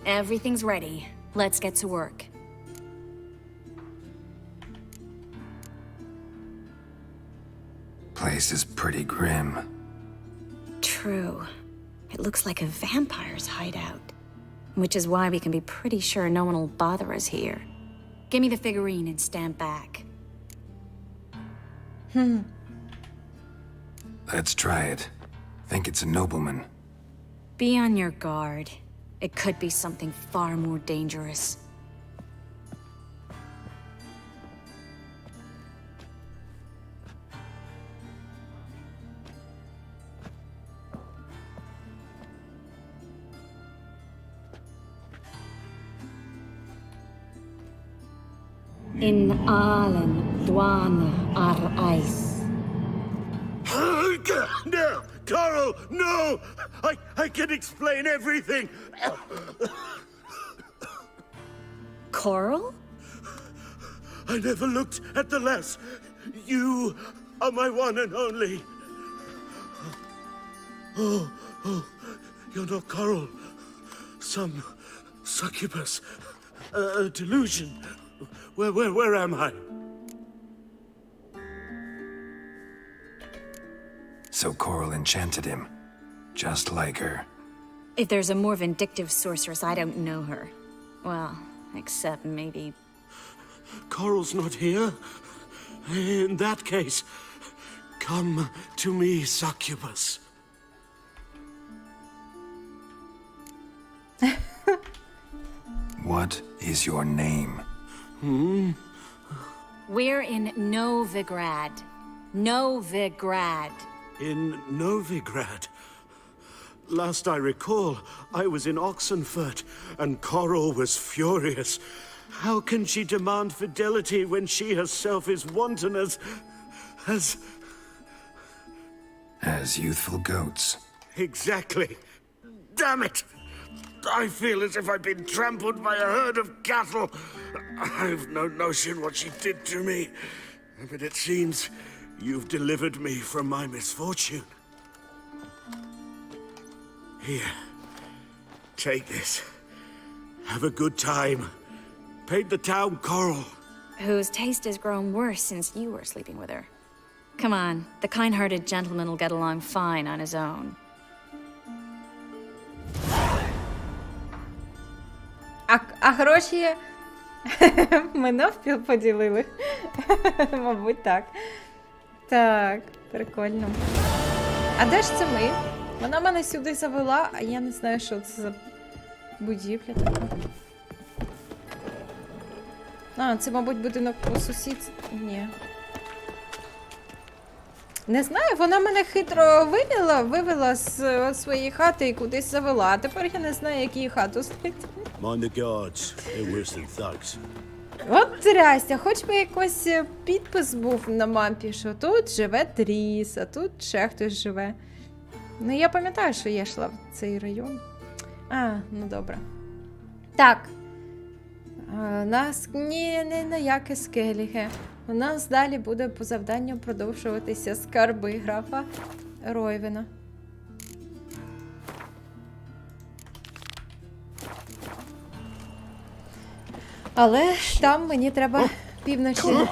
Speaker 17: Everything's ready. Let's get to work.
Speaker 3: Place is pretty grim.
Speaker 17: True. It looks like a vampire's hideout. Which is why we can be pretty sure no one will bother us here. Give me the figurine and stand back.
Speaker 3: Let's try it. Think it's a nobleman.
Speaker 17: Be on your guard. It could be something far more dangerous. In Allen, Dwana, ar Ice.
Speaker 5: No! Carl, no! I can explain everything!
Speaker 17: Coral?
Speaker 5: I never looked at the lass. You are my one and only. Oh, you're not Coral. Some succubus. A delusion. Where am I?
Speaker 3: So Coral enchanted him, just like her.
Speaker 17: If there's a more vindictive sorceress, I don't know her. Well, except maybe...
Speaker 11: Coral's not here. In that case, come to me, succubus.
Speaker 3: What is your name?
Speaker 17: We're in Novigrad. Novigrad.
Speaker 11: In Novigrad. Last I recall, I was in Oxenfurt, and Coral was furious. How can she demand fidelity when she herself is wanton
Speaker 3: As youthful goats.
Speaker 5: Exactly. Damn it! I feel as if I've been trampled by a herd of cattle. I've no notion what she did to me, but it seems you've delivered me from my misfortune. Here, take this. Have a good time. Paint the town Coral.
Speaker 17: Whose taste has grown worse since you were sleeping with her. Come on, the kind-hearted gentleman will get along fine on his own.
Speaker 1: А гроші ми навпіл поділили. Мабуть, так. Так, прикольно. А де ж це ми? Вона мене сюди завела, а я не знаю, що це за будівля така. А, це, мабуть, будинок по сусідству. Ні. Не знаю, вона мене хитро вивела з своєї хати і кудись завела. А тепер я не знаю, як її хату знайти.
Speaker 11: Mind the guards. They're worse than thugs.
Speaker 1: От трястя, хоч би якийсь підпис був на мапі, що тут живе Тріс, а тут ще хтось живе. Ну, я пам'ятаю, що я йшла в цей район. А, ну добре. Так. У нас не на яке скеліге. У нас далі буде по завданню продовжуватися скарби графа Ройвена. Але там мені треба півночі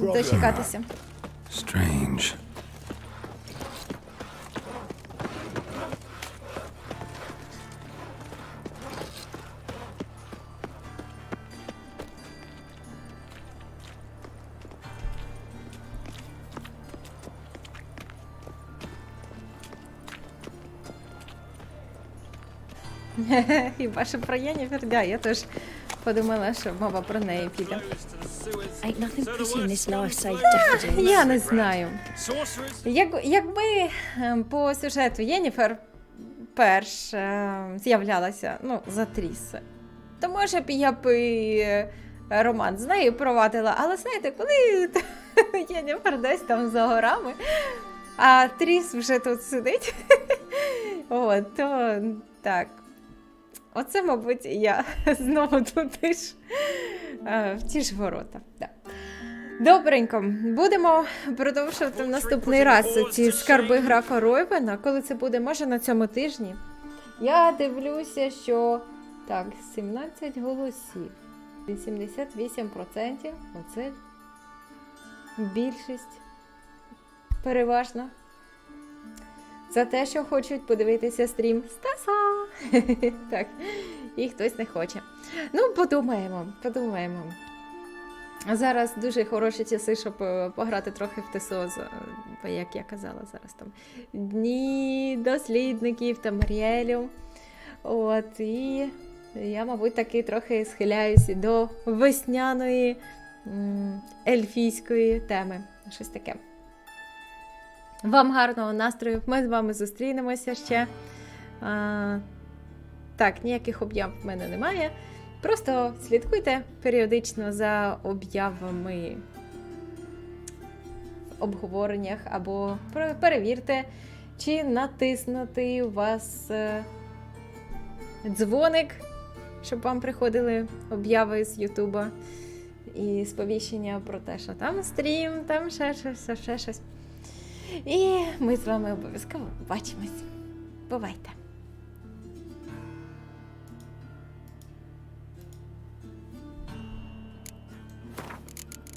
Speaker 1: дочекатися.
Speaker 3: Strange.
Speaker 1: Хіба що про Єніфер, да, я теж подумала, що мова про неї піде. Я не знаю. Якби по сюжету Єніфер перш з'являлася, ну, за Тріс, то може б я б і роман з нею провадила, але знаєте, коли Єніфер десь там за горами, а Тріс вже тут сидить, от, то так. Оце, мабуть, я знову туди ж, в ті ж ворота. Да. Добренько, будемо продовжувати в наступний раз ці скарби графа Ройвена. Коли це буде, може на цьому тижні. Я дивлюся, що, так, 17 голосів, 88%, оце більшість, переважно. За те, що хочуть подивитися стрім Стаса. Так, і хтось не хоче. Ну, подумаємо. Зараз дуже хороші часи, щоб пограти трохи в ТСО, як я казала зараз там. Дні дослідників та Маріелю. От, і я, мабуть, таки трохи схиляюся до весняної ельфійської теми. Щось таке. Вам гарного настрою, ми з вами зустрінемося ще. Так, ніяких об'яв в мене немає. Просто слідкуйте періодично за об'явами в обговореннях або перевірте, чи натиснутий у вас дзвоник, щоб вам приходили об'яви з Ютуба і сповіщення про те, що там стрім, там ще щось. І ми з вами обов'язково побачимось. Бувайте!